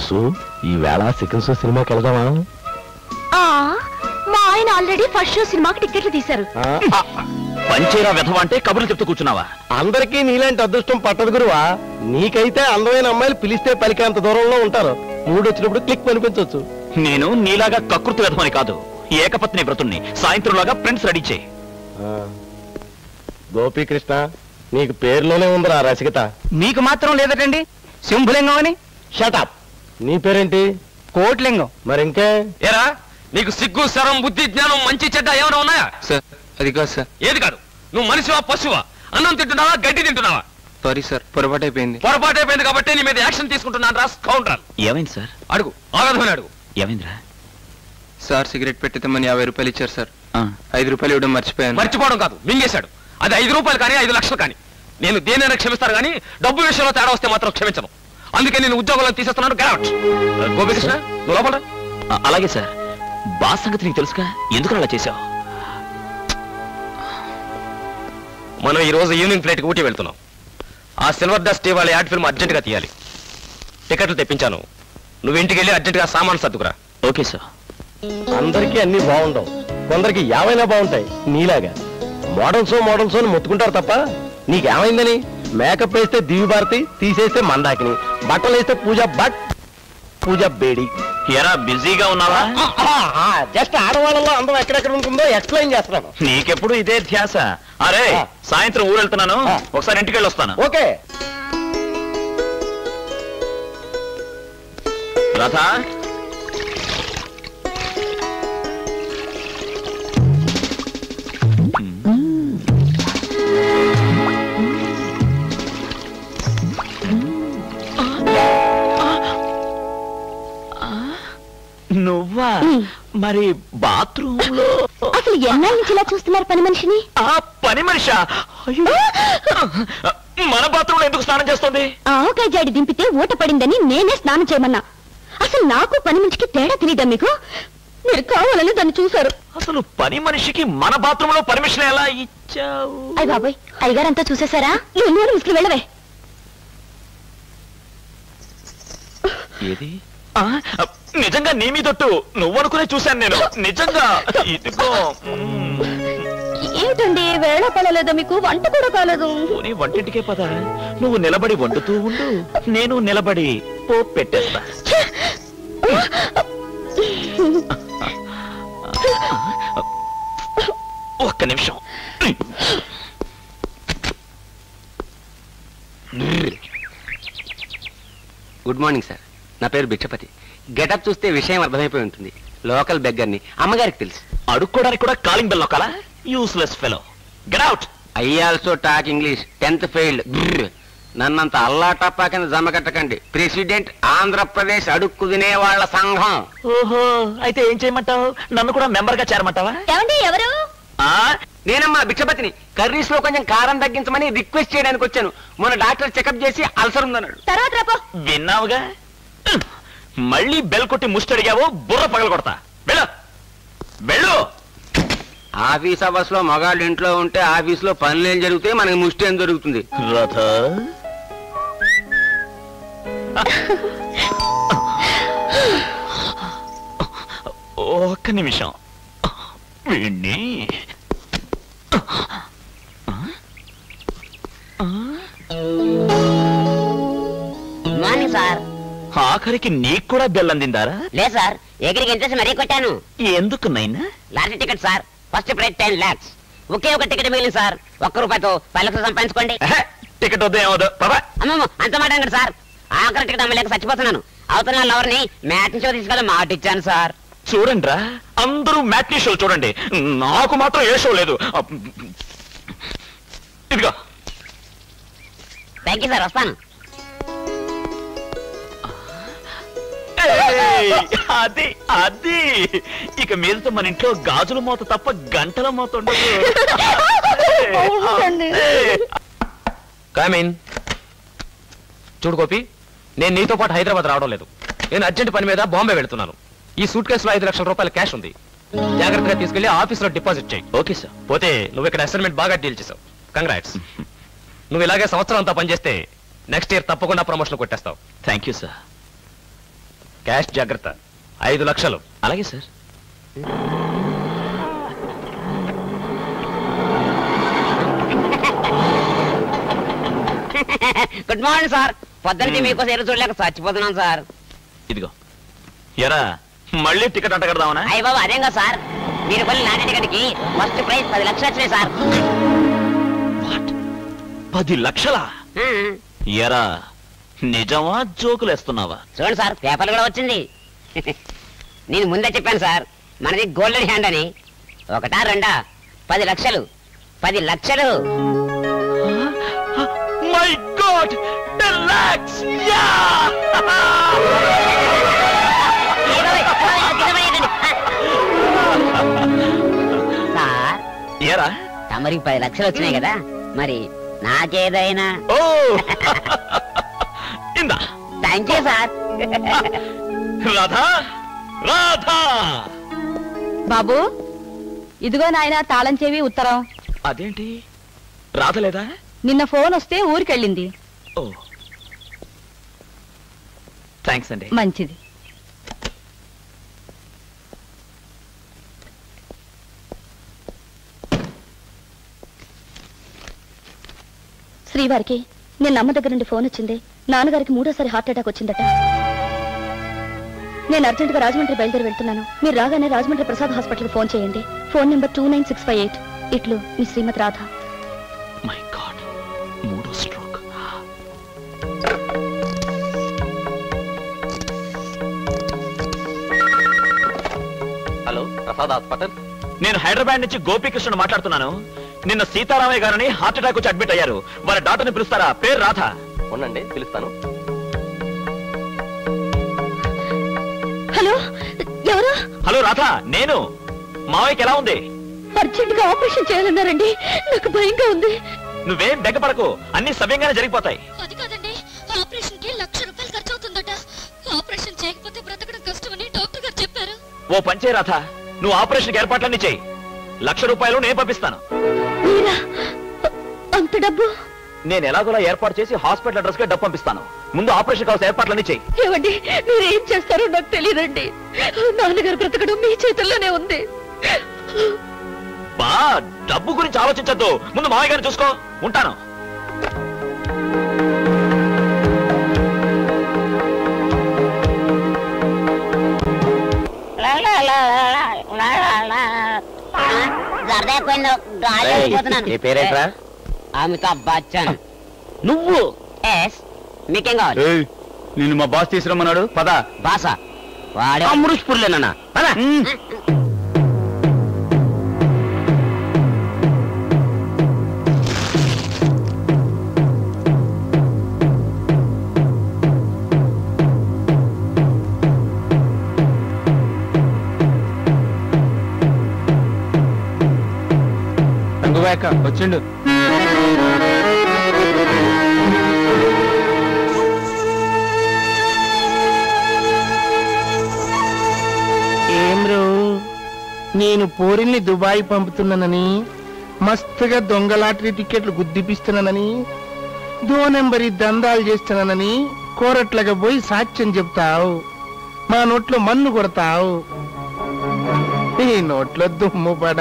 సుసు ఈ వేళ second show సినిమాకి వెళ్దామా? మా ఆయన ఆల్రెడీ ఫస్ట్ షో సినిమాకి టికెట్లు తీశారు. పంచేరా విధవ అంటే కబుర్లు చెప్తూ కూర్చున్నావా? అందరికీ నీలాంటి అదృష్టం పట్టదు గురువా. నీకైతే అందమైన అమ్మాయిలు పిలిస్తే పలికేంత దూరంలో ఉంటారు. మూడు వచ్చినప్పుడు క్లిక్ అనిపించవచ్చు. నేను నీలాగా కకృతి విధమని కాదు, ఏకపత్ని వ్రతుణ్ణి. సాయంత్రంలాగా ఫ్రెండ్స్ రెడీ చేయి. గోపీకృష్ణ, నీకు పేరులోనే ఉందిరా రసికత. మీకు మాత్రం లేదటండి శంభులింగం అని. షటప్. నీ పేరేంటి? కోట్లింగం. మరి ఇంకే? ఏరా నీకు సిగ్గు శరం బుద్ధి జ్ఞానం మంచి చెడ్డ ఏమైనా ఉన్నాయా? సార్ అది కాదు సార్. ఏది కాదు? నువ్వు మనిషివా పశువా? అన్నం తింటున్నావా గడ్డి తింటున్నావా? సారీ సార్, పొరపాటు అయిపోయింది. పొరపాటు అయిపోయింది కాబట్టి నీ మీద యాక్షన్ తీసుకుంటున్నాను రా కౌంటర్. ఏమైంది సార్? అడుగు, ఆగధమని అడుగు. ఏమైందిరా? సార్ సిగరెట్ పెట్టిద్దామని 50 రూపాయలు ఇచ్చారు సార్. 5 రూపాయలు ఇవ్వడం మర్చిపోయాను. మర్చిపోవడం కాదు, మింగేశాడు. అది 5 రూపాయలు కానీ 5 లక్షలు కానీ. నేను దేనైనా క్షమిస్తాను కానీ డబ్బు విషయంలో తేడా వస్తే మాత్రం క్షమించను. అందుకే నేను ఉద్యోగంలో తీసేస్తున్నాను. Get out. గోపికృష్ణ, నువ్వు లోపల. అలాగే సార్. బాస్ సంగతి నీకు తెలుసుగా, ఎందుకు అలా చేశావు? మనం ఈ రోజు ఈవినింగ్ ఫ్లైట్ కి ఊటీ వెళ్తున్నాం. ఆ సిల్వర్ డస్ట్ వాళ్ళ యాడ్ ఫిల్మ్ అర్జెంట్ గా తీయాలి. టికెట్లు తెప్పించాను. నువ్వు ఇంటికి వెళ్ళి అర్జెంట్ గా సామాన్ సర్దుకురా. Okay sir. అందరికీ అన్ని బాగుండవు, కొందరికి ఏమైనా బాగుంటాయి. నీలాగా మోడల్స్ అని మొత్తుకుంటారు తప్ప నీకేమైందని? మేకప్ వేస్తే దివి భారతి, తీసేస్తే మందాకిని, బట్టలు వేస్తే పూజ బేడి. ఎరా బిజీగా ఉన్నావా? జస్ట్ ఆడవాళ్ళలో అందం ఎక్కడెక్కడ ఉంటుందో ఎక్స్ప్లెయిన్ చేస్తున్నాను. నీకెప్పుడు ఇదే ధ్యాస. అరే సాయంత్రం ఊరు వెళ్తున్నాను, ఒకసారి ఇంటికి వెళ్ళి వస్తాను. ఓకే. రాధా, నువ్వా? మరి బాత్రూమ్ లో అసలు ఎన్నాళ్ళ నుంచి ఇలా చూస్తున్నారు పని మనిషిని? పని మనిషా? మన బాత్రూమ్ లో ఎందుకు స్నానం చేస్తుంది? ఆవకాయ జాడి దింపితే ఊట పడిందని నేనే స్నానం చేయమన్నా. అసలు నాకు పని మనిషికి తేడా తెలియదా మీకు? మీరు కావాలని దాన్ని చూశారు. అసలు పని మనిషికి మన బాత్రూమ్ లో పర్మిషన్ ఎలా ఇచ్చావు? అయ్య బాబాయ్, అయ్యగారంతా చూసేశారా? నువ్వు ముసులు వెళ్ళవే. ఏది? నిజంగా నీ మీదొట్టు, నువ్వు అనుకునే చూశాను నేను. నిజంగా ఇదిగో. ఏమిటండి వేళ పడలేదా మీకు? వంట కూడా కాలేదు. నీ వంటింటికే పద. నువ్వు నిలబడి వండుతూ ఉండు, నేను నిలబడి పోపు పెట్టేస్తా. ఒక్క నిమిషం. గుడ్ మార్నింగ్ సార్, నా పేరు భిక్షపతి. గెటప్ చూస్తే విషయం అర్థమైపోయి ఉంటుంది. లోకల్ బెగ్గర్ని, అమ్మగారికి తెలుసు. అడుక్కోడానికి కూడా కాలింగ్ బెల్ నొక్కాలా? Useless fellow. Get out. I also talk English, 10th failed. నన్నంత అల్లా టప్పా కింద జమ కట్టకండి. ప్రెసిడెంట్ ఆంధ్రప్రదేశ్ అడుక్కు తినే వాళ్ళ సంఘం. ఓహో, అయితే ఏం చేయమంటావు? నన్ను కూడా మెంబర్ గా చేరమంటావా? ఏమండి ఎవరు? నేనమ్మా భిక్షపతిని. కర్రీస్ లో కొంచెం కారం తగ్గించమని రిక్వెస్ట్ చేయడానికి వచ్చాను. మొన్న డాక్టర్ చెకప్ చేసి అల్సర్ ఉందన్నాడు. తర్వాత రాపో. విన్నావుగా, మళ్ళీ బెల్ కొట్టి ముష్టడిగావు, బుర్ర పగల కొడతా. వెళ్ళు వెళ్ళు. ఆఫీస్ అవర్స్ లో మగాళ్ళు ఇంట్లో ఉంటే ఆఫీస్ లో పనులు ఏం జరుగుతాయి, మనకి ముష్టి ఏం జరుగుతుంది. రథ, ఒక్క నిమిషం. వీణ్ణి మార్నింగ్ సార్. ఆఖరికి నీకు కూడా బెల్ అందిందారా? లేదు సార్, ఎగిరికి ఇంట్రెస్ట్ మరీ కొట్టాను. ఎందుకు నైనా? Lottery ticket sir, first prize 10 lakhs. ఒకే ఒక టికెట్ మిగిలింది సార్. ₹1 10 లక్షలు సంపాదించుకోండి. టికెట్ వద్ద ఏమవుదు. అమ్మమ్మ అంత మాట అండి సార్. ఆఖరి టికెట్ అమ్మలేక చచ్చిపోతున్నాను. అవతల లవర్ని మ్యాట్ని షో తీసుకెళ్ళి మాట ఇచ్చాను సార్. చూడండి రా, అందరూ మ్యాట్నీ షోలు చూడండి, నాకు మాత్రం ఏ షో లేదు. ఇదిగో. థ్యాంక్ యూ సార్, వస్తాను. అది అది ఇక మీదతో మన ఇంట్లో గాజుల మూత తప్ప గంటల మూత ఉండదు. కామీన్. చూడు గోపి, నేను నీతో పాటు హైదరాబాద్ రావడం లేదు. నేను అర్జెంట్ పని మీద బాంబే వెళ్తున్నాను. ఈ సూట్ కేసులో 5 లక్షల రూపాయల క్యాష్ ఉంది. జాగ్రత్తగా తీసుకెళ్లి ఆఫీస్ లో డిపాజిట్ చేయి. Okay sir. పోతే నువ్వు ఇక్కడ అసైన్మెంట్ బాగా డీల్ చేసావు. కంగ్రాట్స్. నువ్వు ఇలాగే సంవత్సరం అంతా పనిచేస్తే నెక్స్ట్ ఇయర్ తప్పకుండా ప్రమోషన్ కొట్టేస్తావు. Thank you sir. క్యాష్ జాగ్రత్త. 5 లక్షలు. అలాగే సార్. Good morning sir. పొద్దున్నకి మీకోసం ఎదురు చూడలేక చచ్చిపోతున్నాను సార్. ఇదిగో. ఎరా మళ్ళీ టికెట్ అంట కడదామనా? అయ్య బాబు అదేం కదా సార్, మీరు కొన్ని లాంటి టికెట్కి ఫస్ట్ ప్రైజ్ 10 లక్షలు వచ్చినాయి సార్. 10 లక్షలా? ఎరా నిజమా జోకులు వేస్తున్నావా? చూడండి సార్, పేపర్లు కూడా వచ్చింది. నేను ముందే చెప్పాను సార్, మనది గోల్డెన్ హ్యాండ్ అని. 1 2 10 లక్షలు. 10 లక్షలు. My God, 10 lakhs! సార్ ఎరా తమరికి 10 లక్షలు వచ్చినాయి కదా, మరి నాకేదైనా? ఓ ఇందా. Thank you sir. Radha, Radha. బాబు ఇదిగో నాయన తాళం చెవి ఉత్తరం. అదేంటి రాధలేదా? నిన్న ఫోన్ వస్తే ఊరికెళ్ళింది. ఓ థ్యాంక్స్ అండి. మంచిది. శ్రీవారికి నిన్న అమ్మ దగ్గర నుండి ఫోన్ వచ్చింది. నాన్నగారికి 3వ హార్ట్ అటాక్ వచ్చిందట. నేను అర్జెంటుగా రాజమండ్రి బయలుదేరి వెళ్తున్నాను. మీరు రాగానే రాజమండ్రి ప్రసాద్ హాస్పిటల్కి ఫోన్ చేయండి. Phone number 29658. ఇట్లు మీ శ్రీమతి రాధ. మై గాడ్, 3వ స్ట్రోక్. Hello, Prasad hospital. నేను హైదరాబాద్ నుంచి గోపీకృష్ణ మాట్లాడుతున్నాను. నిన్న సీతారామయ్య గారని హార్ట్ అటాక్ వచ్చి అడ్మిట్ అయ్యారు. వారి డాక్టర్ని పిలుస్తారా? పేరు రాధ. ఉండండి, పిలుస్తాను. హలో, ఎవరు? హలో రాధ, నేను. మావయ్యకి ఎలా ఉంది? అర్జెంటుగా ఆపరేషన్ చేయాలన్నారండి. నాకు భయంగా ఉంది. నువ్వేం బెగ్గపడకు, అన్ని సవ్యంగానే జరిగిపోతాయి. అది కాదండి, ఆపరేషన్ కి 1,00,000 రూపాయలు ఖర్చు అవుతుందట. ఆపరేషన్ చేయకపోతే బ్రతకడం కష్టమని డాక్టర్ గారు చెప్పారు. ఓ పంచే రాధ, నువ్వు ఆపరేషన్ ఏర్పాట్లన్నీ చేయి. 1,00,000 రూపాయలు నేను పంపిస్తాను. అంత డబ్బు? నేను ఎలాగోలా ఏర్పాటు చేసి హాస్పిటల్ అడ్రస్ కి డబ్బు పంపిస్తాను. ముందు ఆపరేషన్ కావాల్సిన ఏర్పాట్లన్నీ చేయి. ఏమండి, మీరేం చేస్తారో నాకు తెలియదండి. నాన్నగారు బ్రతకడం మీ చేతుల్లోనే ఉంది. బా, డబ్బు గురించి ఆలోచించద్దు, ముందు మావయ్య గారిని చూసుకో. ఉంటాను. నీ పేరేంట్రా? అమితాబ్ బచ్చన్. నువ్వు? ఎస్. మీకేం కావాలి? నిన్ను మా బాస్ తీసుకురమ్మన్నాడు. పద. బాసా? వాడే అమృష్పూర్లేనా? పద. వచ్చిండు. ఏమ్రో, నేను పోరిల్ని దుబాయ్ పంపుతున్నానని, మస్తుగా దొంగ లాటరీ టికెట్లు గుద్దిపిస్తున్నానని, 2 నెంబరి దందాలు చేస్తున్నానని కోరట్లుగా పోయి సాక్ష్యం చెప్తావు. మా నోట్లో మన్ను కొడతావు. ఈ నోట్లో దుమ్ము పడ.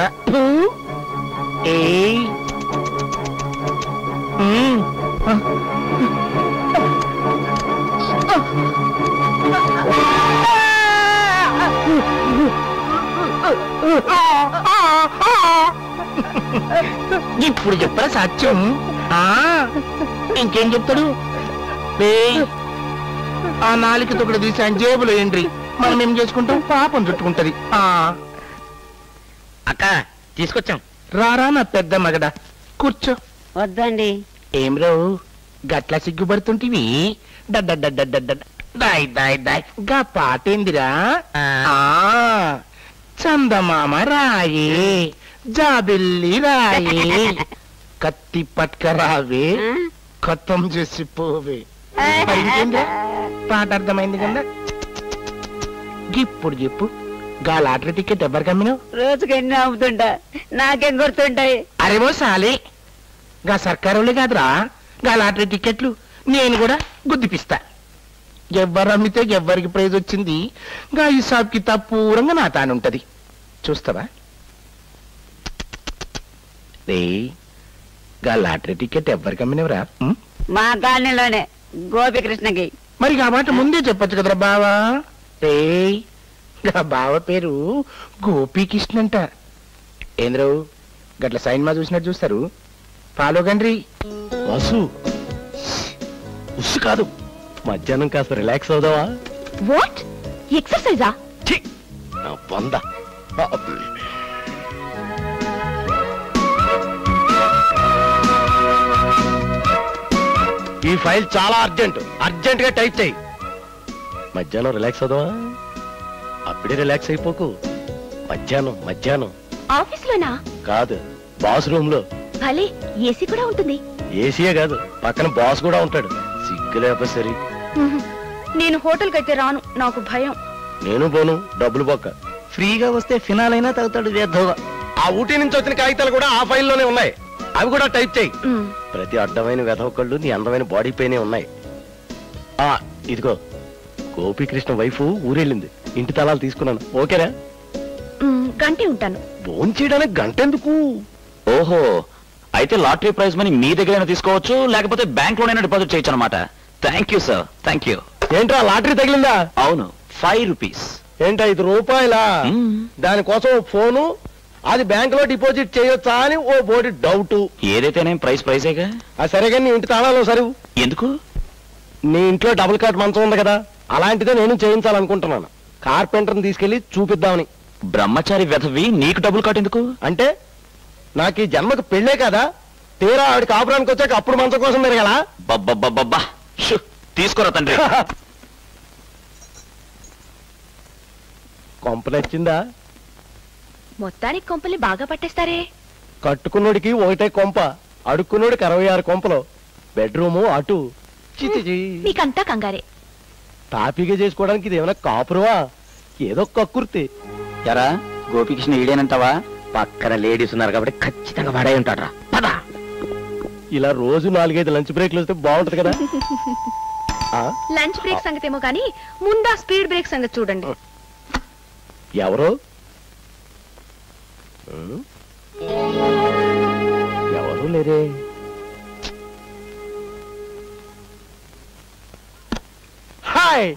ఏయ్, ఇప్పుడు చెప్పరా సాక్ష్యం? ఇంకేం చెప్తాడు? ఆ 4 తొక్కడు తీసి ఆయన జేబులో ఏంట్రీ, మనం ఏం చేసుకుంటాం? పాపం చుట్టుకుంటది. అక్క, తీసుకొచ్చాం. రారా నా పెద్ద మగడ, కూర్చో. వద్దండి. ఏం రావు, గట్ల సిగ్గుపడుతుంటివి? దాయ్ దాయ్ దాయ్, గా పాటేందిరా? చందమామ రాయే, జాబిల్లి రాయే, కత్తి పట్కరావే, ఖతం చేసి పోవే. ఇంకేంద్రా, పాట అర్థమైంది కదా? ఇప్పుడు చెప్పు, గా లాటరీ టికెట్ ఎవరికి అమ్మినావు? రోజుకి ఎన్ని అమ్ముతుంటా, నాకేం గుర్తుంటాయి? అరేవో సాలే, గా సర్కారులే కాదురా గా లాటరీ టికెట్లు. నేను కూడా గుద్దిపిస్తా. ఎవ్వరు అమ్మితే ఎవ్వరికి ప్రైజ్ వచ్చింది గా ఈ షాప్కి తప్పూరంగా నా తానుంటది చూస్తావా రే గా లాటరీ టికెట్ ఎవ్వరికి అమ్మినవరా మా కాలనీలోనే గోపికృష్ణకి. మరి ఆ మాట ముందే చెప్పొచ్చు కదరా బావా రే గా బావ పేరు గోపీకృష్ణ అంట ఏంద్రు గట్ల సైన్ మా చూసినట్టు చూస్తారు ఫాలో గండ్రి వాసు ఉస్సు కాదు మధ్యాహ్నం కాస్త రిలాక్స్ అవుదావా వాట్ ఎక్సర్సైజా ఛీ, నా బొంద ఈ ఫైల్ చాలా అర్జెంట్ గా టైప్ చేయి మధ్యాహ్నం రిలాక్స్ అవుదావా అప్పుడే రిలాక్స్ అయిపోకు మధ్యాహ్నం ఆఫీస్లోనా? కాదు బాస్ రూమ్ లో భలే ఏసీ కూడా ఉంటుంది. ఏసీయే కాదు పక్కన బాస్ కూడా ఉంటాడు సిగ్గు లేకపోతే సరి నేను హోటల్కి అయితే రాను, నాకు భయం. నేను పోను డబ్బులు బొక్క ఫ్రీగా వస్తే ఫినాల్ అయినా తాగుతాడు వేద్దోగా ఆ ఊటీ నుంచి వచ్చిన కాగితాలు కూడా ఆ ఫైల్లోనే ఉన్నాయి అవి కూడా టైప్ చేయి మ్, ప్రతి అడ్డమైన వెధవకళ్ళు నీ అందమైన బాడీ పైనే ఉన్నాయి ఆ ఇదిగో గోపీకృష్ణ వైఫ్ ఊరెళ్ళింది ఇంటి తలాలు తీసుకున్నాను ఓకేనా గంటే ఉంటాను. భోంచేయడానికి గంట ఎందుకు ఓహో, అయితే లాటరీ ప్రైజ్ మనీ మీ దగ్గరైనా తీసుకోవచ్చు, లేకపోతే బ్యాంక్ లోనైనా డిపాజిట్ చేయొచ్చు అనమాట. Thank you sir, thank you. ఏంట్రా లాటరీ తగిలిందా? అవును, 5 రూపీస్. ఏంటా 5 రూపాయలా? దానికోసం ఓ ఫోను, అది బ్యాంక్ లో డిపాజిట్ చేయొచ్చా అని ఓ బోడి డౌట్. ఏదైతేనే ప్రైజేగా. సరే కానీ నీ ఇంటి తాళాలు సరువు. ఎందుకు? నీ ఇంట్లో డబుల్ కాట్ మంచం ఉంది కదా, అలాంటిదే నేను చేయించాలనుకుంటున్నాను. కార్పెంటర్ని తీసుకెళ్లి చూపిద్దామని. బ్రహ్మచారి వెధవి నీకు డబ్బులు కాటెందుకు? అంటే నాకు ఈ జన్మకు పెళ్ళే కదా, తీరా ఆవిడ కాపురానికి వచ్చాక అప్పుడు మంచం కోసం మెరగల. బబ్బబ్బబ్బబ్బా, తీసుకోరా తండ్రి. కొంప నచ్చిందా? మొత్తానికి కొంపల్ని బాగా పట్టేస్తారే. కట్టుకున్నోడికి ఒకటే కొంప, అడుక్కున్నోడికి 66 కొంపలు. బెడ్రూము అటు చిచి. మీకంతా కంగారే. తాపీగా చేసుకోవడానికి ఇది ఏమైనా కాపురవా? ఏదో కక్కుర్తి. ఎరా గోపికృష్ణ ఈడేనంటావా? పక్కన లేడీస్ ఉన్నారు కాబట్టి ఖచ్చితంగా వాడే ఉంటాడు. పద. ఇలా రోజు 4-5 లంచ్ బ్రేక్లు వస్తే బాగుంటది కదా. లంచ్ బ్రేక్ సంగతి ఏమో కానీ ముందా స్పీడ్ బ్రేక్ సంగతి చూడండి. ఎవరు ఎవరు లేరే. హాయ్.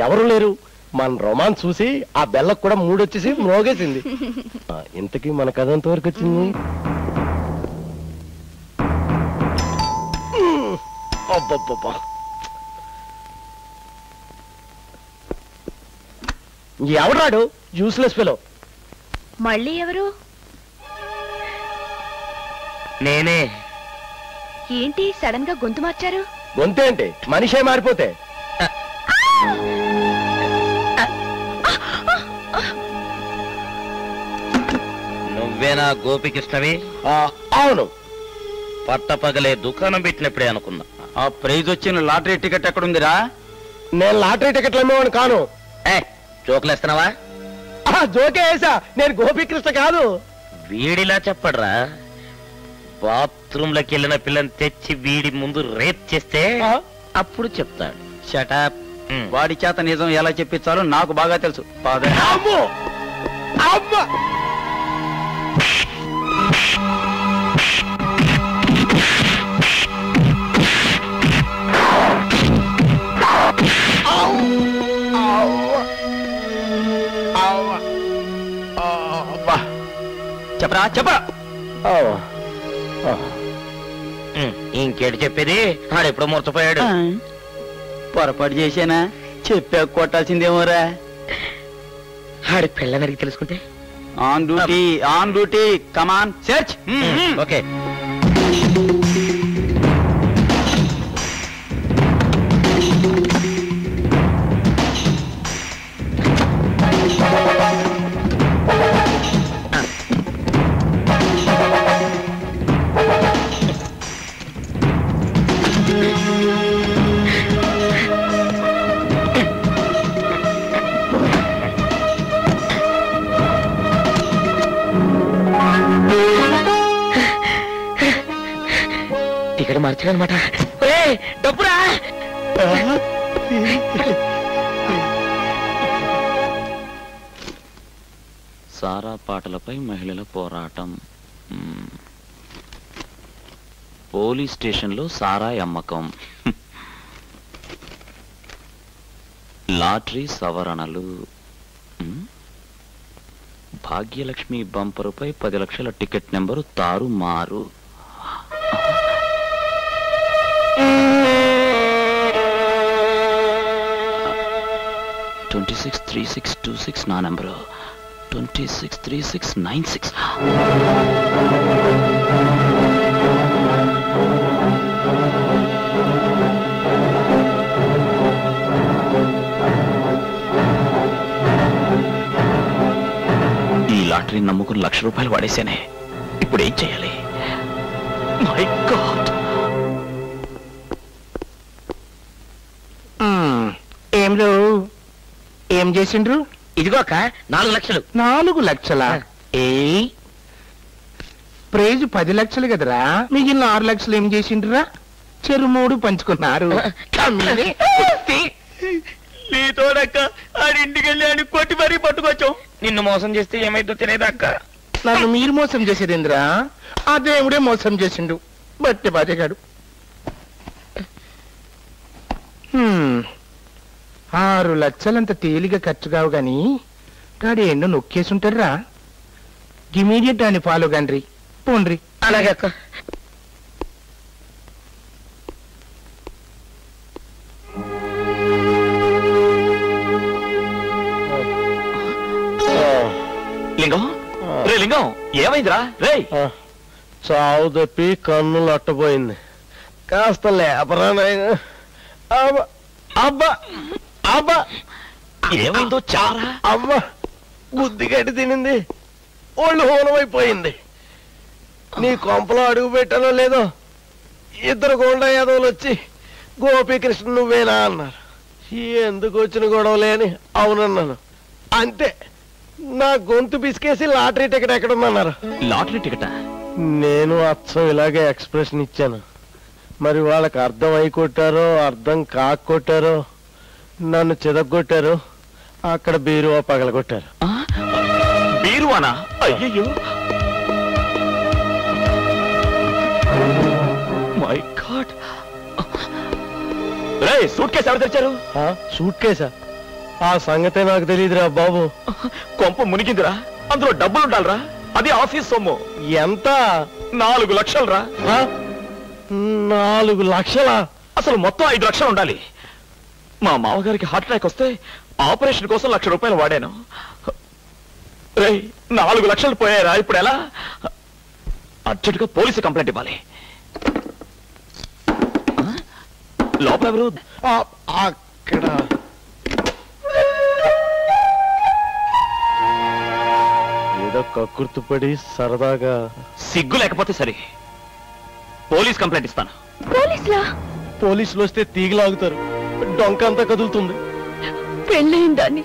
ఎవరు లేరు. మన రొమాన్స్ చూసి ఆ బెల్లకు కూడా మూడొచ్చేసి మ్రోగేసింది. ఇంతకీ మన కథ ఎంతవరకు వచ్చింది? అబ్బబ్బబ్బా, ఎవడాడు యూస్లెస్ ఫెలో? మళ్ళీ ఎవరు? నేనే. ఏంటి సడన్ గా గొంతు మార్చారు? గొంతే అంటే మనిషే మారిపోతే. నువ్వేనా గోపికృష్ణవి? అవును. పట్టపగలే దుకాణం పెట్టినప్పుడే అనుకున్నా. ఆ ప్రైజ్ వచ్చిన లాటరీ టికెట్ ఎక్కడుందిరా? నేను లాటరీ టికెట్లు అమ్మేవాడు కాను. జోకులేస్తున్నావా? జోకే వేసా, నేను గోపీకృష్ణ కాదు. వీడిలా చెప్పడ్రా. బాత్రూమ్ లోకి వెళ్ళిన పిల్లని తెచ్చి వీడి ముందు రేప్ చేస్తే అప్పుడు చెప్తాడు. షటప్. వాడి చేత నిజం ఎలా చెప్పించాలో నాకు బాగా తెలుసు. అమ్మో అమ్మ. చెప్పరా చెప్పరా. ఇంకేటి చెప్పేది? ఆడెప్పుడు మూర్చపోయాడు. పొరపాటు చేశానా? చెప్పా కొట్టాల్సిందేమోరా. ఆడి పిల్లని అడిగి తెలుసుకుంటే. On duty come on search. Okay. Ticket మార్చాలన్నమాట. డబ్బురా. సారా పాటలపై మహిళల పోరాటం. పోలీస్ స్టేషన్లో సారాయి అమ్మకం. లాటరీ సవరణలు. భాగ్యలక్ష్మి బంపరుపై 10 లక్షల టికెట్ నెంబరు తారుమారు. 263626 నా నెంబరు. 263696. ఈ లాటరీ నమ్ముకుని ₹1,00,000 వాడేశానే. ఇప్పుడు ఏం చేయాలి? My God. ఏం చేసిండ్రు? ఇదిగోక 4 లక్షలు. 4 లక్షలా? ప్రైజ్ 10 లక్షలు కదరా, మిగిలిన 6 లక్షలు ఏం చేసిండ్రా? చెరు 3 పంచుకున్నారు. నీతోడక్క ఆడింటికి వెళ్ళి అని కొట్టి మరీ పట్టుకొచ్చాం. నిన్ను మోసం చేస్తే ఏమైందో తెలియదక్క. నన్ను మీరు మోసం చేసేదేంద్రా? ఆ దేవుడే మోసం చేసిండు. బట్టి బాధగాడు. 6 లక్షలంత తేలిగా ఖర్చు కావు గాని గాడి ఎన్నో నొక్కేసుంటారా. ఇమీడియట్ అని ఫాలో కండ్రి పోండ్రి. అలాగే అక్క. లింగం, రే లింగం, ఏమైందిరా? రే చావు తప్పి కన్నులు అట్టపోయింది. కాస్త లేపరా నాయన. అబ్బా అబ్బా, ఏమైందో చారా. అబ్బా, బుద్ధి గడ్డి తినింది, ఒళ్ళు హోనమైపోయింది. నీ కొంపలో అడుగు పెట్టానో లేదో 2 గోండా యాదవులు వచ్చి గోపీకృష్ణ నువ్వేనా అన్నారు. ఎందుకు వచ్చిన గొడవలే అని అవునన్నాను. అంతే, నా గొంతు పిసికేసి లాటరీ టికెట్ ఎక్కడుందన్నారు. లాటరీ టికెటా? నేను అచ్చం ఇలాగే ఎక్స్ప్రెషన్ ఇచ్చాను. మరి వాళ్ళకి అర్థం అయి కొట్టారో అర్థం కాక కొట్టారో నన్ను చెదగొట్టారు. అక్కడ బీరువా పగలగొట్టారు. బీరువానా? అయ్యయ్యో, my God. Ray, suit case ఎవరు తెచ్చారు? సూట్ కేసా? ఆ సంగతే నాకు తెలియదురా బాబు. కొంప మునిగిందిరా. అందులో డబ్బులు ఉండాలిరా. అది ఆఫీస్ సొమ్ము. ఎంత? 4 లక్షలు రా. 4 లక్షలా? అసలు మొత్తం 5 లక్షలు ఉండాలి. మా మామగారికి హార్ట్ అటాక్ వస్తే ఆపరేషన్ కోసం ₹1,00,000 వాడాను. రే, 4 లక్షలు పోయారా? ఇప్పుడు ఎలా? అర్జెంటుగా పోలీసు కంప్లైంట్ ఇవ్వాలి. లోపల ఎవరు? అక్కడ ఏదో కక్కుర్తుపడి సరదాగా. సిగ్గు లేకపోతే సరే, పోలీస్ కంప్లైంట్ ఇస్తాను. పోలీసులు వస్తే తీగలాగుతారు, డొంకంతా కదులుతుంది. పెళ్ళయిందాన్ని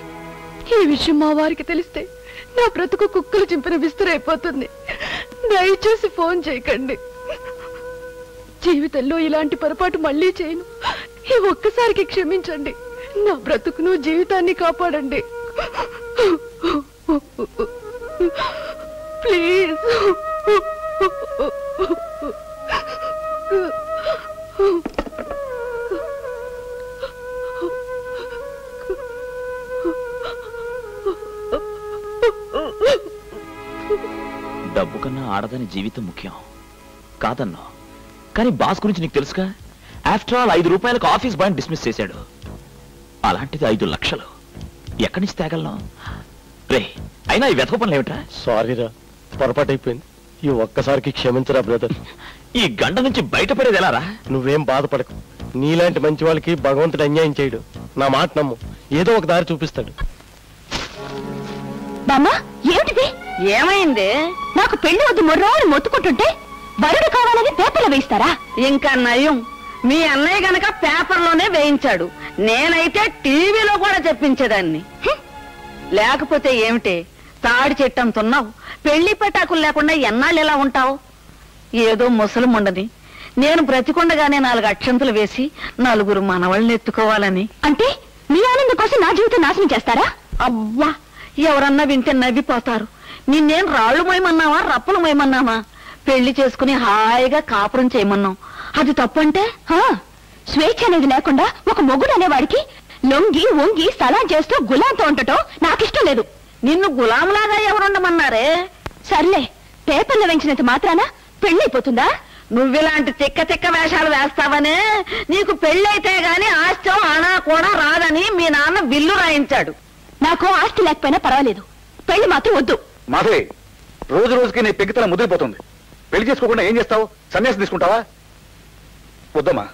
ఈ విషయం మా వారికి తెలిస్తే నా బ్రతుకు కుక్కలు చింపిన విస్తరైపోతుంది. దయచేసి ఫోన్ చేయకండి. జీవితంలో ఇలాంటి పొరపాటు మళ్ళీ చేయను. ఈ ఒక్కసారికి క్షమించండి. నా బ్రతుకును జీవితాన్ని కాపాడండి ప్లీజ్. డబ్బు కన్నా ఆడదాని జీవితం ముఖ్యం కాదన్నా. కానీ బాస్ గురించి నీకు తెలుసుగా. After all ₹5 office boy dismiss చేశాడు. అలాంటిది 5 లక్షలు ఎక్కడి నుంచి తేగలను? రే, అయినా ఈ వెతక పనులు ఏమిట్రా? సారీరా, పొరపాటు అయిపోయింది. ఈ ఒక్కసారికి క్షమించరా బ్రదర్. ఈ గంట నుంచి బయటపడేది ఎలారా? నువ్వేం బాధపడకు. నీలాంటి మంచి వాళ్ళకి భగవంతుడు అన్యాయం చేయడు. నా మాట నమ్ము, ఏదో ఒక దారి చూపిస్తాడు. బామ్మా, ఏమిటిది? ఏమైంది? నాకు పెళ్లి వద్దు మొర్రాలు మొత్తుకుంటుంటే వరుడు కావాలని పేపర్లో వేయిస్తారా? ఇంకా నయం, మీ అన్నయ్య గనక పేపర్లోనే వేయించాడు. నేనైతే టీవీలో కూడా చెప్పించేదాన్ని. లేకపోతే ఏమిటి, తాడి చెట్టంతున్నావు, పెళ్లి పెటాకులు లేకుండా ఎన్నాళ్ళు ఎలా ఉంటావు? ఏదో ముసలముండని నేను బ్రతికొండగానే 4 అక్షంతలు వేసి 4 మనవళ్ళని ఎత్తుకోవాలని. అంటే మీ ఆనందం కోసం నా జీవితం నాశనం చేస్తారా? అవ్వా, ఎవరన్నా వింటే నవ్విపోతారు. నిన్నేం రాళ్ళు మోయమన్నావా, రప్పలు మోయమన్నావా? పెళ్లి చేసుకుని హాయిగా కాపురం చేయమన్నాం. అది తప్పంటే? స్వేచ్ఛ అనేది లేకుండా ఒక మొగుడు అనేవాడికి లొంగి వంగి సలాం చేస్తూ గులాంతో ఉండటం నాకిష్టం లేదు. నిన్ను గులాంలాగా ఎవరుండమన్నారే? సర్లే, పేపర్లో వెంచినంత మాత్రాన పెళ్ళైపోతుందా? నువ్విలాంటి తిక్క తిక్క వేషాలు వేస్తావనే నీకు పెళ్ళైతే గాని ఆస్తం అనా కూడా రాదని మీ నాన్న బిల్లు రాయించాడు. నాకు ఆస్తి లేకపోయినా పర్వాలేదు, పెళ్లి మాత్రం వద్దు. మాధవి, రోజు రోజుకి నీ పెగ్గితల ముదిరిపోతుంది. పెళ్లి చేసుకోకుండా ఏం చేస్తావు? సన్యాసం తీసుకుంటావా? వద్దమ్మా,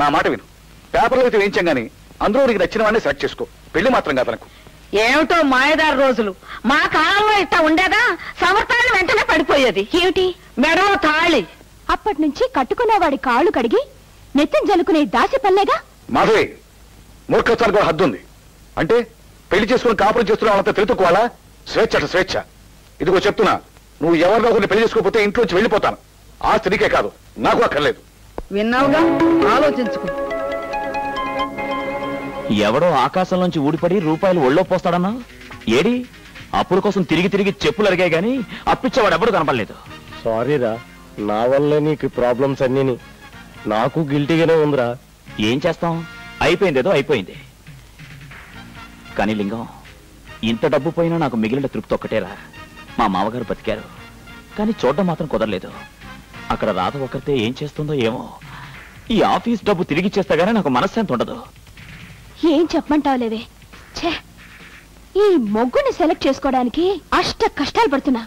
నా మాట విను. పేపర్లో అయితే వేయించాం గానీ అందులో నీకు నచ్చిన వాడిని సెలెక్ట్ చేసుకో. పెళ్లి మాత్రం కాదు నాకు. ఏమిటో మాయదారు రోజులు. మా కాలంలో ఇట్లా ఉండేదా? సమర్థాన్ని వెంటనే పడిపోయేది. ఏమిటి? మెడలో తాళి. అప్పటి నుంచి కట్టుకునేవాడి కాళ్ళు కడిగి నెత్తిన జలుకునే దాసి పల్లేగా. మాధవి, మూర్ఖత్వానికి కూడా హద్దుంది. అంటే పెళ్లి చేసుకుని కాపురం చేస్తున్న వాళ్ళంతా తెలుసుకోవాలా? స్వేచ్ఛ అట స్వేచ్ఛ. ఇదిగో చెప్తున్నా, నువ్వు ఎవరినో ఒకరిని పెళ్లి చేసుకోకపోతే ఇంట్లోంచి వెళ్ళిపోతాను. ఆ స్త్రీకే కాదు, నాకు అక్కర్లేదు. విన్నావుగా, ఆలోచించుకో. ఎవడో ఆకాశంలోంచి ఊడిపడి రూపాయలు ఒళ్ళో పోస్తాడన్నా? ఏడి అప్పుల కోసం తిరిగి తిరిగి చెప్పులు అరిగాయి గాని అప్పిచ్చేవాడు ఎవడు కనపడలేదు. సారీరా, నా వల్లే నీకు ప్రాబ్లమ్స్ అన్నీని. నాకు గిల్టీగానే ఉందిరా. ఏం చేస్తాం, అయిపోయిందేదో అయిపోయింది. కానీ లింగం, ఇంత డబ్బు పోయినా నాకు మిగిలిన తృప్తి ఒక్కటేరా. మా మామగారు బతికారు, కానీ చూడడం మాత్రం కుదరలేదు. అక్కడ రాధ ఒకరితే ఏం చేస్తుందో ఏమో. ఈ ఆఫీస్ డబ్బు తిరిగి ఇచ్చేస్తే గానీ నాకు మనశ్శాంతి ఉండదు. ఏం చెప్పమంటావు లేవే. ఛే, ఈ మొగ్గుని సెలెక్ట్ చేసుకోవడానికి అష్ట కష్టాలు పడుతున్నా.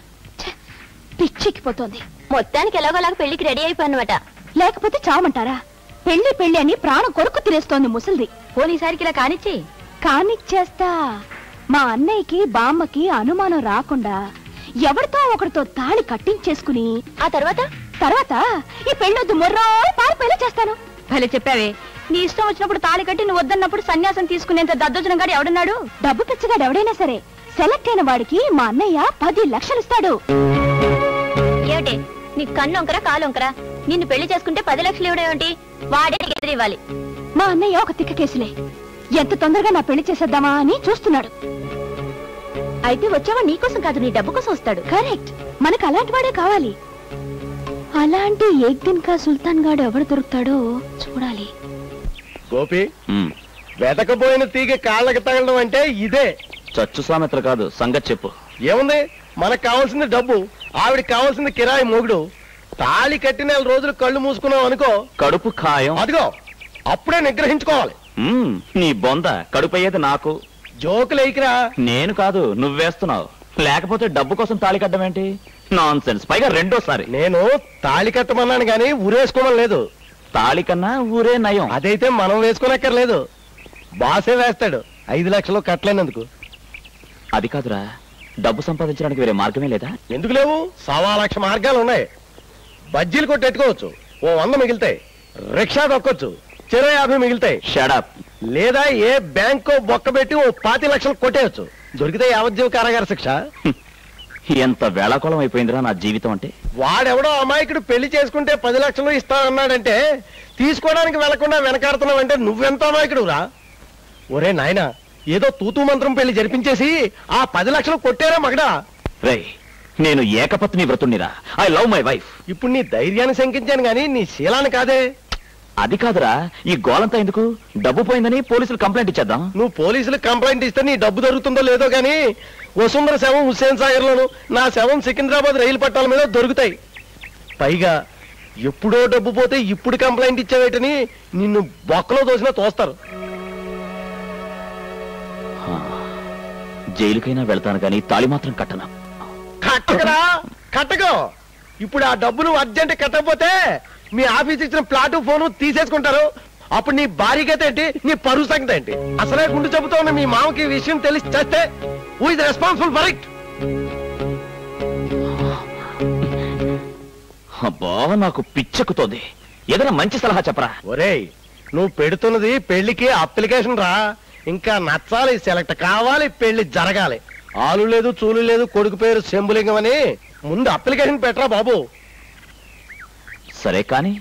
పిచ్చిక్కిపోతోంది. మొత్తానికి ఎలాగోలాగా పెళ్లికి రెడీ అయిపోయినమాట. లేకపోతే చావమంటారా? పెళ్లి పెళ్లి అని ప్రాణం కొరుకు తినేస్తోంది ముసలిది. పోలీసారికి ఇలా కానిచ్చి కానిచ్చేస్తా. మా అన్నయ్యకి బామ్మకి అనుమానం రాకుండా ఎవరితో ఒకరితో తాళి కట్టించేసుకుని ఆ తర్వాత ఈ పెళ్ళొద్దు మొర్రో పారిపోయేలా చేస్తాను. భలే చెప్పావే. నీ ఇష్టం వచ్చినప్పుడు తాళి కట్టి నువ్వు వద్దన్నప్పుడు సన్యాసం తీసుకునేంత దద్దోజనం గాడు ఎవడున్నాడు? డబ్బు పిచ్చగాడు ఎవడైనా సరే సెలెక్ట్ అయిన వాడికి మా అన్నయ్య 10 లక్షలు ఇస్తాడు. ఏమిటి నీ కన్నొంకరా కాలొంకరా? నిన్ను పెళ్లి చేసుకుంటే 10 లక్షలు ఇవ్వడేమిటి? వాడే ఎదురు ఇవ్వాలి. మా అన్నయ్య ఒక తిక్క కేసులే. ఎంత తొందరగా నా పెళ్లి చేసేద్దామా అని చూస్తున్నాడు. అయితే వచ్చావా నీకోసం కాదు, నీ డబ్బు కోసం వస్తాడు. కరెక్ట్, మనకు అలాంటి వాడే కావాలి. అలాంటి ఏక్ దిన్ కా సుల్తాన్ గాడు ఎవడు దొరుకుతాడో చూడాలి. గోపి, వెతకపోయిన తీగ కాళ్ళకి తగలడం అంటే ఇదే. చచ్చు సామెత్ర కాదు, సంగతి చెప్పు. ఏముంది, మనకు కావాల్సింది డబ్బు, ఆవిడకి కావాల్సింది కిరాయి మొగుడు. తాళి కట్టి 4 రోజులు కళ్ళు మూసుకున్నావు అనుకో, కడుపు ఖాయం. అదిగో అప్పుడే నిగ్రహించుకోవాలి. నీ బొంద కడుపయ్యేది నాకు. జోకులు ఎయికిరా. నేను కాదు, నువ్వేస్తున్నావు. లేకపోతే డబ్బు కోసం తాళి కట్టమేంటి? Non sense. పైగా రెండోసారి. నేను తాళి కట్టమన్నాను గాని ఊరేసుకోమని లేదు. తాళి కన్నా ఊరే నయం. అదైతే మనం వేసుకోనక్కర్లేదు, బాసే వేస్తాడు 5 లక్షలు కట్టలేనందుకు. అది కాదురా, డబ్బు సంపాదించడానికి వేరే మార్గమే లేదా? ఎందుకు లేవు? 1.25 లక్ష మార్గాలు ఉన్నాయి. బజ్జీలు కొట్టెట్టుకోవచ్చు, ఓ 100 మిగులుతాయి. రిక్షా దొక్కొచ్చు, 50 మిగులుతాయి. షడప్. లేదా ఏ బ్యాంకో బొక్క పెట్టి ఓ 25 లక్షలు కొట్టేయచ్చు. దొరికితే యావజ్జీవ కారాగార శిక్ష. ఎంత వేళాకోళం అయిపోయిందిరా నా జీవితం అంటే. వాడెవడో అమాయకుడు పెళ్లి చేసుకుంటే 10 లక్షలు ఇస్తానన్నాడంటే తీసుకోవడానికి వెళ్లకుండా వెనకాడుతున్నావంటే నువ్వెంత అమాయకుడు రా. ఒరే నాయనా, ఏదో తూతూ మంత్రం పెళ్లి జరిపించేసి ఆ 10 లక్షలు కొట్టారా మగడా? రేయ్, నేను ఏకపత్ని వ్రతుణ్ణిరా. I love my wife. ఇప్పుడు నీ ధైర్యాన్ని శంకించాను గాని నీ శీలాన్ని కాదే. అది కాదురా, ఈ గోలంతా ఎందుకు? డబ్బు పోయిందని పోలీసులు కంప్లైంట్ ఇచ్చేద్దాం. నువ్వు పోలీసులకు కంప్లైంట్ ఇస్తే నీ డబ్బు దొరుకుతుందో లేదో గానీ వసుంధర శవం హుస్సేన్ సాగర్ లోను, నా శవం సికింద్రాబాద్ రైలు పట్టాల మీద దొరుకుతాయి. పైగా ఎప్పుడో డబ్బు పోతే ఇప్పుడు కంప్లైంట్ ఇచ్చావేటని నిన్ను బొక్కలో దోసినా తోస్తారు. జైలుకైనా వెళ్తాను కానీ తాళి మాత్రం కట్టను. కట్టకరా, కట్టకో. ఇప్పుడు ఆ డబ్బును అర్జెంట్ కట్టకపోతే మీ ఆఫీస్ ఇచ్చిన ప్లాటు ఫోను తీసేసుకుంటారు. అప్పుడు నీ భార్యకైతే ఏంటి, నీ పరువు సంగతి ఏంటి? అసలే గుండు చెబుతూ ఉన్న మీ మామకి ఈ విషయం తెలిసి చేస్తే who is responsible for it? అబ్బా, నాకు పిచ్చెక్కుతోంది. ఏదైనా మంచి సలహా చెప్పరా. ఒరేయ్, నువ్వు పెడుతున్నది పెళ్లికి అప్లికేషన్ రా. ఇంకా నచ్చాలి, సెలెక్ట్ కావాలి, పెళ్లి జరగాలి. ఆలు లేదు చూలు లేదు, కొడుకు పేరు శంభులింగం అని ముందు అప్లికేషన్ పెట్టరా బాబు. సరే కానీ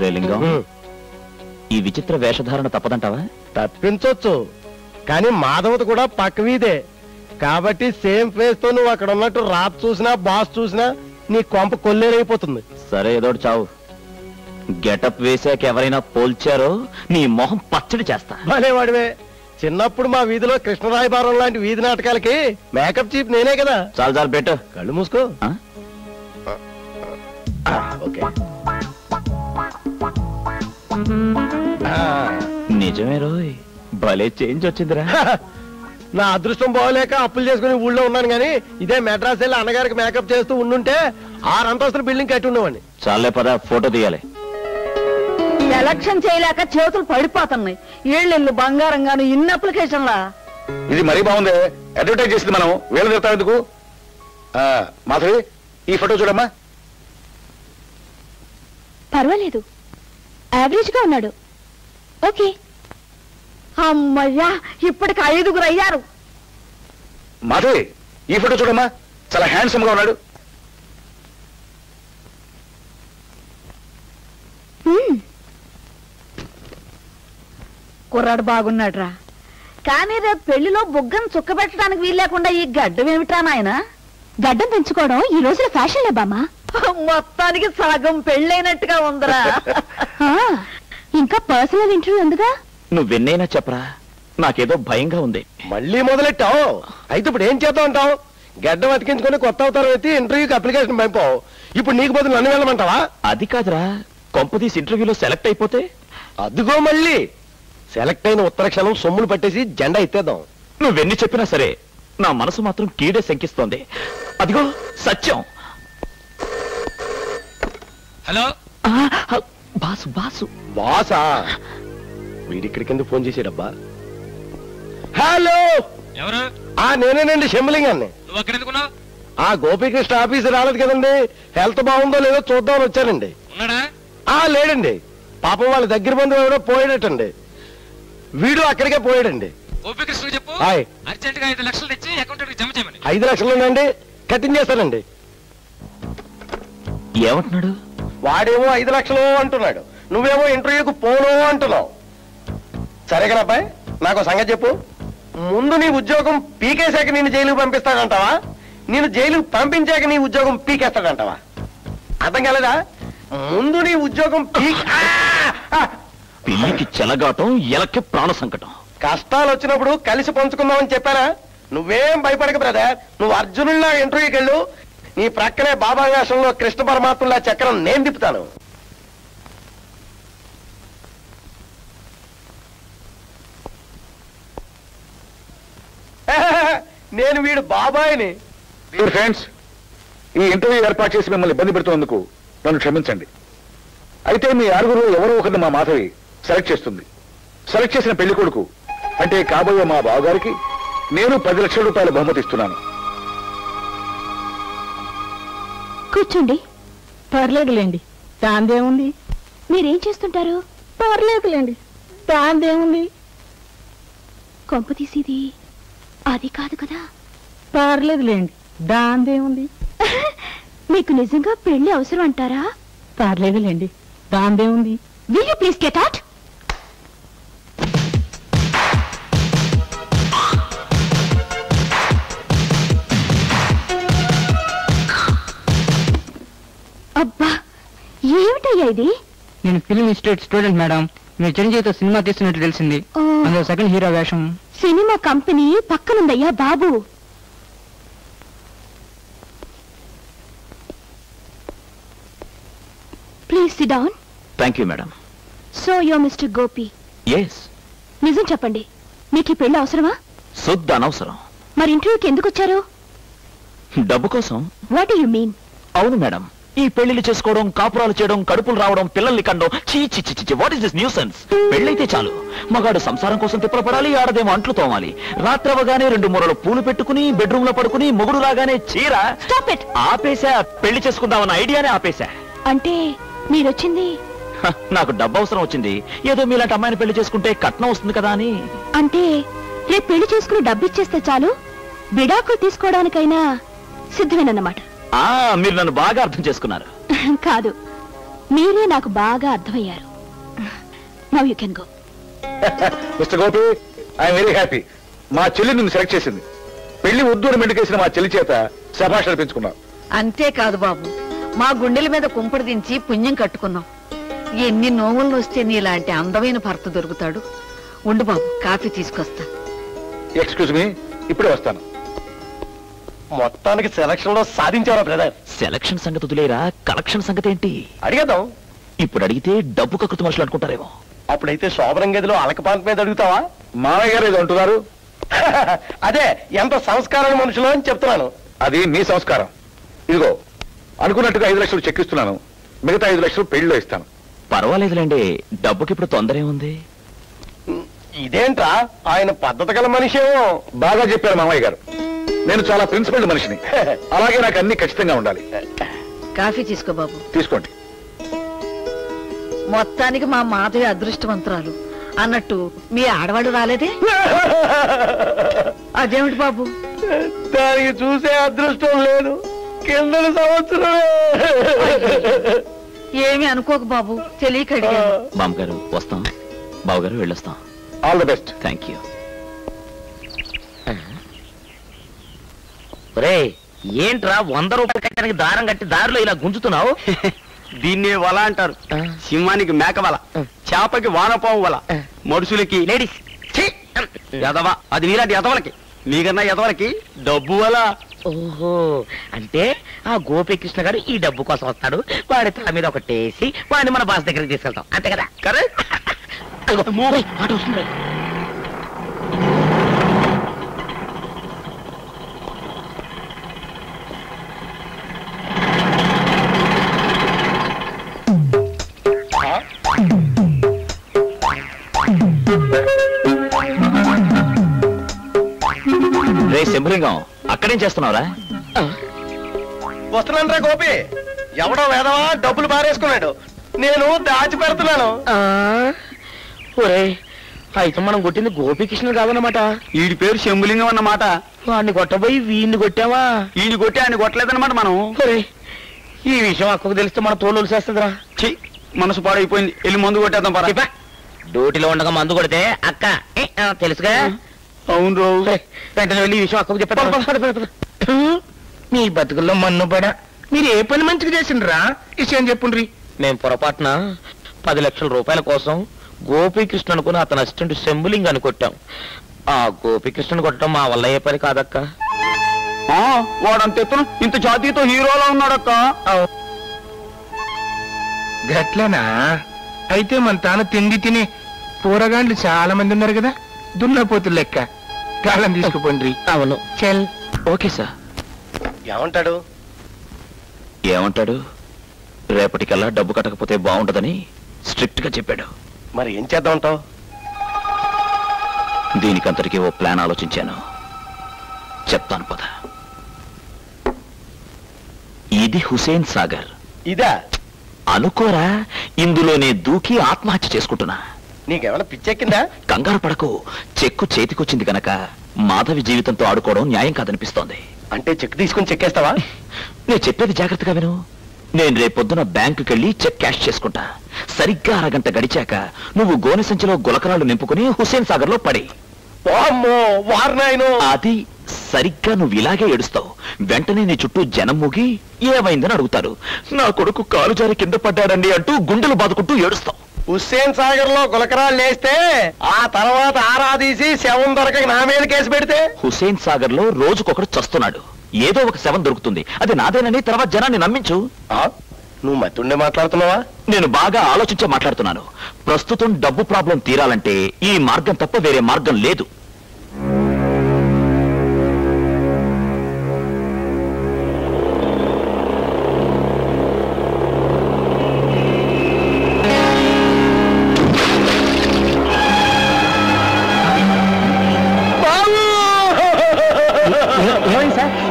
ఒరే లింగం, ఈ విచిత్ర వేషధారణ తప్పదంటావా? తప్పించొచ్చు, కానీ మాధవత కూడా పక్క వీధే కాబట్టి సేమ్ ఫేస్ తో నువ్వు అక్కడ ఉన్నట్టు రాత్ చూసినా బాస్ చూసినా నీ కొంప కొల్లేరైపోతుంది. సరే ఏదోటి చావు. గెటప్ వేసాక ఎవరైనా పోల్చారో నీ మొహం పచ్చడి చేస్తా. భలే వాడివే, చిన్నప్పుడు మా వీధిలో కృష్ణరాయబారం లాంటి వీధి నాటకాలకి మేకప్ చీఫ్ నేనే కదా. చాలు చాలు పెట్టు, కళ్ళు మూసుకో. ఓకే, నిజమే రోయ్, భలే చేంజ్ వచ్చిందిరా. నా అదృష్టం బాగోలేక అప్పులు చేసుకుని ఊళ్ళో ఉన్నాను గానీ ఇదే మెడ్రాస్ వెళ్ళి అన్నగారికి మేకప్ చేస్తూ ఉండుంటే 6 అంతస్తుల బిల్డింగ్ కట్టి ఉండేవాడిని. చాలే పద, ఫోటో తీయాలి. ఎలక్షన్ చేయలేక చేతులు పడిపోతున్నాయి. ఏళ్ళెళ్ళు బంగారంగాను ఇన్ని అప్లికేషన్లా. ఇది మరీ బాగుంది, అడ్వర్టైజ్ చేసింది మనం వేలు తిడతాం ఎందుకు? మాధవి, ఈ ఫోటో చూడమ్మా. పర్వాలేదు, యావరేజ్ గా ఉన్నాడు. ఓకే. అమ్మయ్యా, ఇప్పటికి 5గురు అయ్యారు. మాధవి, ఈ ఫోటో చూడమ్మా, చాలా హ్యాండ్సమ్ గా ఉన్నాడు. కుర్రాడు బాగున్నాడు రా, కానీ రేపు పెళ్లిలో బుగ్గను చుక్క పెట్టడానికి వీలు లేకుండా ఈ గడ్డం ఏమిటా నాయన? గడ్డం పెంచుకోవడం ఈ రోజుల ఫ్యాషన్ లేబామా. మొత్తానికి సగం పెళ్ళైనట్టుగా ఉందిరా. ఇంకా పర్సనల్ ఇంటర్వ్యూ ఉందిగా. నువ్వెన్నైనా చెప్పరా, నాకేదో భయంగా ఉంది. మళ్ళీ మొదలెట్టావు. అయితే ఇప్పుడు ఏం చేద్దాం అంటావు? గడ్డం అతికించుకుని కొత్త అవతారం ఎత్తి ఇంటర్వ్యూకి అప్లికేషన్ పంపావు. ఇప్పుడు నీకు బదులు నన్ను వెళ్ళమంటావా? అది కాదురా, కొంపదీసి ఇంటర్వ్యూలో సెలెక్ట్ అయిపోతే? అదిగో మళ్ళీ సెలెక్ట్ అయిన ఉత్తర క్షణం సొమ్ములు పట్టేసి జెండా ఎత్తేద్దాం. నువ్వెన్ని చెప్పినా సరే నా మనసు మాత్రం కీడే శంకిస్తోంది. అదిగో సత్యం. Hello boss. బాసు బాసా? వీడిక్కడికి ఎందుకు ఫోన్ చేసాడబ్బా? హలో, ఎవరు? నేనేనండి, శంభలింగాన్ని. నువ్వు అక్కడ ఎందుకున్నావు? గోపీకృష్ణ ఆఫీస్ రాలేదు కదండి, హెల్త్ బాగుందో లేదో చూద్దామని వచ్చానండి. ఉన్నాడా? లేడండి, పాపం వాళ్ళ దగ్గర బంధువు ఎవడో పోయాడటండి. వీడు అక్కడికే పోయాడండి. గోపీకృష్ణ చెప్పు, హాయ్, అర్జెంట్ గా 5 లక్షలు తెచ్చి అకౌంట్ జమ చేయమని. 5 లక్షలుందండి, కటింగ్ చేస్తానండి. ఏమంటున్నాడు? వాడేమో 5 లక్షలు అంటున్నాడు, నువ్వేమో ఇంటర్వ్యూకు పోను అంటున్నావు. సరే కదా అబ్బాయి, నాకు సంగతి చెప్పు. ముందు నీ ఉద్యోగం పీకేశాక నేను జైలుకు పంపిస్తాడంటావా, నేను జైలుకు పంపించాక నీ ఉద్యోగం పీకేస్తాడంటావా? అర్థం కాలేదా? ముందు నీ ఉద్యోగం పిల్లికి చెలగాటం, ఎలకి ప్రాణ సంకటం. కష్టాలు వచ్చినప్పుడు కలిసి పంచుకుందామని చెప్పానా? నువ్వేం భయపడక బ్రదర్, నువ్వు అర్జునుల్లా ఇంటర్వ్యూకి వెళ్ళు, నీ ప్రక్కనే బాబా వేషంలో కృష్ణ పరమాత్మలా చక్రం నేను తిప్పుతాను. నేను వీడు బాబాయిని. డియర్ ఫ్రెండ్స్, ఈ ఇంటర్వ్యూ ఏర్పాటు చేసి మిమ్మల్ని ఇబ్బంది పెడుతున్నందుకు నన్ను క్షమించండి. అయితే మీ 6గురు ఎవరో ఒకరిని మా మాధవి సెలెక్ట్ చేస్తుంది. సెలెక్ట్ చేసిన పెళ్లి కొడుకు అంటే కాబోయే మా బావగారికి నేను 10 లక్షల రూపాయల బహుమతి ఇస్తున్నాను. కూర్చోండి. పర్లేదులేండి, దాందేముంది. మీరేం చేస్తుంటారు? పర్లేదులేండి, దాందేముంది. కొంప తీసేది అది కాదు కదా. పర్లేదులేండి, దాందేముంది. మీకు నిజంగా పెళ్లి అవసరం అంటారా? పర్లేదులేండి, దాందేముంది. Will you please get out? అబ్బా, ఏమిటయ్యా ఇది? నేను ఫిల్మ్ ఇన్స్టిట్యూట్ స్టూడెంట్ మేడం. మీరు చిరంజీవితో సినిమా తీస్తున్నట్టు తెలిసింది. అందులో సెకండ్ హీరో వేషం. సినిమా కంపెనీ పక్కనుందయ్యా బాబు. Please sit down. Thank you madam. So yo mister Gopi. Yes. నిజం చెప్పండి, మీకు ఈ పెళ్లి అవసరమా? శుద్ధ అనవసరం. మరి ఇంటర్వ్యూకి ఎందుకు వచ్చారు? డబ్బు కోసం. What you mean? అవును మేడం, ఈ పెళ్లిళ్ళు చేసుకోవడం, కాపురాలు చేయడం, కడుపులు రావడం, పిల్లల్ని కండం, చీ చీ చీ చీ, వాట్ ఇస్ దిస్ న్యూసెన్స్? పెళ్ళైతే చాలు, మగాడు సంసారం కోసం తిప్పలు పడాలి, ఆడదేమో అంట్లు తోమాలి. రాత్రవగానే 2 మూరలు పూలు పెట్టుకుని బెడ్రూమ్ లో పడుకుని, మొగుడు రాగానే చీర. Stop it. ఆపేశా, పెళ్లి చేసుకుందామన్న ఐడియానే ఆపేశా. అంటే మీరొచ్చింది? నాకు డబ్బు అవసరం వచ్చింది. ఏదో మీలాంటి అమ్మాయిని పెళ్లి చేసుకుంటే కట్నం వస్తుంది కదా అని. అంటే రేపు పెళ్లి చేసుకుని డబ్బు ఇచ్చేస్తే చాలు, విడాకులు తీసుకోవడానికైనా సిద్ధమేనన్నమాట. మీరు నన్ను బాగా అర్థం చేసుకున్నారు. కాదు, మీరే నాకు బాగా అర్థమయ్యారు. Now you can go. Mister Gopi, I'm very happy. మా చెల్లి నిన్ను సెలెక్ట్ చేసింది. పెళ్లి ఉద్దూరు మెండుకేసిన మా చెల్లి చేత శభాషణ పెంచుకున్నాం. అంతేకాదు బాబు, మా గుండెల మీద కుంపడి దించి పుణ్యం కట్టుకున్నాం. ఎన్ని నోములు వస్తే నీలాంటి అందమైన భర్త దొరుకుతాడు. ఉండు బాబు, కాఫీ తీసుకొస్తా. ఎక్స్క్యూజ్ మీ, ఇప్పుడే వస్తాను. మొత్తానికి సెలక్షన్ లో సాధించారా బ్రదర్? సెలక్షన్ సంగతి వదిలేరా, కలెక్షన్ సంగతి ఏంటి అడిగేద్దాం. ఇప్పుడు అడిగితే డబ్బు కక్కుతు మనుషులు అనుకుంటారేమో. అప్పుడైతే శోభరం గదిలో అలకపాంత మీద అడుగుతావా? మామయ్య గారు ఏదో అంటున్నారు. అదే ఎంత సంస్కారాన్ని మనుషులు అని చెప్తున్నాను. అది మీ సంస్కారం. ఇదిగో అనుకున్నట్టుగా 5 లక్షలు చెక్ ఇస్తున్నాను. మిగతా 5 లక్షలు పెళ్లిలో ఇస్తాను. పర్వాలేదులేండి, డబ్బుకి ఇప్పుడు తొందర ఏముంది. ఇదేంట్రా, ఆయన పద్ధతి గల మనిషేమో. బాగా చెప్పారు మామయ్య గారు. నేను చాలా ప్రిన్సిపల్డ్ మనిషిని. అలాగే నాకు అన్ని ఖచ్చితంగా ఉండాలి. కాఫీ తీసుకో బాబు. తీసుకోండి. మొత్తానికి మా మాధవి అదృష్టవంతురాలు అన్నట్టు మీ ఆడవాళ్ళు రాలేదే? అదేమిటి బాబు? దానికి చూసే అదృష్టం లేదు. కిందటి సంవత్సరం. ఏమి అనుకోకు బాబు, తెలియక అడిగాను. బామ్మగారు వస్తాం, బావగారు వెళ్ళొస్తాం. All the best. Thank you. ఏంట్రా 100 రూపాయలు కట్టడానికి దారం కట్టి దారిలో ఇలా గుంజుతున్నావు? దీన్నే వల అంటారు. సింహానికి మేక వల, చేపకి వానపాము వల, మనుషులకి లేడీస్ ఎదవ. అది మీలాంటి ఎదవలకి, మీకన్నా ఎదవలకి డబ్బు వల. ఓహో, అంటే ఆ గోపీకృష్ణ గారు ఈ డబ్బు కోసం వస్తాడు, వాడి తల మీద ఒకటేసి వాడిని మన బాస్ దగ్గరికి తీసుకెళ్తాం, అంతే కదా? కరెక్ట్. ఆట వస్తుంది. రే శంభులింగం, అక్కడేం చేస్తున్నావురా? వస్తున్నాను రా గోపి. ఎవడో వేదవా డబ్బులు బారేసుకున్నాడు, నేను దాచి పెడుతున్నాను. అయితే మనం కొట్టింది గోపీకృష్ణ కాదన్నమాట. వీడి పేరు శంభులింగం అన్నమాట. వాడిని కొట్టబోయి వీడిని కొట్టావా? వీడిని కొట్టి ఆయన కొట్టలేదన్నమాట మనం. ఈ విషయం అక్కకు తెలిస్తే మన తోలు చేస్తుందిరా. ఛీ, మనసు పాడైపోయింది. వెళ్ళి మందు కొట్టేద్దాం పరా. డ్యూటీలో ఉండగా మందు కొడితే అక్క తెలుసుగా. అవును రోజు వెంటనే వెళ్ళి ఈ విషయం అక్కకు చెప్పారు. మీ బతుకుల్లో మన్ను పడా. మీరు ఏ పని మంచిగా చేసిండ్రా? విషయం చెప్పుండ్రి. మేము పొరపాటున 10 లక్షల రూపాయల కోసం గోపీకృష్ణ అనుకుని అతని అసిస్టెంట్ శంభులింగాన్ని కొట్టాం. ఆ గోపీకృష్ణను కొట్టడం మా వల్ల ఏ పని కాదక్క. వాడంత ఎత్తున ఇంత జాతీయతో హీరోలా ఉన్నాడక్క. గట్లనా? అయితే మన తాను తిండి తిని పూరగాండ్లు చాలా మంది ఉన్నారు కదా, దున్నపోతులు లెక్క. కాలం తీసుకుపోండి. అవును, చల్. Okay sir. ఏమంటాడు? ఏమంటాడు? రేపటికల్లా డబ్బు కట్టకపోతే బాగుంటదని స్ట్రిక్ట్ గా చెప్పాడు. మరి ఏం చేద్దామంటావు? దీనికంతటికీ ఓ ప్లాన్ ఆలోచించాను, చెప్తాను పద. ఇది హుసేన్ సాగర్. ఇదా? అనుకోరా, ఇందులోనే దూకి ఆత్మహత్య చేసుకుంటున్నా. నీకేమైనా పిచ్చెక్కిందా? కంగారు పడకు, చెక్కు చేతికొచ్చింది గనక మాధవి జీవితంతో ఆడుకోవడం న్యాయం కాదనిపిస్తోంది. అంటే చెక్ తీసుకుని చెక్కేస్తావా? నేను చెప్పేది జాగ్రత్తగా విను. నేను రేపొద్దున బ్యాంకుకెళ్ళి చెక్ క్యాష్ చేసుకుంటా. సరిగ్గా అరగంట గడిచాక నువ్వు గోనె సంచిలో గులకరాలు నింపుకుని హుసేన్ సాగర్ లో పడి. అది సరిగ్గా నువ్వు ఇలాగే ఏడుస్తావు. వెంటనే నీ చుట్టూ జనం మూగి ఏమైందని అడుగుతారు. నా కొడుకు కాలు జారి కింద పడ్డాడండి అంటూ గుండెలు బాదుకుంటూ ఏడుస్తావు. హుస్సేన్ సాగర్ లో గులకరాలు వేస్తే ఆ తర్వాత ఆరాధీసి శవం దొరక నా మీద కేసు పెడితే? హుసేన్ సాగర్ లో రోజుకొకడు చస్తున్నాడు. ఏదో ఒక శవం దొరుకుతుంది, అది నాదేనని తర్వాత జనాన్ని నమ్మించు. నువ్వు మతుండే మాట్లాడుతున్నావా? నేను బాగా ఆలోచించే మాట్లాడుతున్నాను. ప్రస్తుతం డబ్బు ప్రాబ్లం తీరాలంటే ఈ మార్గం తప్ప వేరే మార్గం లేదు.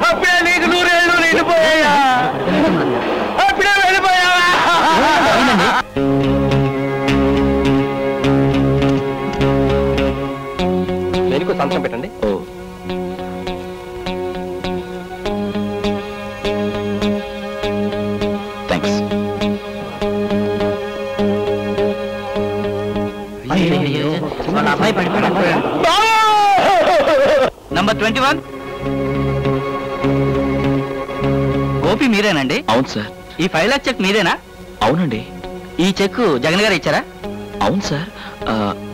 అప్పుడే నీకు 100 ఏళ్ళు నిండిపోయా? అప్పుడే వెళ్ళిపోయావా? దేనికో సంతకం పెట్టండి. థ్యాంక్స్. నంబర్ 21 గోపి మీరేనండి? అవును సార్. ఈ 5 లక్ష చెక్ మీరేనా? అవునండి. ఈ చెక్ జగన్ గారు ఇచ్చారా? అవును sir.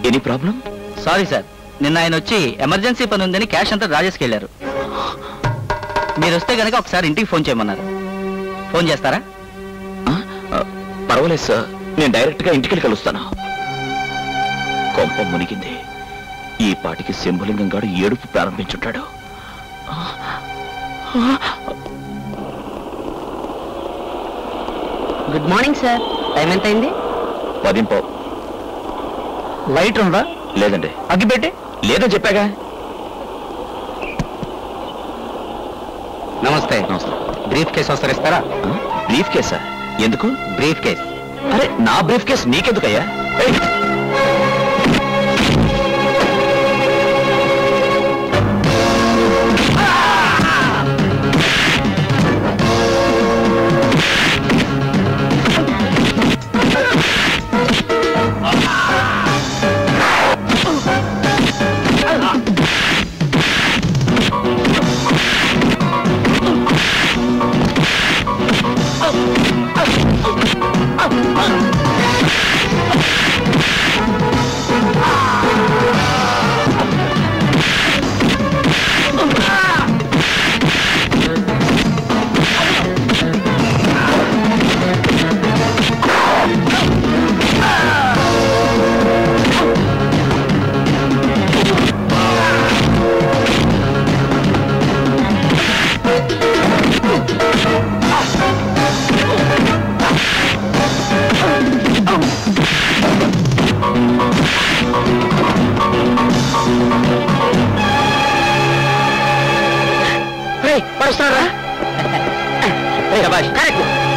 Any problem? Sorry sir, నిన్న ఆయన వచ్చి ఎమర్జెన్సీ పని ఉందని క్యాష్ అంతా రాజేసుకు వెళ్ళారు. మీరు వస్తే కనుక ఒకసారి ఇంటికి ఫోన్ చేయమన్నారు. ఫోన్ చేస్తారా? పర్వాలేదు సార్, నేను డైరెక్ట్ గా ఇంటికి కలుస్తాను. కొంప మునిగింది. ఈ పాటికి శంభులింగం గారు ఏడుపు ప్రారంభించుంటాడు. Good morning sir. టైం ఎంత అయింది? 10:15. లైట్ ఉందా? లేదండి. అగ్గిపెట్టి? లేదని చెప్పాగా. నమస్తే. నమస్తే. బ్రీఫ్ కేసు వస్తారు ఇస్తారా? బ్రీఫ్ కేసా? ఎందుకు? Brief case. అరే నా బ్రీఫ్ కేసు నీకెందుకయ్యా?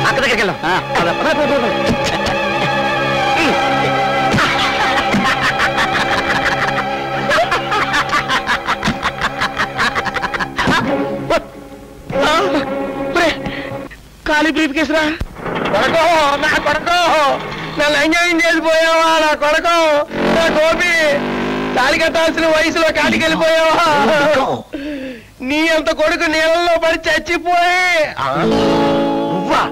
అక్క దగ్గరికి వెళ్దాం. ఖాళీ బ్రీఫ్ కేసురా. కొడకో నా కొడకో, నన్ను ఎంజాయ్ చేసిపోయావా నా కొడకో, నా గోపి. తాళి కట్టాల్సిన వయసులో కాడికి వెళ్ళిపోయావా? నీ అంత కొడుకు నీళ్ళలో పడి చచ్చిపోయి. నువ్వా?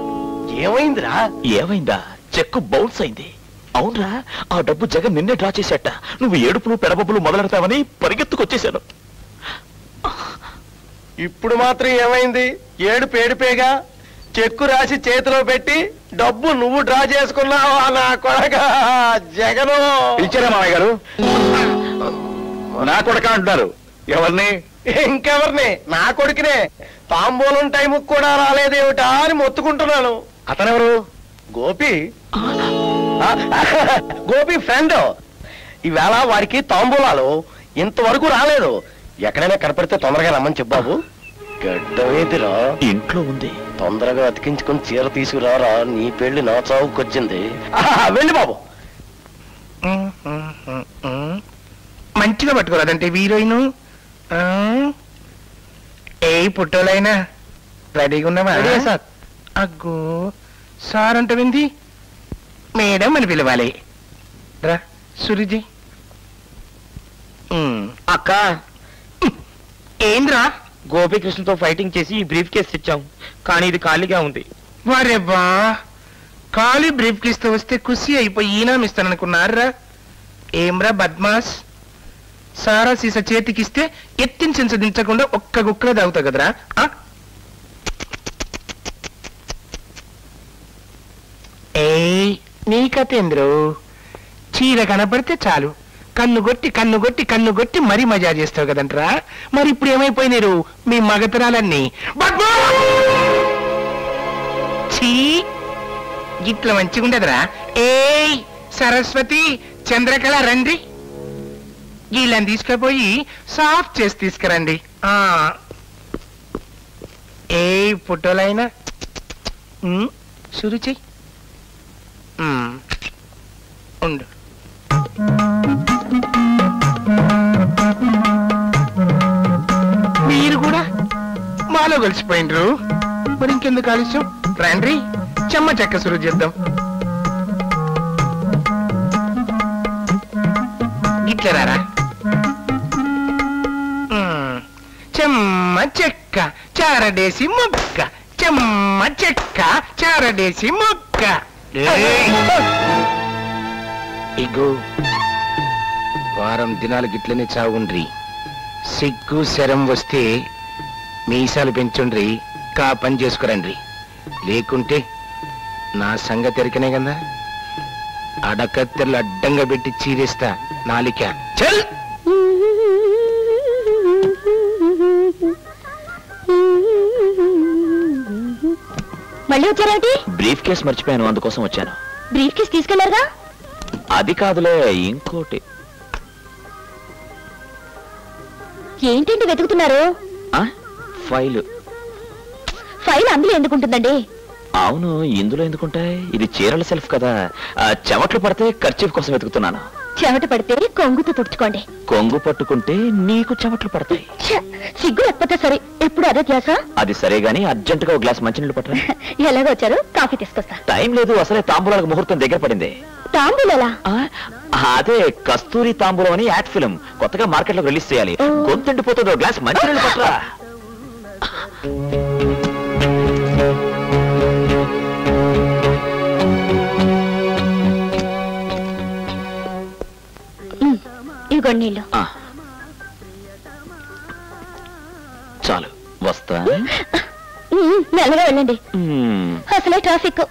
ఏమైందిరా? ఏమైందా? చెక్కు బౌన్స్ అయింది. అవునరా, ఆ డబ్బు జగన్ నిన్నే డ్రా చేశాట. నువ్వు ఏడుపులు పెడబబ్బులు మొదలెడతావని పరిగెత్తుకొచ్చేశాను. ఇప్పుడు మాత్రం ఏమైంది? ఏడుపు ఏడుపేగా. చెక్కు రాసి చేతిలో పెట్టి డబ్బు నువ్వు డ్రా చేసుకున్నావా నా కొడక జగను? ఇచ్చారా మామయ్య గారు? నా కొడక అంటున్నారు. ఎవరిని? ఇంకెవరిని? నా కొడుకునే. తాంబూలం టైంకి కూడా రాలేదేమిటా అని మొత్తుకుంటున్నాను. అతనెవరు? గోపి. గోపి ఫ్రెండ్. ఈవేళ వారికి తాంబూలాలు ఇంతవరకు రాలేదు. ఎక్కడైనా కనపడితే తొందరగా రమ్మని చెప్పావు. గడ్డమేదిరా? ఇంట్లో ఉంది. తొందరగా అతికించుకుని చీర తీసుకురారా, నీ పెళ్లి నా చావుకొచ్చింది. వెళ్ళి బాబు. మంచిగా పట్టుకోరాదంటే హీరోయిన్. ఏ పుట్టోలైనా రెడీగా ఉన్నావా? సార్. అగ్గో సార్ అంటే వింది మేడం అని పిలవాలి. రా సురిజీ. అక్క, ఏంద్రా? గోపీకృష్ణతో ఫైటింగ్ చేసి ఈ బ్రీఫ్ కేసు తెచ్చాం, కానీ ఇది ఖాళీగా ఉంది. వారేబ్బా, ఖాళీ బ్రీఫ్ కేసుతో వస్తే ఖుషి అయిపోయి ఈనామిస్తాననుకున్నారా? ఏమ్రా బద్మాస్, సారా సీసా చేతికిస్తే ఎత్తిన చెంచ దించకుండా ఒక్క గుక్కలో తాగుతావు కదరా? ఏ నీ కథేంద్రు, చీర కనపడితే చాలు కన్ను కొట్టి మరీ మజా చేస్తావు కదంట్రా. మరి ఇప్పుడు ఏమైపోయినారు మీ మగతరాలన్నీ? చీ, గిట్ల మంచిగుండదురా. ఏయ్ సరస్వతి, చంద్రకళ రండి, వీళ్ళని తీసుకుపోయి సాఫ్ట్ చేసి తీసుకురండి. ఏ ఫోటోలైనా షురు చెయ్యి. ఉండు. మీరు కూడా మాలో కలిసిపోయినరు. మరి ఇంకెందుకు ఆలస్యం? రండి, చెమ్మ చెక్క సురు చేద్దాం. ఇట్లరారా చెమ్మ చెక్క చారడేసి మొక్క చెమ్మ చెక్క చారడేసి మొక్క ఇగో వారం దినాలు గిట్లనే చావుండ్రి సిగ్గు శరం వస్తే మీసాలు పెంచుండ్రి కా పని చేసుకురండ్రి లేకుంటే నా సంగతి ఎరికనే కదా అడకత్తెలు అడ్డంగా పెట్టి చీరేస్తా నాలిక చల్ మళ్ళీ వచ్చారేంటి? బ్రీఫ్ కేస్ మర్చిపోయాను, అందుకోసం వచ్చాను. బ్రీఫ్ కేస్ తీసుకెళ్లారుగా? అది కాదులే, ఇంకోటి. ఏంటండి వెతుకుతున్నారు? ఫైల్. ఫైల్ అందులో ఎందుకుంటుందండి? అవును, ఇందులో ఎందుకుంటాయి? ఇది చీరల సెల్ఫ్ కదా. చెమట్లు పడితే ఖర్చీఫ్ కోసం వెతుకుతున్నాను. చెమట పడితే కొంగుతో తుడుచుకోండి. కొంగు పట్టుకుంటే నీకు చెమట్లు పడతాయి. సిగ్గు లేకపోతే సరే, ఎప్పుడు అదే గ్లాసా? అది సరే గానీ అర్జెంట్ గా ఒక గ్లాస్ మంచినీళ్ళు పట్టరా. ఎలాగో వచ్చారు, కాఫీ తీసుకొస్తా. టైం లేదు, అసలే తాంబూలాలకు ముహూర్తం దగ్గర పడింది. తాంబూలా? అదే కస్తూరి తాంబూలం అని యాడ్ ఫిల్మ్ కొత్తగా మార్కెట్ లో రిలీజ్ చేయాలి. గొంతుండిపోతుంది, ఒక గ్లాస్ మంచినీళ్ళు పట్టరా. ఇదిగోండి నీళ్ళు. చాలు, వస్తా. మెల్లగా వెళ్ళండి, అసలే ట్రాఫిక్.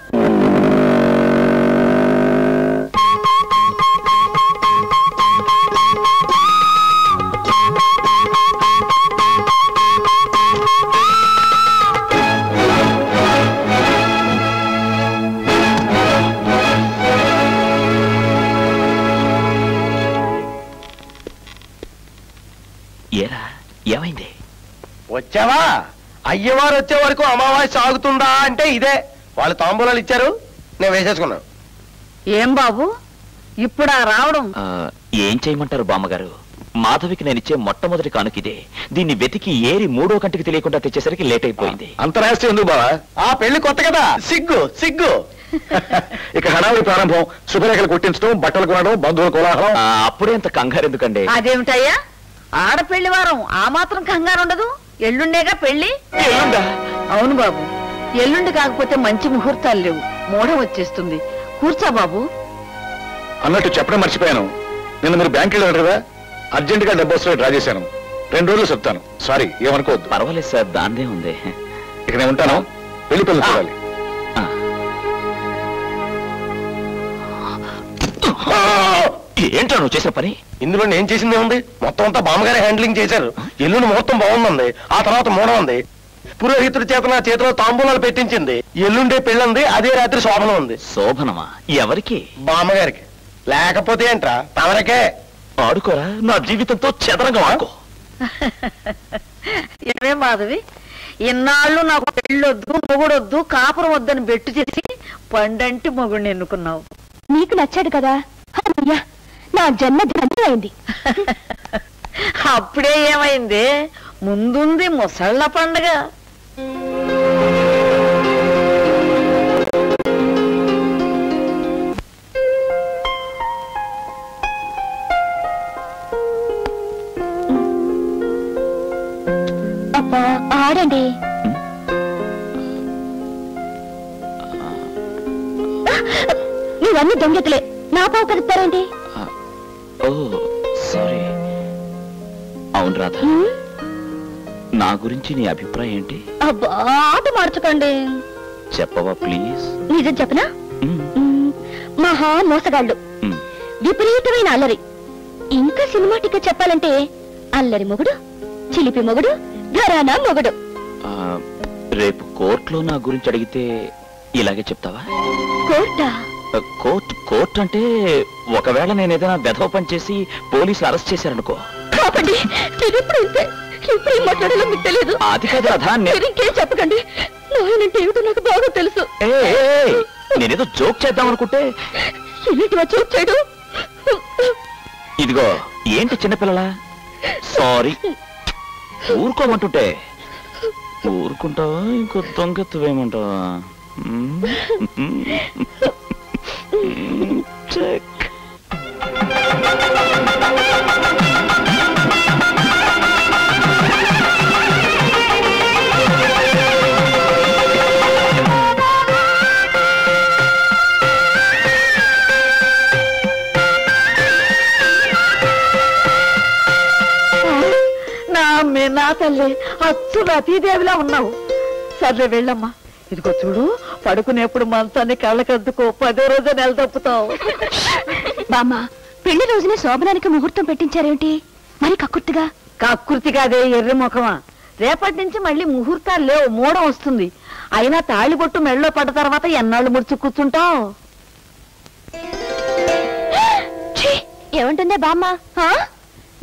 ఏరా, ఏమైంది? వచ్చావా? అయ్యవారు వచ్చే వరకు అమావాస్య ఆగుతుందా అంటే ఇదే. వాళ్ళు తాంబూలాలు ఇచ్చారు, నేను వేసేసుకున్నాను. ఏం బాబు ఇప్పుడా రావడం? ఏం చేయమంటారు బామ్మగారు? మాధవికి నేనిచ్చే మొట్టమొదటి కానుకిదే. దీన్ని వెతికి ఏరి మూడో కంటికి తెలియకుండా తెచ్చేసరికి లేట్ అయిపోయింది. అంత రాస్తే ఎందుకు బావా? ఆ పెళ్లి కొత్త కదా, సిగ్గు సిగ్గు. ఇక హడావుడి ప్రారంభం, శుభరేఖలు కొట్టించడం, బట్టలు కొనడం, బంధువుల కోలాహలం. అప్పుడే అంత కంగారు ఎందుకండి? అదేమిటయ్యా, ఆడపెళ్లి వారం ఆ మాత్రం కంగారు ఉండదు. ఎల్లుండేగా పెళ్లి. అవును బాబు, ఎల్లుండి కాకపోతే మంచి ముహూర్తాలు లేవు, మూఢం వచ్చేస్తుంది. కూర్చో బాబు. అన్నట్టు చెప్పడం మర్చిపోయాను. నిన్న మీరు బ్యాంక్ వెళ్ళారు కదా, అర్జెంట్ గా డబ్బు వస్తే డ్రా చేశాను. 2 రోజులు చెప్తాను. సారీ, ఏమనుకోవద్దు. పర్వాలేదు సార్, దాందే ఉంది. ఇక నేను ఉంటాను, పెళ్లి పిల్లలు చూడాలి. ఏంటో నువ్వు చేసిన పని? ఇందులో నేను చేసిందే ఉంది, మొత్తం అంతా బామ్మగారే హ్యాండ్లింగ్ చేశారు. ఎల్లుండి ముహూర్తం బాగుంది, ఆ తర్వాత మూడం ఉంది. పురోహితుడి చేత నా చేతిలో తాంబూలాలు పెట్టించింది. ఎల్లుండే పెళ్ళంది, అదే రాత్రి శోభనం ఉంది. శోభనమా? ఎవరికి? బామ్మగారికి. లేకపోతే ఏంట్రా, తమరకే. ఆడుకోరా, నా జీవితంతో చదరంగా ఆడుకో. ఏమే మాధవి, ఇన్నాళ్ళు నాకు పెళ్ళొద్దు, మొగుడొద్దు, కాపురం వద్దని బెట్టు చేసి పండంటి మొగుడిని ఎన్నుకున్నావు. నీకు నచ్చాడు కదా, అయ్యా నా జన్మ ధన్యమైంది. అప్పుడే ఏమైంది, ముందుంది ముసళ్ళ పండగ. అబ్బా ఆడండి. ఇవన్నీ దొంగతులే, నా పావు కలుపుతారేంటి? ఓ సారీ. అవును రాధ, నా గురించి నీ అభిప్రాయం ఏంటి? అబ్బా ఆట మార్చకండి. చెప్పవా ప్లీజ్? నిజం చెప్పనా? మహా మోసగాళ్ళు, విపరీతమైన అల్లరి. ఇంకా సినిమాటిక్ గా చెప్పాలంటే అల్లరి మొగుడు, చిలిపి మొగుడు, ఘరానా మొగుడు. రేపు కోర్టులో నా గురించి అడిగితే ఇలాగే చెప్తావా? కోర్టా? కోర్ట్ అంటే ఒకవేళ నేను ఏదైనా వెధవ పని చేసి పోలీసులు అరెస్ట్ చేశారనుకో. కాపండి, ఇప్పుడు మాట్లాడాలో మీకు తెలియదు. అది కాదు రాధా, ఇంకేం చెప్పకండి. నాయనంటే ఏమిటో నాకు బాగా తెలుసు. నేనేదో జోక్ చేద్దాం అనుకుంటే ఏంటివా జోక్ చేయడం? ఇదిగో ఏంటి చిన్నపిల్లలా? సారీ. ఊరుకోమంటుంటే ఊరుకుంటావా, ఇంకో దొంగెత్తువేమంటావా? చెక్. నా తల్లి అచ్చు రతీదేవిలా ఉన్నావు. సర్లే వెళ్ళమ్మా. ఇదిగో చూడు, పడుకునేప్పుడు మనసాన్ని కళ్ళకద్దుకో, 10వ రోజు నెల తప్పుతావు. బామ్మ, పెళ్లి రోజునే శోభనానికి ముహూర్తం పెట్టించారేమిటి? మరి కక్కుర్తిగా? కక్కుర్తిగాదే ఎర్రి ముఖమా. రేపటి నుంచి మళ్ళీ ముహూర్తాలు లేవు, మూడం వస్తుంది. అయినా తాళిబొట్టు మెళ్ళలో పడ్డ తర్వాత ఎన్నాళ్ళు ముడుచు కూర్చుంటావు? ఏమంటుందే బామ్మ?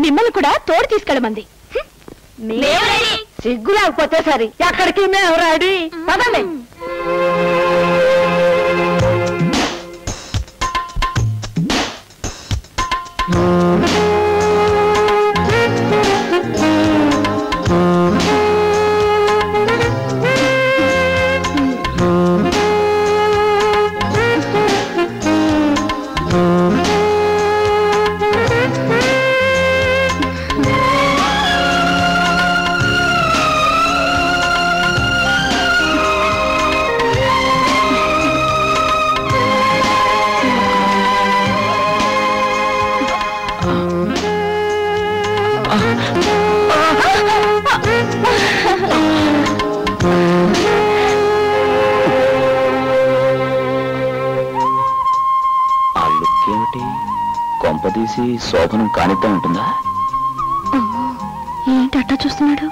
మిమ్మల్ని కూడా తోడు తీసుకెళ్ళమంది. సిగ్గు లేకపోతే సరి, ఎక్కడికి మేము రాడి. పదండి. కొంపదీసి శోభనం కానిద్దా ఉంటుందా? ఏంటట్టా చూస్తున్నాడు?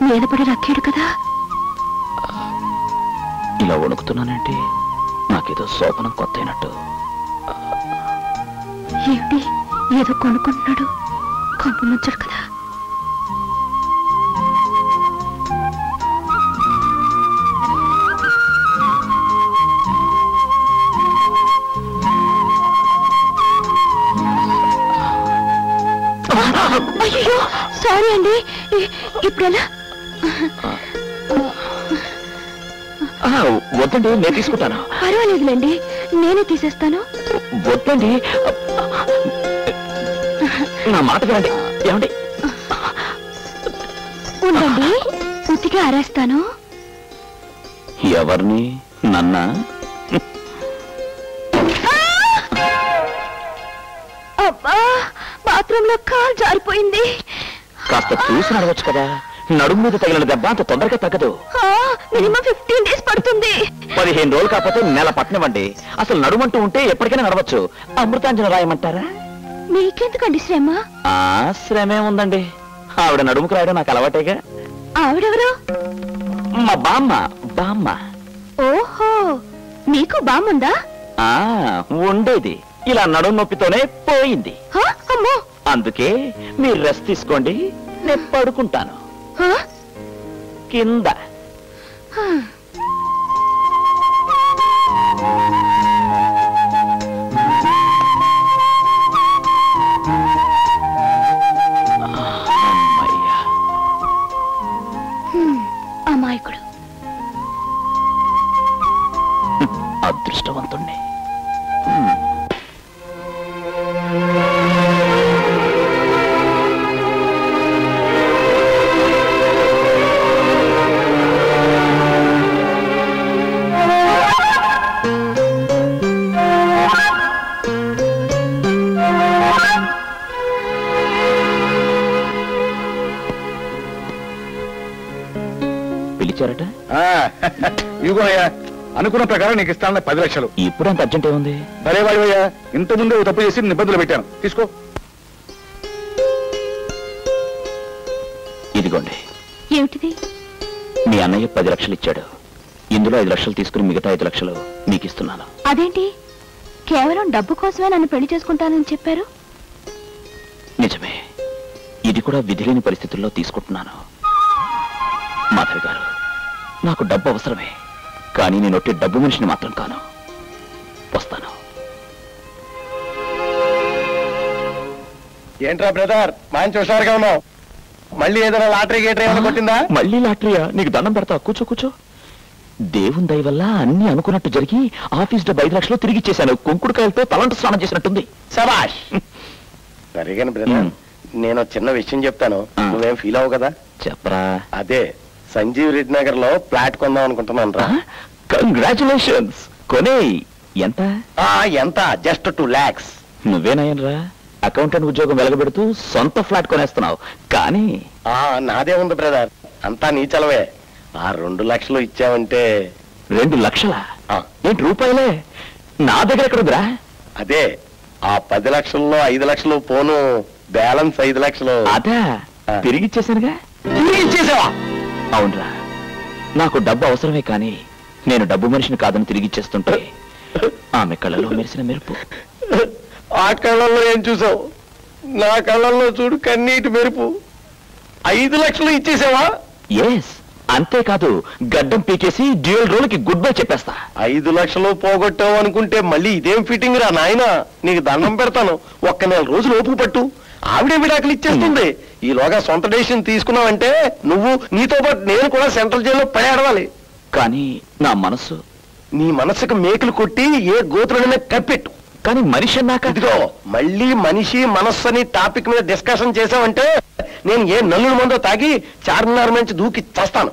మీద పడి రక్కాడు కదా. ఇలా వణుకుతున్నానంటే నాకేదో శోభనం కొత్త అయినట్టు. ఏమిటి ఏదో కొనుక్కుంటున్నాడు? కొంప ముంచాడు కదా. అయ్యో సారీ అండి. ఇప్పుడెలా? వద్దండి, నేను తీసుకుంటాను. పర్వాలేదులేండి, నేనే తీసేస్తాను. వద్దండి, నా మాట వినండి. ఏమండి? ఉండండి, ఉతికి ఆరేస్తాను. ఎవరిని? నన్నా? అబ్బా, బాత్రూమ్ లో కాలు జారిపోయింది. కాస్త చూసి నడవచ్చు కదా. నడుము మీద తగిలిన దెబ్బ అంత తొందరగా తగ్గదు. మినిమం 15 days పడుతుంది. 15 రోజులు కాకపోతే నెల పట్టనివ్వండి. అసలు నడుమంటూ ఉంటే ఎప్పటికైనా నడవచ్చు. అమృతాంజన రాయమంటారా? మీకెందుకండి శ్రమ? శ్రమే ఉందండి. ఆవిడ నడుముకు రాయడం నాకు అలవాటేగా. ఆవిడెవరు? మా బామ్మ. బామ్మ. ఓహో, మీకు బామ్ముందా? ఉండేది. ఇలా నడుము నొప్పితోనే పోయింది. అమ్మో, అందుకే మీరు రెస్ట్ తీసుకోండి, నేను పడుకుంటాను కింద. అమాయకుడు. అదృష్టవంతుణ్ణి. పిలిచారట? ఇదిగోనయ్యా, అనుకున్న ప్రకారం నీకు ఇస్తాను 10 లక్షలు. ఇప్పుడు అంత అర్జెంట్ ఏముంది? భలేవాడివయ్యా, ఇంత ముందే తప్పు చేసి నిబంధనలు పెట్టాను. తీసుకో. ఇదిగోండి. ఏమిటిది? మీ అన్నయ్య 10 లక్షలు ఇచ్చాడు. ఇందులో 5 లక్షలు తీసుకుని మిగతా 5 లక్షలు మీకు ఇస్తున్నాను. అదేంటి, కేవలం డబ్బు కోసమే నన్ను పెళ్లి చేసుకుంటానని చెప్పారు? నిజమే, ఇది కూడా విధి లేని పరిస్థితుల్లో తీసుకుంటున్నాను. మాధవి గారు, నాకు డబ్బు అవసరమే, కానీ నేను ఒట్టి డబ్బు మనిషిని మాత్రం కాను. వస్తాను. ఏంట్రా బ్రదర్, మంచి హుషారుగా ఉన్నావు. మళ్ళీ ఏదైనా లాటరీ గేటరీ ఏమైనా కొట్టిందా? మళ్ళీ లాటరీయా? నీకు దండం పెడతా, కూర్చో కూర్చో. దేవుని దయ వల్ల అన్ని అనుకున్నట్టు జరిగి ఆఫీస్ డబ్బు 5 లక్షలు తిరిగి ఇచ్చేశాను. కుంకుడుకాయలతో తలంటు స్నానం చేసినట్టుంది. శభాష్. సరే కానీ బ్రదర్, నేను చిన్న విషయం చెప్తాను, నువ్వేం ఫీల్ అవ్వు కదా. చెప్పరా. అదే సంజీవ్ రెడ్డి నగర్ లో ఫ్లాట్ కొందాం అనుకుంటున్నాను రా. కంగ్రాచులేషన్స్. కొనే ఎంత? ఎంత? Just 2 lakhs. నువ్వేనయ్యనరా అకౌంటెంట్ ఉద్యోగం వెలగబెడుతూ సొంత ఫ్లాట్ కొనేస్తున్నావు. కానీ నాదే ఉంది బ్రదర్, అంతా నీ చలవే. ఆ 2 లక్షలు ఇచ్చావంటే. 2 లక్షలా? ఏంటి రూపాయలే? నా దగ్గర ఎక్కడుందిరా? అదే ఆ 10 లక్షల్లో 5 లక్షలు పోను, బ్యాలెన్స్ 5 లక్షలు. అదా తిరిగిచ్చేసానుగా. తిరిగిచ్చేసావా? అవునరా, నాకు డబ్బు అవసరమే కానీ నేను డబ్బు మనిషిని కాదని తిరిగిచ్చేస్తుంటే ఆమె కళ్ళలో మెరిసిన మెరుపు. ఆ కళ్ళల్లో ఏం చూసావు? నా కళ్ళల్లో చూడు కన్నీటి మెరుపు. 5 లక్షలు ఇచ్చేసావా? ఎస్, అంతేకాదు గడ్డం పీకేసి డ్యూయల్ రోల్ కి గుడ్ బై చెప్పేస్తా. 5 లక్షలు పోగొట్టావు అనుకుంటే మళ్ళీ ఇదేం ఫిట్టింగ్ రా నాయనా. నీకు దండం పెడతాను, ఒక్క 4 రోజులు ఓపిక పట్టు, ఆవిడే విడాకులు ఇచ్చేస్తుంది. ఈలోగా సొంత డెసిషన్ తీసుకున్నావంటే నువ్వు, నీతో పాటు నేను కూడా సెంట్రల్ జైల్లో పడేడవాలి. కానీ నా మనసు, నీ మనసుకు మేకులు కొట్టి ఏ గోతులనే కప్పెట్టు. కానీ మనిషి అన్నాక ఇదిగో మళ్ళీ మనిషి మనస్సు అని టాపిక్ మీద డిస్కషన్ చేసావంటే నేను ఏ నల్లుల మందో తాగి చార్మినార్ నుంచి దూకి చేస్తాను.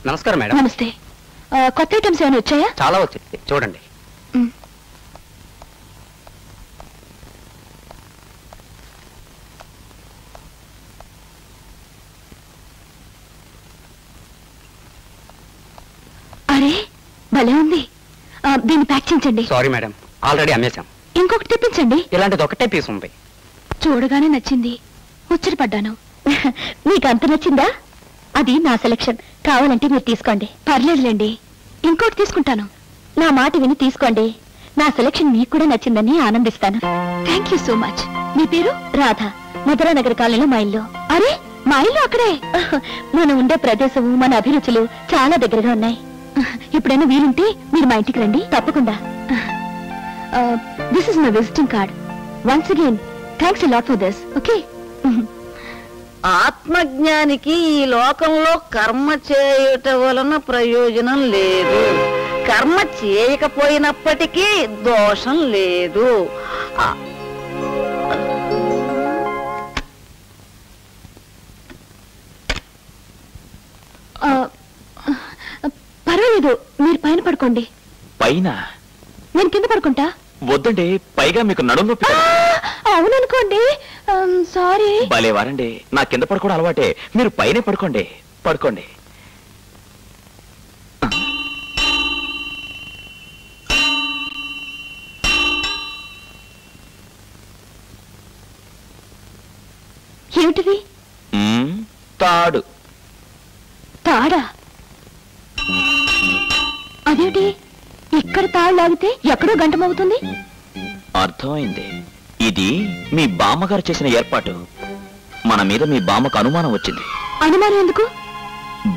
నమస్కారం మేడం. నమస్తే. కొత్త ఐటమ్స్ ఏమైనా వచ్చాయా? చాలా వచ్చింది, చూడండి. అరే భలే ఉంది. దీన్ని ప్యాక్ చేయించండి. సారీ మేడం, ఆల్రెడీ అమ్మేశాం. ఇంకొకటి తెప్పించండి. ఇలాంటిది ఒకటే పీస్ ఉంది. చూడగానే నచ్చింది, ముచ్చటపడ్డాను. మీకు అంత నచ్చిందా? అది నా సెలక్షన్, కావాలంటే మీరు తీసుకోండి. పర్లేదులేండి, ఇంకోటి తీసుకుంటాను. నా మాట విని తీసుకోండి. నా సెలక్షన్ మీకు కూడా నచ్చిందని ఆనందిస్తాను. Thank you so much. మీ పేరు? రాధ. మధురానగర్ కాలనీలో మా ఇల్లు. అరే మా ఇల్లు అక్కడే. మనం ఉండే ప్రదేశం, మన అభిరుచులు చాలా దగ్గరగా ఉన్నాయి. ఎప్పుడైనా వీలుంటే మీరు మా ఇంటికి రండి. తప్పకుండా. This is my visiting card. Once again thanks a lot for this. Okay. ఆత్మజ్ఞానికి ఈ లోకంలో కర్మ చేయుట వలన ప్రయోజనం లేదు. కర్మ చేయకపోయినప్పటికీ దోషం లేదు. పర్వాలేదు, మీరు పైన పడుకోండి. పైన? నేను కింద పడుకుంటా. వద్దండి, పైగా మీకు నడుము నొప్పి. అవుననుకోండి, సారీ. భలే వారండి, నా కింద పడుకోవడం అలవాటే. మీరు పైనే పడుకోండి. పడుకోండి. ఏమిటిది? తాడు. తాడా? అదేమిటి, ఇక్కడ తాడు లాగితే ఎక్కడో గంటమవుతుంది. అర్థమైంది. ఇది మీ బామ్మగారు చేసిన ఏర్పాటు. మన మీద మీ బామ్మకు అనుమానం వచ్చింది. అనుమానం ఎందుకు?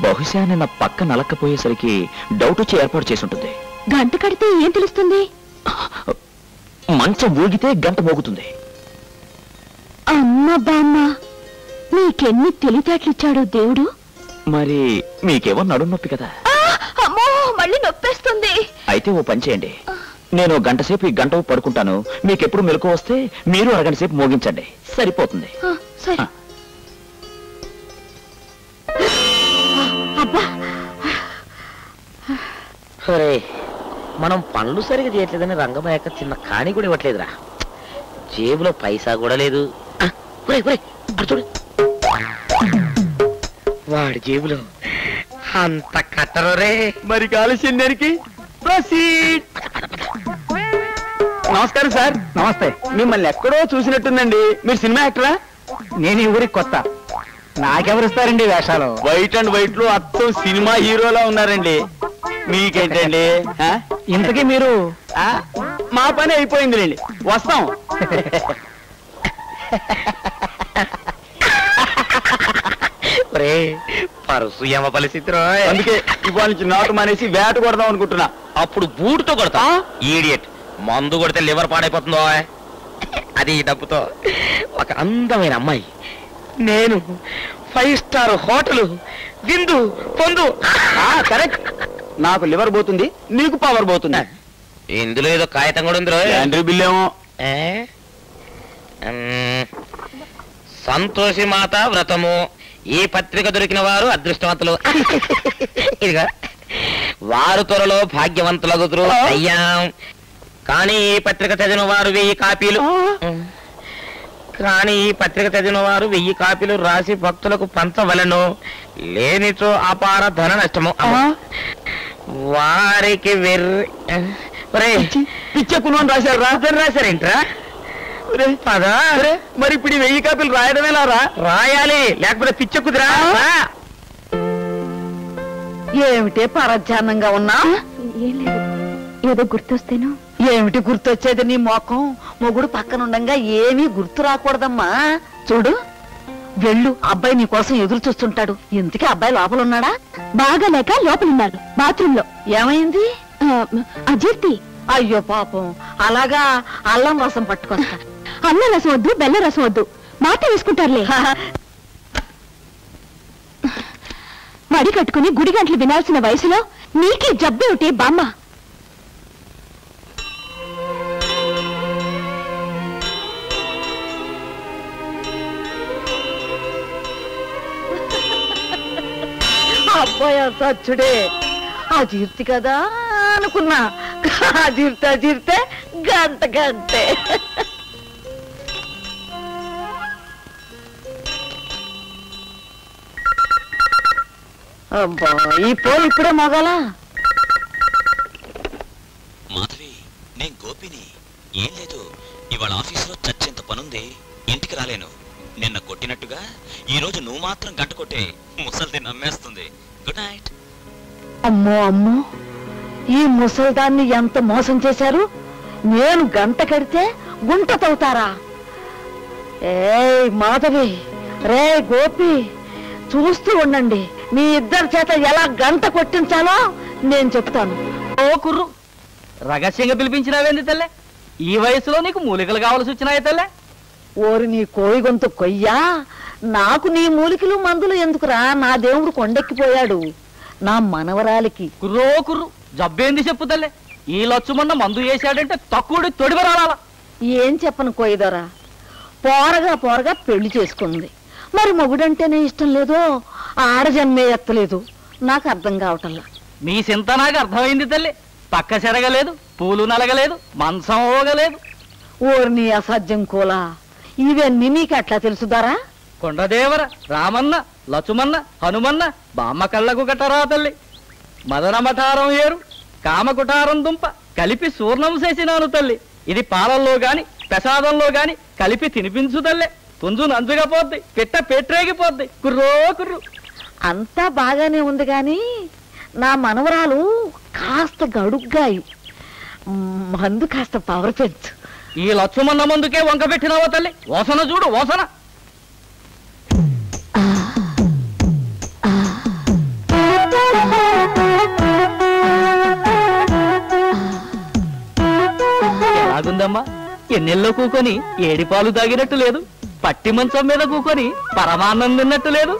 బహుశా నిన్న పక్క నలక్కపోయేసరికి డౌట్ వచ్చి ఏర్పాటు చేసి ఉంటుంది. గంట కడితే ఏం తెలుస్తుంది? మంచం ఊగితే గంట మోగుతుంది. అమ్మ బామ్మ, నీకెన్ని తెలివితేటలిచ్చాడు దేవుడు. మరి మీకేమో నడుము నొప్పి కదా? అమ్మో, మళ్ళీ నొప్పేస్తుంది. అయితే ఓ పని చేయండి, నేను గంట సేపు ఈ గంట పడుకుంటాను. మీకెప్పుడు మెలకు వస్తే మీరు అరగంట సేపు మోగించండి, సరిపోతుంది. సరే. అబ్బా, మనం పనులు సరిగా చేయట్లేదని రంగమయ్యాక చిన్న కాణి కూడా ఇవ్వట్లేదురా. జేబులో పైసా కూడా లేదు. చూడు, వాడి జేబులో అంత కట్టరే. మరి కాలుష్యం దానికి. నమస్కారం సార్. నమస్తే. మిమ్మల్ని ఎక్కడో చూసినట్టుందండి. మీరు సినిమా యాక్టరా? నేను ఈ ఊరికి కొత్త, నాకెవరిస్తారండి వేషాలు? వైట్ అండ్ వైట్ లో అచ్చం సినిమా హీరోలా ఉన్నారండి. మీకేంటండి ఇంతకీ మీరు? మా పని అయిపోయిందిలేండి, వస్తాం. పరుసు ఏమ పరిస్థితి. అందుకే ఇవాళ నుంచి నాటు మానేసి వేట కొడదాం అనుకుంటున్నా. అప్పుడు బూటుతో కొడతా. ఈడియట్, మందు కొడితే లివర్ పాడైపోతుందో. అది ఈ డబ్బుతో ఒక అందమైన అమ్మాయి, నేను 5 స్టార్ హోటల్, విందు పొందు. కరెక్ట్. నాకు లివర్ పోతుంది, నీకు పవర్ పోతుంది. ఇందులో ఏదో కాగితం కూడా ఉందిరో. యాండ్రీ బిల్ ఏమో. సంతోషి మాత వ్రతము. ఈ పత్రిక దొరికిన వారు అదృష్టవంతులు. ఇదిగా వారు త్వరలో భాగ్యవంతులగుతురు అయ్యా. కానీ ఈ పత్రిక చదివిన వారు 1000 కాపీలు రాసి భక్తులకు పంచవలను. లేనిచో అపార ధన నష్టము. వారికి పిచ్చెక్కును అని రాశారు. రాశారేంట్రా? పదా మరి ఇప్పుడు 1000 కాపీలు రాయడమేలారా? రాయాలి, లేకపోతే పిచ్చెక్కుదిరా. ఏమిటే పరధ్యానంగా ఉన్నా? ఏం లేదు, ఏదో గుర్తొస్తేను. ఏమిటి గుర్తొచ్చేది? నీ మోకం మొగుడు పక్కనుండగా ఏమీ గుర్తు రాకూడదమ్మా. చూడు, వెళ్ళు, అబ్బాయి నీ కోసం ఎదురు చూస్తుంటాడు. ఇంతకీ అబ్బాయి లోపల ఉన్నాడా? బాగా లేక లోపలున్నారు, బాత్రూమ్ లో. ఏమైంది? అజీర్తి. అయ్యో పాపం. అలాగా, అల్లం రసం పట్టుకొస్తా. అల్లం రసం వద్దు, బెల్లం రసం వద్దు, మాట వేసుకుంటారులే. వడి కట్టుకుని గుడి గంటలు వినాల్సిన వయసులో నీకే జబ్బేమిటి బామ్మ? అబ్బాయి సచ్చుడే. అజీర్తి కదా అనుకున్నా. అజీర్తే గంటే. అబ్బా, ఈ పోలు ఇప్పుడే మొగలా? మాధవి, నేను గోపిని. ఏం లేదు, ఇవాళ ఆఫీసులో చచ్చేంత పనుంది, ఇంటికి రాలేను. నిన్న కొట్టినట్టుగా ఈ రోజు నువ్వు మాత్రం గంట కొట్టే, ముసల్ది నమ్మేస్తుంది. Good night. అమ్మో, ఈ ముసల్దాన్ని ఎంత మోసం చేశారు. నేను గంట కడితే గుంట తవ్వుతారా? ఏయ్ మాధవి, రే గోపి, చూస్తూ ఉండండి. మీ ఇద్దరి చేత ఎలా గంట కొట్టించాలో నేను చెప్తాను. ఓ కుర్రు, రహస్యంగా పిలిపించినావేంది తల్లే? ఈ వయసులో నీకు మూలికలు కావాల్సి వచ్చినాయి తల్లే? ఓరి నీ కోయి గొంతు కొయ్యా, నాకు నీ మూలికలు మందులు ఎందుకురా? నా దేవుడు కొండెక్కిపోయాడు. నా మనవరాలికి కుర్రు జబ్బేంది చెప్పు తల్లే? ఈ లచ్చుమన్న మందు వేసాడంటే తక్కువ తొడివరాల. ఏం చెప్పను కోయిదరా, పోరగా పెళ్లి చేసుకుంది. మరి మొగుడంటేనే ఇష్టం లేదో, ఆడజన్మే ఎత్తలేదు. నాకు అర్థం కావటంలా. మీ చింత నాకు అర్థమైంది తల్లి. పక్క చెరగలేదు, పూలు నలగలేదు, మంచం ఓగలేదు. ఓర్ని అసాధ్యం కోలా, ఇవన్నీ నీకు ఎట్లా తెలుసుదారా? కొండదేవర, రామన్న, లచుమన్న, హనుమన్న, బామ్మ కళ్ళకు గట్టరా తల్లి. మదనమఠారం ఏరు, కామకుటారం దుంప కలిపి సూర్ణం చేసినాను తల్లి. ఇది పాలల్లో గాని ప్రసాదంలో గాని కలిపి తినిపించు తల్లే. పుంజు నంజుగా పోద్ది, పెట్టరేగిపోద్ది. కుర్రు అంతా బాగానే ఉంది గాని నా మనవరాలు కాస్త గడుగ్గాయి. మందు కాస్త పవర్ పెంచు. ఈ లక్ష్మణ మందుకే వంక పెట్టినావో తల్లి. ఓసన చూడు, ఓసన. ఎలాగుందమ్మా? ఎన్నెల్లో కూకొని ఏడిపాలు తాగినట్టు లేదు, పట్టి మంచం మీద కూకొని పరమాన్నం తిన్నట్టు లేదు.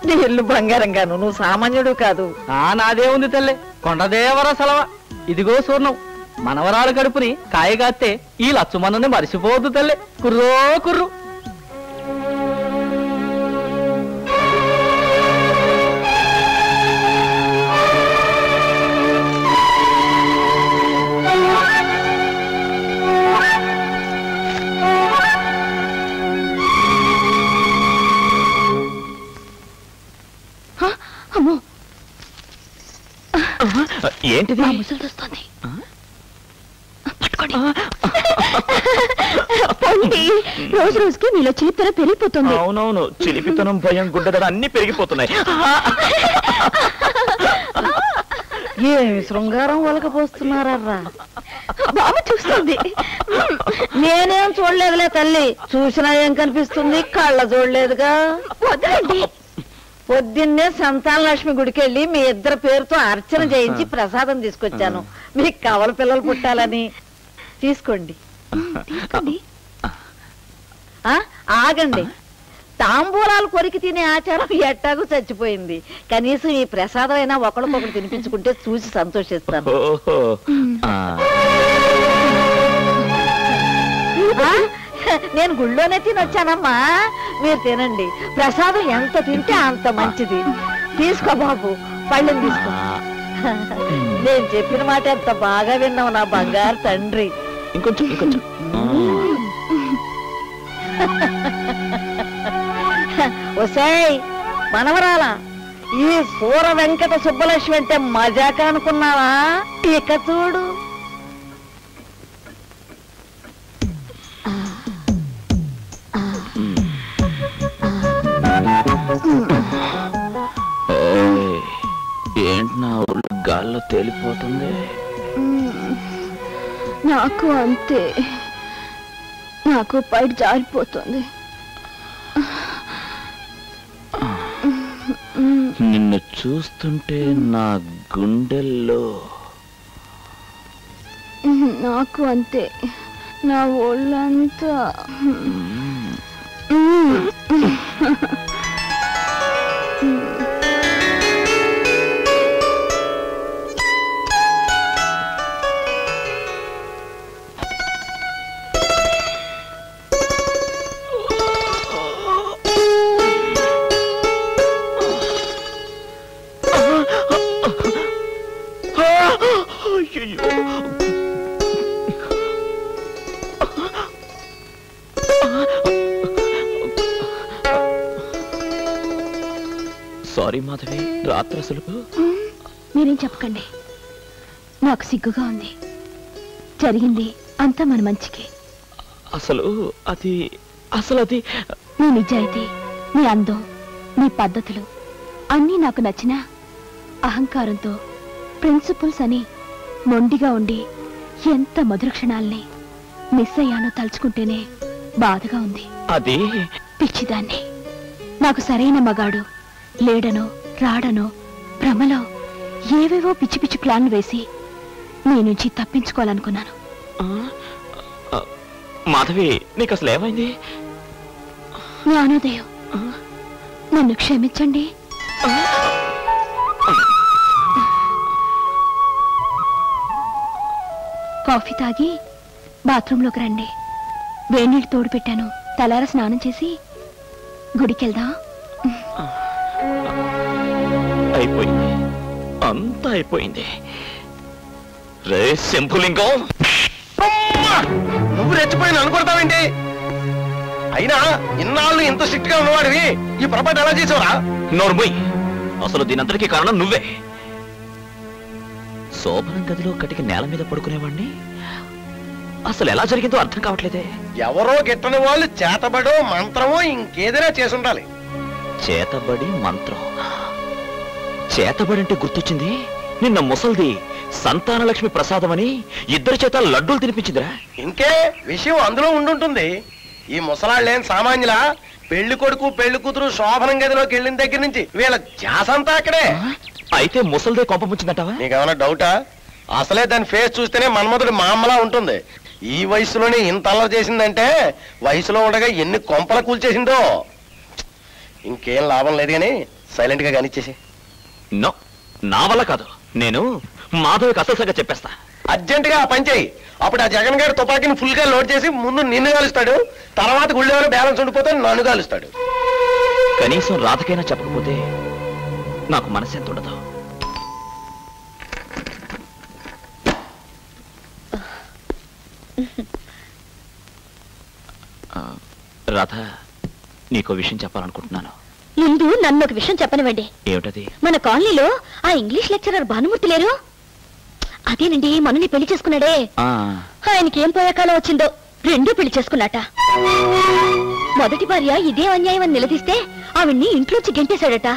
నీ ఇల్లు బంగారంగాను, నువ్వు సామాన్యుడు కాదు. నాదే ఉంది తల్లి, కొండదేవర సెలవ. ఇదిగో సూర్ణం, మనవరాలు కడుపుని కాయగాస్తే ఈ లచ్చుమన్నని మరిసిపోవద్దు తల్లి. కుర్రు ఏంటిది? ముసలి వస్తుంది, పట్టుకోండి. పొండి, రోజు రోజుకి మీలో చిలిపితనం పెరిగిపోతుంది. అవునవును, చిలిపితనం, భయం, గుడ్డదనం అన్ని పెరిగిపోతున్నాయి. ఏమి శృంగారం వలకపోస్తున్నారా? బాబు చూస్తుంది. నేనేం చూడలేదులే తల్లి. చూసినా ఏం కనిపిస్తుంది? కళ్ళ చూడలేదుగా. వదలండి. పొద్దున్నే సంతాన లక్ష్మి గుడికి వెళ్ళి మీ ఇద్దరు పేరుతో అర్చన చేయించి ప్రసాదం తీసుకొచ్చాను. మీకు కవల పిల్లలు పుట్టాలని. తీసుకోండి. ఆగండి. తాంబూలాలు కొరికి తినే ఆచారం ఎట్టాగూ చచ్చిపోయింది. కనీసం ఈ ప్రసాదం అయినా ఒకరికొకరు తినిపించుకుంటే చూసి సంతోషిస్తాను. నేను గుళ్ళోనే తినొచ్చానమ్మా. మీరు తినండి, ప్రసాదం ఎంత తింటే అంత మంచిది. తీసుకో బాబు, పళ్ళని తీసుకో. నేను చెప్పిన మాట ఎంత బాగా విన్నావు నా బంగారు తండ్రి. ఇంకొంచెం ఒసేయ్ మనవరాలా, ఈ సూర వెంకట సుబ్బలక్ష్మి అంటే మజాక అనుకున్నావా? ఇక చూడు. ఏంటి నా ఒళ్ళు గాల్లో తేలిపోతుంది? నాకు అంతే, నాకు పైట జారిపోతుంది. నిన్ను చూస్తుంటే నా గుండెల్లో నాకు అంతే, నా ఒళ్ళంతా. సారీ మాధవి, రాత్రి అసలు మీరేం చెప్పకండి, నాకు సిగ్గుగా ఉంది. జరిగింది అంతా మన మంచికి. అసలు అది మీ నిజాయితీ, మీ అందం, మీ పద్ధతులు అన్నీ నాకు నచ్చిన అహంకారంతో ప్రిన్సిపల్స్ అని మొండిగా ఉండి ఎంత మధుర క్షణాల్ని మిస్ అయ్యానో తలుచుకుంటేనే బాధగా ఉంది. అది పిచ్చిదాన్ని. నాకు సరైన మగాడు లేడనో రాడనో భ్రమలో ఏవేవో పిచ్చి పిచ్చి ప్లాన్లు వేసి నీ నుంచి తప్పించుకోవాలనుకున్నాను. మాధవి, నీకు అసలు ఏమైంది? జ్ఞానోదయం, నన్ను క్షమించండి. కాఫీ తాగి బాత్రూంలోకి రండి. వేణీళ్ళు తోడు పెట్టాను, తలార స్నానం చేసి గుడికెళ్దాం. అయిపోయింది, అంతా అయిపోయింది. రే శంభులింగం, నువ్వు రెచ్చిపోయిన అనుకుంటావేంటి? అయినా ఇన్నాళ్ళు ఇంత స్ట్రిక్ట్ గా ఉన్నవాడివి ఈ పొరపాటు ఎలా చేసావురా? నోర్మోయ్, అసలు దీనంతటికీ కారణం నువ్వే. శోభనం గదిలో కటికి నేల మీద పడుకునేవాడిని అసలు ఎలా జరిగిందో అర్థం కావట్లేదే. ఎవరో గిట్టని వాళ్ళు చేతబడో మంత్రమో ఇంకేదైనా చేసుండాలి. చేతబడి మంత్రం, చేతబడి అంటే గుర్తొచ్చింది. నిన్న ముసల్ది సంతానలక్ష్మి ప్రసాదం అని ఇద్దరి చేత లడ్డూలు తినిపించిందిరా. ఇంకే విషయం అందులో ఉండుంటుంది. ఈ ముసలాళ్ళేం సామాన్యులా? పెళ్లి కొడుకు పెళ్లి కూతురు శోభనం గదిలోకి వెళ్ళిన దగ్గర నుంచి వీళ్ళ ధ్యాసంతా అక్కడే. అయితే ముసల్దే కొంప ముంచిందంటావా? నీకేమన్నా డౌటా? అసలే దాని ఫేస్ చూస్తేనే మన్మధుడి మామలా ఉంటుంది. ఈ వయసులోనే ఇంత అల్లరి చేసిందంటే వయసులో ఉండగా ఎన్ని కొంపల కూల్చేసిందో. ఇంకేం లాభం లేదు కానీ సైలెంట్ గా కానిచ్చేసి. నో, నా వల్ల కాదు. నేను మాధవికి అసలు సరిగ్గా చెప్పేస్తా. అర్జెంట్ గా ఆ పని చేయి. అప్పుడు ఆ జగన్ గారి తుపాకీని ఫుల్ గా లోడ్ చేసి ముందు నిన్ను కాలుస్తాడు, తర్వాత గుళ్ళెవరో బ్యాలెన్స్ ఉండిపోతే నన్ను కాలుస్తాడు. కనీసం రాధకైనా చెప్పకపోతే నాకు మనసెంత ఉండదు. రాధ, నీకో విషయం చెప్పాలనుకుంటున్నాను. ముందు నన్ను ఒక విషయం చెప్పనివ్వండి. ఏమిటది? మన కాలనీలో ఆ ఇంగ్లీష్ లెక్చరర్ భానుమూర్తి లేరు? అదేనండి, మనని పెళ్లి చేసుకున్నాడే. ఆయనకి ఏం పోయాకాలం వచ్చిందో రెండూ పెళ్లి చేసుకున్నాట. మొదటి భార్య ఇదే అన్యాయం అని నిలదీస్తే ఆవిడ్ని ఇంట్లోంచి గెంటేశాడట.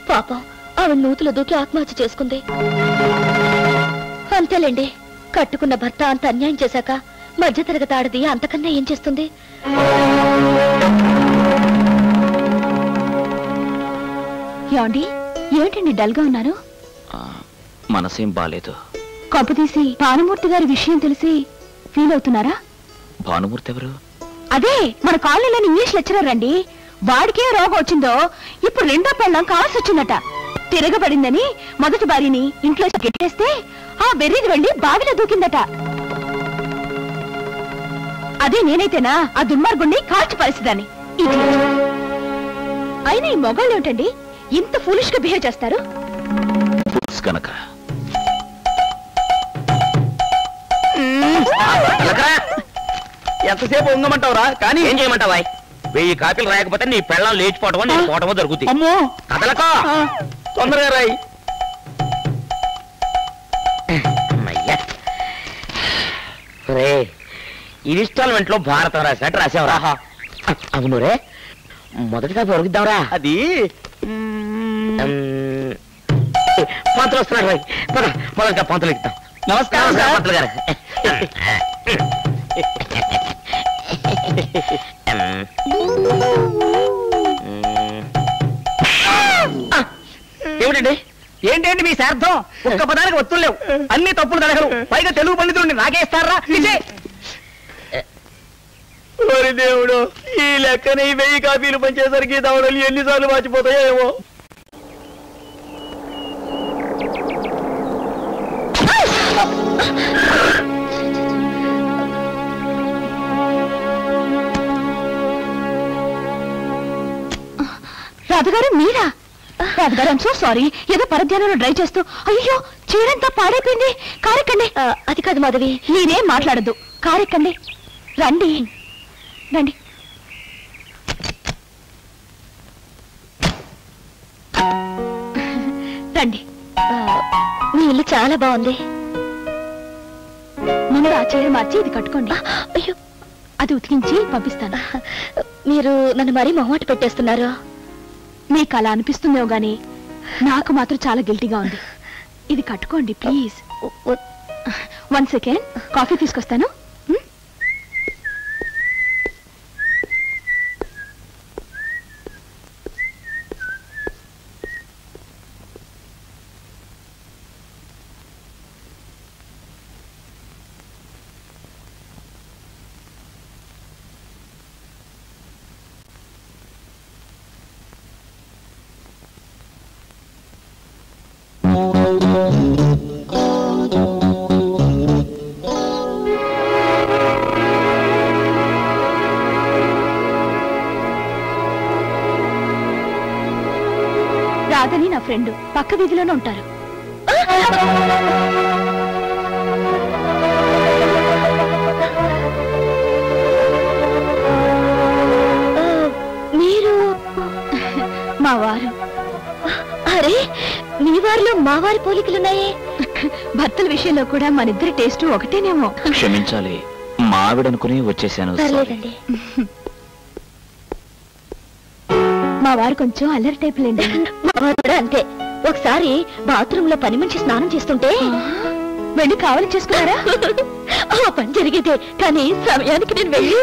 పాపం ఆవిడ నూతులో దూకి ఆత్మహత్య చేసుకుంది. అంతేలేండి, కట్టుకున్న భర్త అంత అన్యాయం చేశాక మధ్యతరగతి ఆడది అంతకన్నా ఏం చేస్తుంది? ఏమండి, ఏమిటండి డల్ గా ఉన్నారు? మనసేం బాలేదు. కొంపతీసి భానుమూర్తి గారి విషయం తెలిసి ఫీల్ అవుతున్నారా? భానుమూర్తి ఎవరు? అదే మన కాలనీలోని ఇంగ్లీష్ లెక్చరర్ అండి. వాడికే రోగం వచ్చిందో ఇప్పుడు రెండో పెళ్ళం కావాల్సి వచ్చిందట. తిరగబడిందని మొదటి భార్యని ఇంట్లో గెట్టేస్తే ఆ బెర్రీది వెళ్ళి బావిలో దూకిందట. అదే నేనైతేనా ఆ దుర్మార్గుణ్ణి కాల్చి పరిస్థిదాన్ని. ఇది అయినా ఈ మొగాళ్ళు ఏమిటండి ఇంత ఫూలిష్ గా బిహేవ్ చేస్తారు? కనుక ఎంతసేపు ఉంగమంటావురా? కానీ ఏం చేయమంటావా? 1000 కాపీలు రాయకపోతే నీ పెళ్ళం లేచిపోవటమో నేను పోవటమో జరుగుతుంది. అమ్మో కదలకో, తొందరగా రాయి. ఇన్స్టాల్మెంట్ లో భారతం రాసినట్టు రాసావురా. అవును రే, మొదటి కాపీ ఉడికిద్దాంరా. అది పంతులు వస్తున్నారు రాయి. మొదటిగా పంతులు ఎక్కుతాం. నమస్కారం పంతులు గారు. ఏమిటండి ఏంటండి మీ శార్థం? ఒక్క పదానికి ఒత్తులు లేవు, అన్ని తప్పులు తడగలు, పైగా తెలుగు పండితుడిని నాకే ఇస్తారా? దేవుడు, ఈ లెక్కని 1000 కాపీలు పంచేసరికి దవడలు ఎన్నిసార్లు మర్చిపోతాయో ఏమో. రాధగారు మీరా? రాధగారు ఐమ్ సో సారీ, ఏదో పరధ్యానంలో డ్రైవ్ చేస్తూ అయ్యో చీరంతా పాడైపోయింది. కారెక్కండి. అది కాదు మాధవి, నేనేం మాట్లాడద్దు, కారెక్కండి. రండి రండి. రండి. మీ ఇల్లు చాలా బాగుంది. ముందు ఆ చీర మార్చి ఇది కట్టుకోండి. అయ్యో, అది ఉతికించి పంపిస్తాను. మీరు నన్ను మరీ మొహమాట పెట్టేస్తున్నారు. మీకు అలా అనిపిస్తుందేమో గానీ నాకు మాత్రం చాలా గిల్టీగా ఉంది. ఇది కట్టుకోండి ప్లీజ్. 1 సెకండ్, కాఫీ తీసుకొస్తాను. రాధని నా ఫ్రెండ్, పక్క వీధిలోనే ఉంటారు. మీరు మా వారు. అరే, మీ వారిలో మా వారి పోలికలున్నాయే. భర్తల విషయంలో కూడా మనిద్దరి టేస్ట్ ఒకటేనేమో. క్షమించాలి, మావిడనుకుని వచ్చేసాను. మా వారు కొంచెం అల్లరి టైప్ లేండి. మా వారు కూడా అంతే. ఒకసారి బాత్రూమ్ లో పని మనిషి స్నానం చేస్తుంటే వెళ్ళి కావాలి చేసుకున్నారా? ఆ పని జరిగితే, కానీ సమయానికి నేను వెళ్ళి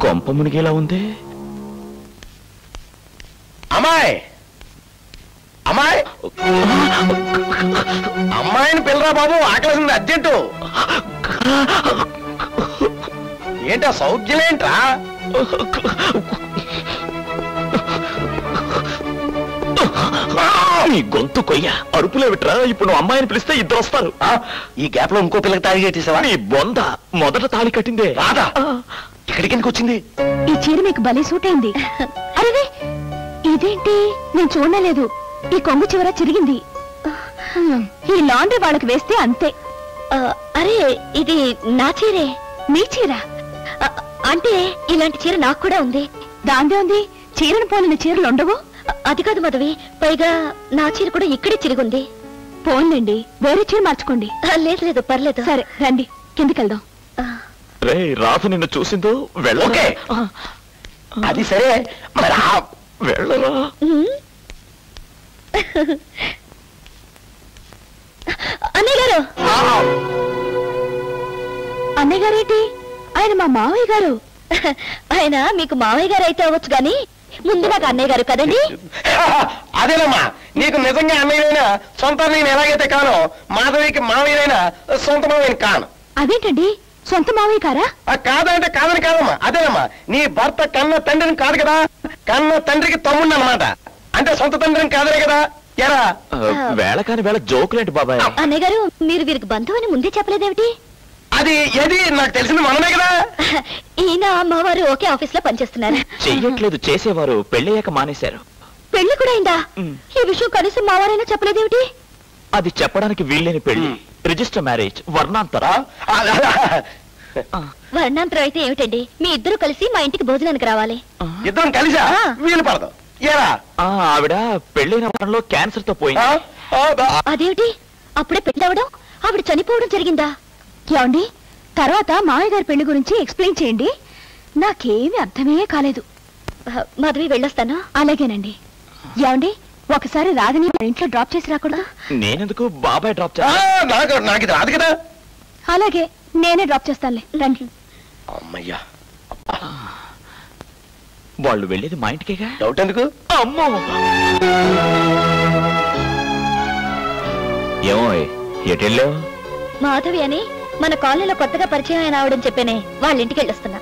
కొంప మునిగేలా ఉంది. అమ్మాయి, అమ్మాయి, అమ్మాయిని పిల్లరా బాబు, ఆకలిసింది అర్జెంటు. ఏంటా సౌఖ్యలేంట్రా? నీ గొంతు కొయ్య, అరుపులే విట్రా. ఇప్పుడు నువ్వు అమ్మాయిని పిలిస్తే ఇద్దరు వస్తారు. ఈ గ్యాప్ లో ఇంకో పిల్లకి తాళి కట్టేసావా? నీ బొంద మొదట తాళి కట్టిందే రాదా? ఇక్కడికి ఎందుకు వచ్చింది? ఈ చీర మీకు భలే సూట్ అయింది. అరే, ఇదేంటి నేను చూడలేదు. ఈ కొంగు చివర చిరిగింది. ఈ లాండ్రీ వాళ్ళకి వేస్తే అంతే. అరే, ఇది నా చీరే. మీ చీర అంటే ఇలాంటి చీర నాకు కూడా ఉంది. దాందే ఉంది, చీరను పోలిన చీరలు ఉండవు. అది కాదు మధవి, పైగా నా చీర కూడా ఇక్కడే చిరుగుంది. పోన్లేండి, వేరే చీర మార్చుకోండి. లేదు లేదు, పర్లేదు. సరే రండి, కిందికి వెళ్దాం. రే, రాధ నిన్ను చూసిందో వెళ్ళకే. అది సరే, మరి వెళ్ళరా. అన్నయ్య గారు, అన్నయ్య గారేంటి? ఆయన మా మావయ్య గారు. ఆయన మీకు మావయ్య గారు అయితే అవ్వచ్చు గాని ముందు నాకు అన్నయ్య గారు కదండి. అదేనమ్మా, నీకు నిజంగా అన్నయ్యైనా సొంత నేను ఎలాగైతే కానో, మాధవికి మావయ్యైనా సొంత మావయ్యని కాను. అదేంటండి, సొంత మావయ్య కారా? కాదంటే కాదని కాదమ్మా, అదేనమ్మా, నీ భర్త కన్న తండ్రిని కాదు కదా, కన్న తండ్రికి తమ్ముడు అన్నమాట. అంటే సొంత తండ్రిని కాదనే కదా. ఎరా వేళ కాని వేళ జోకులేంటి బాబాయ్? అన్నయ్య గారు, మీరు వీరికి బంధువు అని ముందే చెప్పలేదేమిటి? అది ఏది నాకు తెలిసిన మనమే కదా. ఈయన అమ్మవారు ఒకే ఆఫీస్ లో పనిచేస్తున్నారు. చెయ్యట్లేదు, చేసేవారు. పెళ్ళయ్యాక మానేశారు. పెళ్లి కూడా అయిందా? ఈ విషయం కనీసం మావారైనా చెప్పలేదేమిటి? అది చెప్పడానికి వీల్లేని పెళ్లి. Register marriage, వర్ణాంతరా. వర్ణాంతరం అయితే ఏమిటండి? మీ ఇద్దరు కలిసి మా ఇంటికి భోజనానికి రావాలి. ఇద్దరం కలిసా? వీలు పడదు. ఆవిడ పెళ్ళైన వారంలో క్యాన్సర్ తో పోయింది. అదేమిటి? అప్పుడే పెళ్ళవడం, ఆవిడ చనిపోవడం జరిగిందా? ఏమండి, తర్వాత మామయ్య గారి పెళ్లి గురించి ఎక్స్ప్లెయిన్ చేయండి. నాకేమీ అర్థమే కాలేదు. మాధవి వెళ్ళొస్తాను. అలాగేనండి. ఏమండి, ఒకసారి రాధని మా ఇంట్లో డ్రాప్ చేసి రాకూడదు? నేనెందుకు? బాబాయ్ డ్రాప్ చేస్తా. నాకు ఇది రాదు కదా. అలాగే, నేనే డ్రాప్ చేస్తానులే. రండి. అమ్మయ్యా, వాళ్ళు వెళ్ళేది మా ఇంటికేగా. డౌట్ ఎందుకు? అమ్మో, ఏమో ఎటెళ్ళావు? మాధవి అని మన కాలనీలో కొత్తగా పరిచయం అయిన ఆవిడని చెప్పేనే వాళ్ళ ఇంటికి వెళ్ళొస్తున్నా.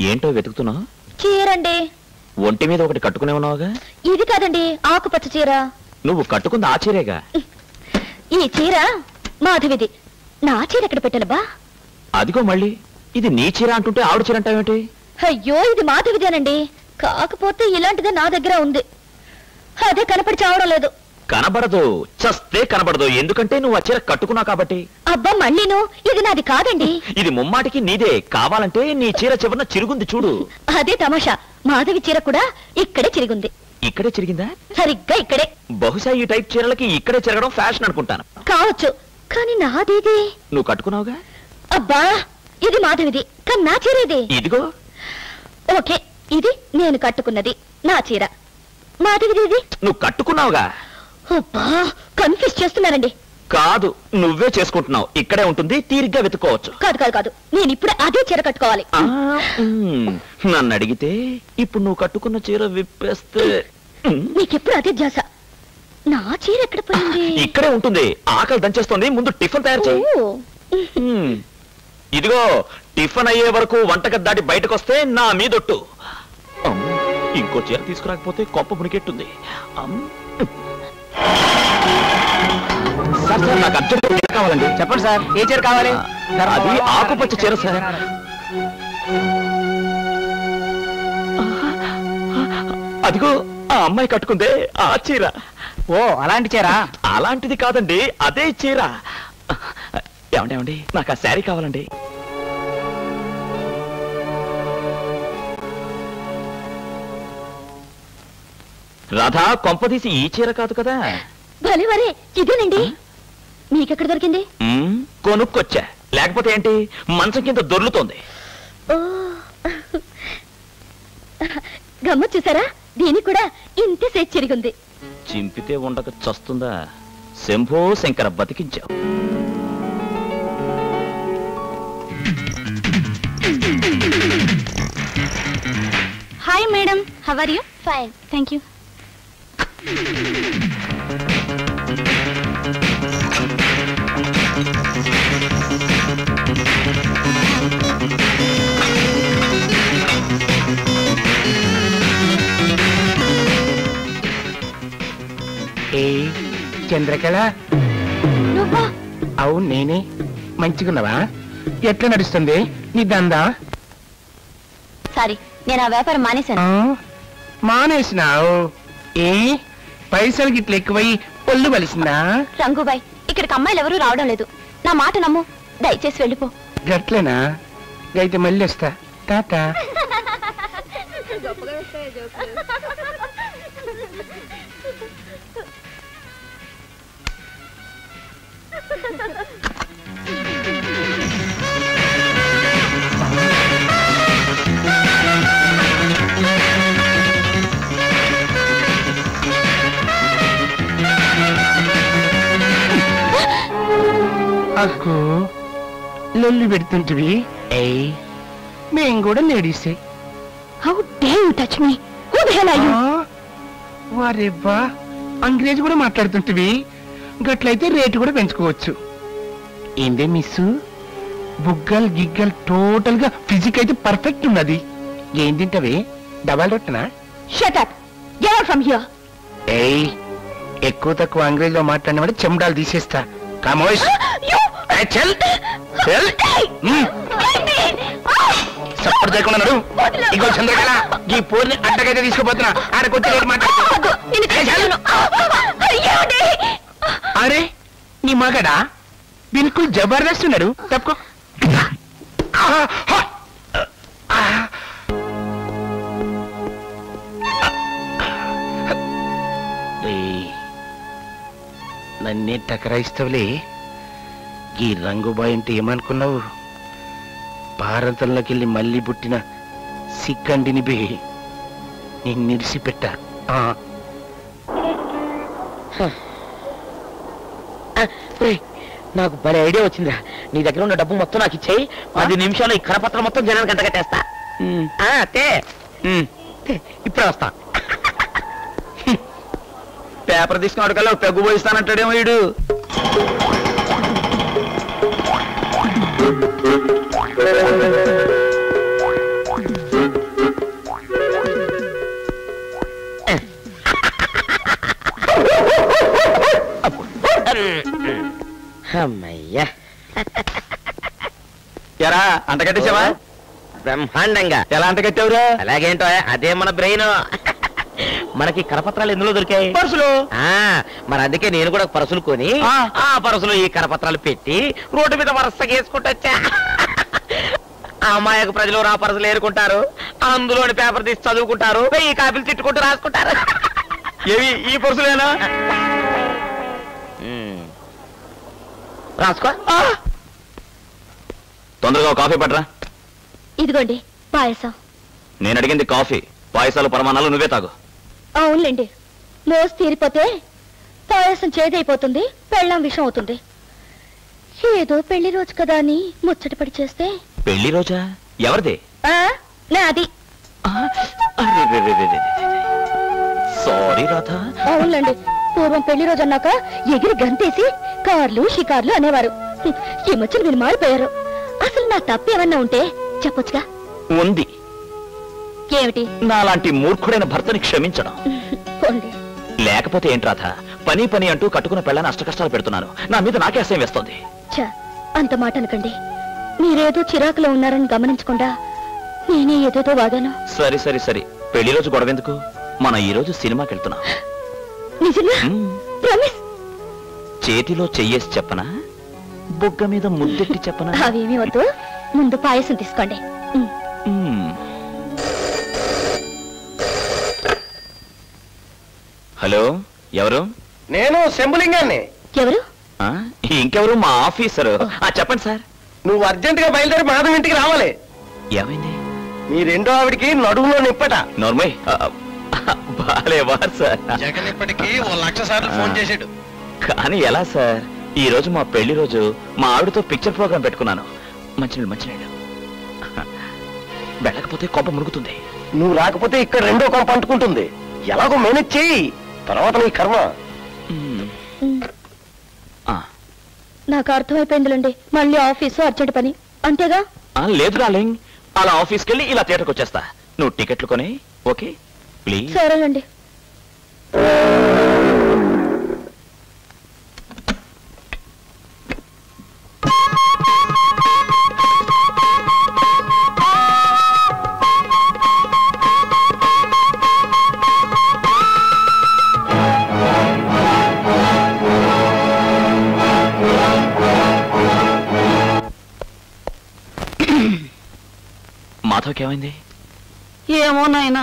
ఏంటో వెతుకుతున్నావు? చీరండి. ఒంటి మీద ఒకటి కట్టుకునే ఉన్నావుగా. ఇది కాదండి, ఆకుపచ్చ చీర. నువ్వు కట్టుకుంది ఆ చీరేగా. ఈ చీర మాధవిది. నా చీర ఎక్కడ పెట్టాలబ్బా? అదిగో మళ్ళీ ఇది నీ చీర అంటుంటే ఆవిడ చీర అంటావేంటి? అయ్యో, ఇది మాధవిదేనండి. కాకపోతే ఇలాంటిదే నా దగ్గర ఉంది. అదే కనపడి చావడం లేదు. కనబడదు, చస్తే కనబడదు. ఎందుకంటే నువ్వు ఆ చీర కట్టుకున్నావు కాబట్టి. అబ్బా, మళ్ళీను ఇది నాది కాదండి. ఇది ముమ్మాటికి నీదే. కావాలంటే నీ చీర చివరన చిరుగుంది చూడు. అదే తమాషా, మాధవి చీర కూడా ఇక్కడే చిరిగింది. ఇక్కడే చిరిగిందా? సరిగ్గా ఇక్కడే. బహుశా ఈ టైప్ చీరలకి ఇక్కడే చిరగడం ఫ్యాషన్ అనుకుంటాను. కావచ్చు, కానీ నాదేది. నువ్వు కట్టుకున్నావుగా. అబ్బా, ఇది మాధవిది, కానీ నా చీర ఇది. ఇదిగో. ఓకే, ఇది నేను కట్టుకున్నది నా చీర. మాధవిది ఇది. నువ్వు కట్టుకున్నావుగా. అబ్బా, కన్ఫ్యూజ్ చేస్తున్నారండి. కాదు, నువ్వే చేసుకుంటున్నావు. ఇక్కడే ఉంటుంది, తీరిగ్గా వెతుక్కోవచ్చు. కాదు కాదు కాదు, నేను ఇప్పుడు అదే చీర కట్టుకోవాలి. నన్ను అడిగితే ఇప్పుడు నువ్వు కట్టుకున్న చీర విప్పేస్తే నీకెప్పుడు అదే ధ్యాస. నా చీర ఎక్కడ పోయింది? ఇక్కడే ఉంటుంది. ఆకలి దంచేస్తోంది, ముందు టిఫిన్ తయారు చేయి. ఇదిగో, టిఫిన్ అయ్యే వరకు వంటగది దాటి బయటకు వస్తే నా మీదొట్టు. ఇంకో చీర తీసుకురాకపోతే కొప్ప మునికెట్టుంది. సార్ సార్, నాకు అర్జెంట్ చీర కావాలండి. చెప్పండి సార్, ఏ చీర కావాలి? అది ఆకుపచ్చ చీర సార్. అదిగో ఆ అమ్మాయి కట్టుకుందే ఆ చీర. ఓ, అలాంటి చీర? అలాంటిది కాదండి, అదే చీర. ఏమండి, నాకు ఆ శారీ కావాలండి. రాధా, కొంపదీసి ఈ చీర కాదు కదా? భలే వరే, ఇదేనండి. మీకెక్కడ దొరికింది? కొనుక్కొచ్చా. లేకపోతే ఏంటి, మంచం కింద దొర్లుతోంది. గమ్మత్ చూసారా? దీనికి కూడా ఇంతే సేచ్ చిరిగింది. చింపితే ఉండక చస్తుందా? శంభో శంకర, బతికించావు. Hi madam, how are you? Fine, thank you. ఏ చంద్రకళ, నువ్వా? అవును నేనే. మంచిగున్నావా? ఎట్లా నడుస్తుంది నీ దందా? సారీ, నేను ఆ వ్యాపారం మానేశాను. మానేసినావు? ఏ పైసలు గిట్ల ఎక్కువై ఒళ్ళు బలిసిందా? రంగుబాయ్, ఇక్కడికి అమ్మాయిలు ఎవరూ రావడం లేదు. నా మాట నమ్ము, దయచేసి వెళ్ళిపో. గట్లేనా? అయితే మళ్ళీ వస్తా. టాటా. అక్కు లొల్లి పెడుతుంటివి. మేం కూడా లేడీసే. How dare you touch me? Who the hell are you? వారేబ్బా, అంగ్రేజీ కూడా మాట్లాడుతుంటివి. గట్లయితే రేటు కూడా పెంచుకోవచ్చు. ఏందే మిస్సు, బుగ్గల్ గిగ్గల్ టోటల్ గా ఫిజిక్ అయితే పర్ఫెక్ట్ ఉన్నది. ఏం తింటవే? డబల్ రొట్టెనా? Shut up, get out from here. ఏయ్, ఎక్కువ తక్కువ అంగ్రేజీలో మాట్లాడిన వాడు చెమడాలు తీసేస్తా. కామోష్ చల్ చల్ సపోర్ట్ చేయకుండా నడు. ఇంకో చంద్రకళ ఈ పోర్ని అడ్డగైతే తీసుకుపోతున్నా. ఆడకొచ్చి రేపు మాట్లాడు. అరే నీ మగడా బిల్కుల్ జబర్దస్త్ ఉన్నాడు. తప్పుకో. నన్నే టకరాయిస్తావులే. ఈ రంగుబాయ్ అంటే ఏమనుకున్నావు? భారతంలోకి వెళ్ళి మళ్ళీ పుట్టిన సిక్కండిని బే నేను నిరిసిపెట్ట. నాకు భలే ఐడియా వచ్చిందిరా. నీ దగ్గర ఉన్న డబ్బు మొత్తం నాకు ఇచ్చేయి. 10 నిమిషాలు ఈ కరపత్రం మొత్తం జనానికి అంత కట్టేస్తా. ఇప్పుడే వస్తా. పేపర్ తీసుకున్నాడు కల్లా పెగ్గు పోయిస్తానంటాడేమో వీడు. అమ్మయ్యా ఎరా అంట కట్టేసావా? బ్రహ్మాండంగా. ఎలా అంట కట్టావురా? అలాగేంటో అదే మన బ్రెయిన్. మనకి కరపత్రాలు ఎందులో దొరికాయి? పర్సులు. మరి అందుకే నేను కూడా పర్సులు కొని ఆ పర్సులు ఈ కరపత్రాలు పెట్టి రోడ్డు మీద వరుసగా వేసుకుంటూ వచ్చా. అమాయక ప్రజలు నా పర్సులు ఏరుకుంటారు, అందులోని పేపర్ తీసి చదువుకుంటారు, ఈ కాపీలు తిట్టుకుంటూ రాసుకుంటారు. ఏవి ఈ పర్సులేనా? రాసుకో. తొందరగా కాఫీ పట్రా. ఇదిగోండి పాయసం. నేను అడిగింది కాఫీ. పాయసాలు పరమాణాలు నువ్వే తాగు. అవునులేండి, మోసు తీరిపోతే పాయసం చేదైపోతుంది, పెళ్ళాం విషం అవుతుంది. ఏదో పెళ్లి రోజు కదా అని ముచ్చటపడి చేస్తే. పెళ్లి రోజా? ఎవరిది? నాది. సారీ రాధా. అవునులేండి, పూర్వం పెళ్లి రోజు అన్నాక ఎగిరి గంతేసి కార్లు షికార్లు అనేవారు. ఈ మధ్యన మీరు మారిపోయారు. అసలు నా తప్పు ఏమన్నా ఉంటే చెప్పొచ్చుగా. ఉంది. ఏమిటి? నాలాంటి మూర్ఖుడైన భర్తని క్షమించడం. లేకపోతే ఏంటి రాధ, పని పని అంటూ కట్టుకున్న పెళ్ళని అష్టకష్టాలు పెడుతున్నాను. నా మీద నాకే అసహ్యం వేస్తుంది. అంత మాట అనకండి. మీరేదో చిరాకులో ఉన్నారని గమనించకుండా నేనే ఏదేదో వాగాను. సరే సరే సరే, పెళ్లి రోజు గొడవెందుకు? మనం ఈ రోజు సినిమాకి వెళ్తున్నాం. నిజంగా? చేతిలో చెయ్యేసి చెప్పనా, బొగ్గ మీద ముద్దెట్టి చెప్పనా? అవేమీ వద్దు, ముందు పాయసం తీసుకోండి. హలో, ఎవరు? నేను శంభులింగాన్ని. ఎవరు? ఇంకెవరు? మా ఆఫీసరు. చెప్పండి సార్. నువ్వు అర్జెంట్ గా బయలుదేరి మాధవ్ ఇంటికి రావాలి. ఏమైంది? మీ రెండో ఆవిడికి నడుములో నిప్పట. నోర్మయ్ బాలేవారు సార్. జగన్ ఇప్పటికీ 1,00,000 సార్లు ఫోన్ చేశాడు. కానీ ఎలా సార్, ఈ రోజు మా పెళ్లి రోజు. మా ఆవిడతో పిక్చర్ ప్రోగ్రామ్ పెట్టుకున్నాను. మంచినీళ్ళు వెళ్ళకపోతే కొంప మురుగుతుంది. నువ్వు రాకపోతే ఇక్కడ రెండో కొంప అంటుకుంటుంది. ఎలాగో మేనేజ్ చెయ్యి, తర్వాత నీ కర్మ. నాకు అర్థమైపోయిందిలేండి, మళ్ళీ ఆఫీసు అర్జెంట్ పని అంతేగా? లేదు డార్లింగ్, అలా ఆఫీస్కి వెళ్ళి ఇలా థియేటర్కి వచ్చేస్తా. నువ్వు టికెట్లు కొని. Okay please. సరేనండి. మాధవ్కి ఏమైంది? ఏమో నాయనా,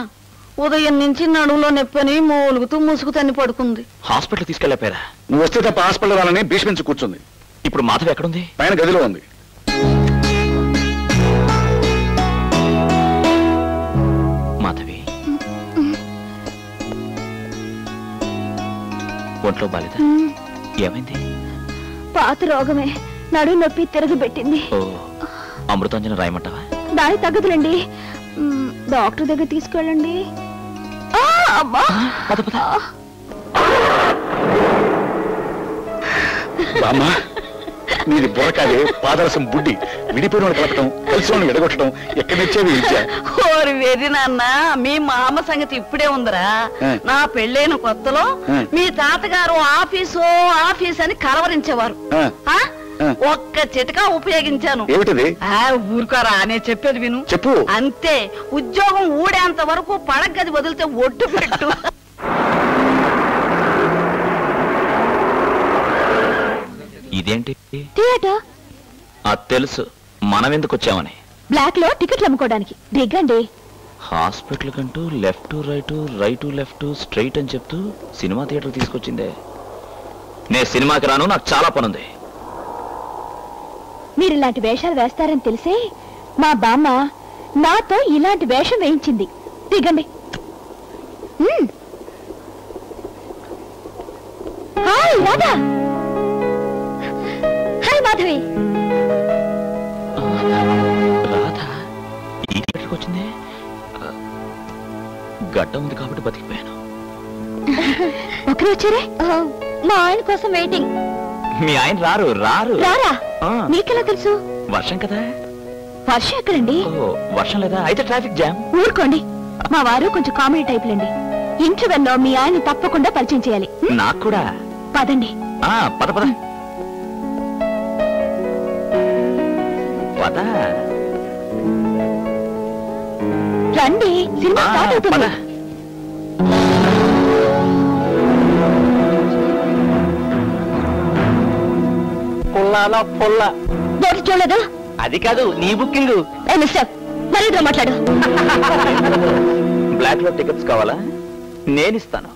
ఉదయం నుంచి నడువులో నొప్పని మూలుగుతూ ముసుగు తన్ని పడుకుంది. హాస్పిటల్ తీసుకెళ్ళారా? నువ్వు వస్తే తప్ప హాస్పిటల్ వాళ్ళని భీష్మించి కూర్చుంది. ఇప్పుడు మాధవ్ ఎక్కడుంది? పైన గదిలో ఉంది. మాధవి ఒంట్లో బాలేదా? ఏమైంది? పాత రోగమే, నడుము నొప్పి తిరగబెట్టింది. ఓ, అమృతాంజన రాయమంటావా? దాని తగ్గదులండి, డాక్టర్ దగ్గర తీసుకెళ్ళండి. నీది బుర్రకాదే, పాదరసం బుడ్డి, విడిపోయిన కలపటం కలిసి వాళ్ళని విడగొట్టడం ఎక్కడి నుంచేవి ఇచ్చా ఓరి వెర్రి నాన్న, మీ మామ సంగతి ఇప్పుడే ఉందిరా. నా పెళ్ళైన కొత్తలో మీ తాతగారు ఆఫీస్ అని కలవరించేవారు. ఒక్క చిటకా ఉపయోగించాను. ఏమిటది? ఊరుకోరా, నేను చెప్పేది విను. చెప్పు. అంతే, ఉద్యోగం ఊడేంత వరకు పడగది వదిలితే ఒట్టు పెట్టు. ఇదేంటి? థియేటర్. అది తెలుసు, మనం ఎందుకు వచ్చామని. బ్లాక్ లో టికెట్లు అమ్ముకోవడానికి. దిగండి. హాస్పిటల్ కంటూ లెఫ్ట్ రైట్ లెఫ్ట్ స్ట్రైట్ అని చెప్తూ సినిమా థియేటర్ తీసుకొచ్చిందే. నేను సినిమాకి రాను, నాకు చాలా పనుంది. మీరు ఇలాంటి వేషాలు వేస్తారని తెలిసే మా బామ్మ నాతో ఇలాంటి వేషం వేయించింది. దిగండి. హాయ్ రాధా. హాయ్ మాధవి. రాధా ఈ థియేటర్కి వచ్చింది. గడ్డ ఉంది కాబట్టి బతికిపోయాను. ఒకరు వచ్చారే? మా ఆయన కోసం వెయిటింగ్. మీ ఆయన రారు. రారా? నీకెలా తెలుసు? వర్షం కదా. వర్షం ఎక్కడండి? వర్షం లేదా? అయితే ట్రాఫిక్ జామ్. ఊరుకోండి, మా వారు కొంచెం కామెడీ టైపులండి. ఇంటర్వెల్లో మీ ఆయన తప్పకుండా పరిచయం చేయాలి. నాకు కూడా. పదండి. పద పద పద. రండి, సినిమా స్టార్ట్ అవుతుంది. బోర్డు చూడలేదు? అది కాదు, నీ బుకింగ్. మిస్టర్, మరీగా మాట్లాడు. బ్లాక్ లో టికెట్స్ కావాలా? నేనిస్తాను.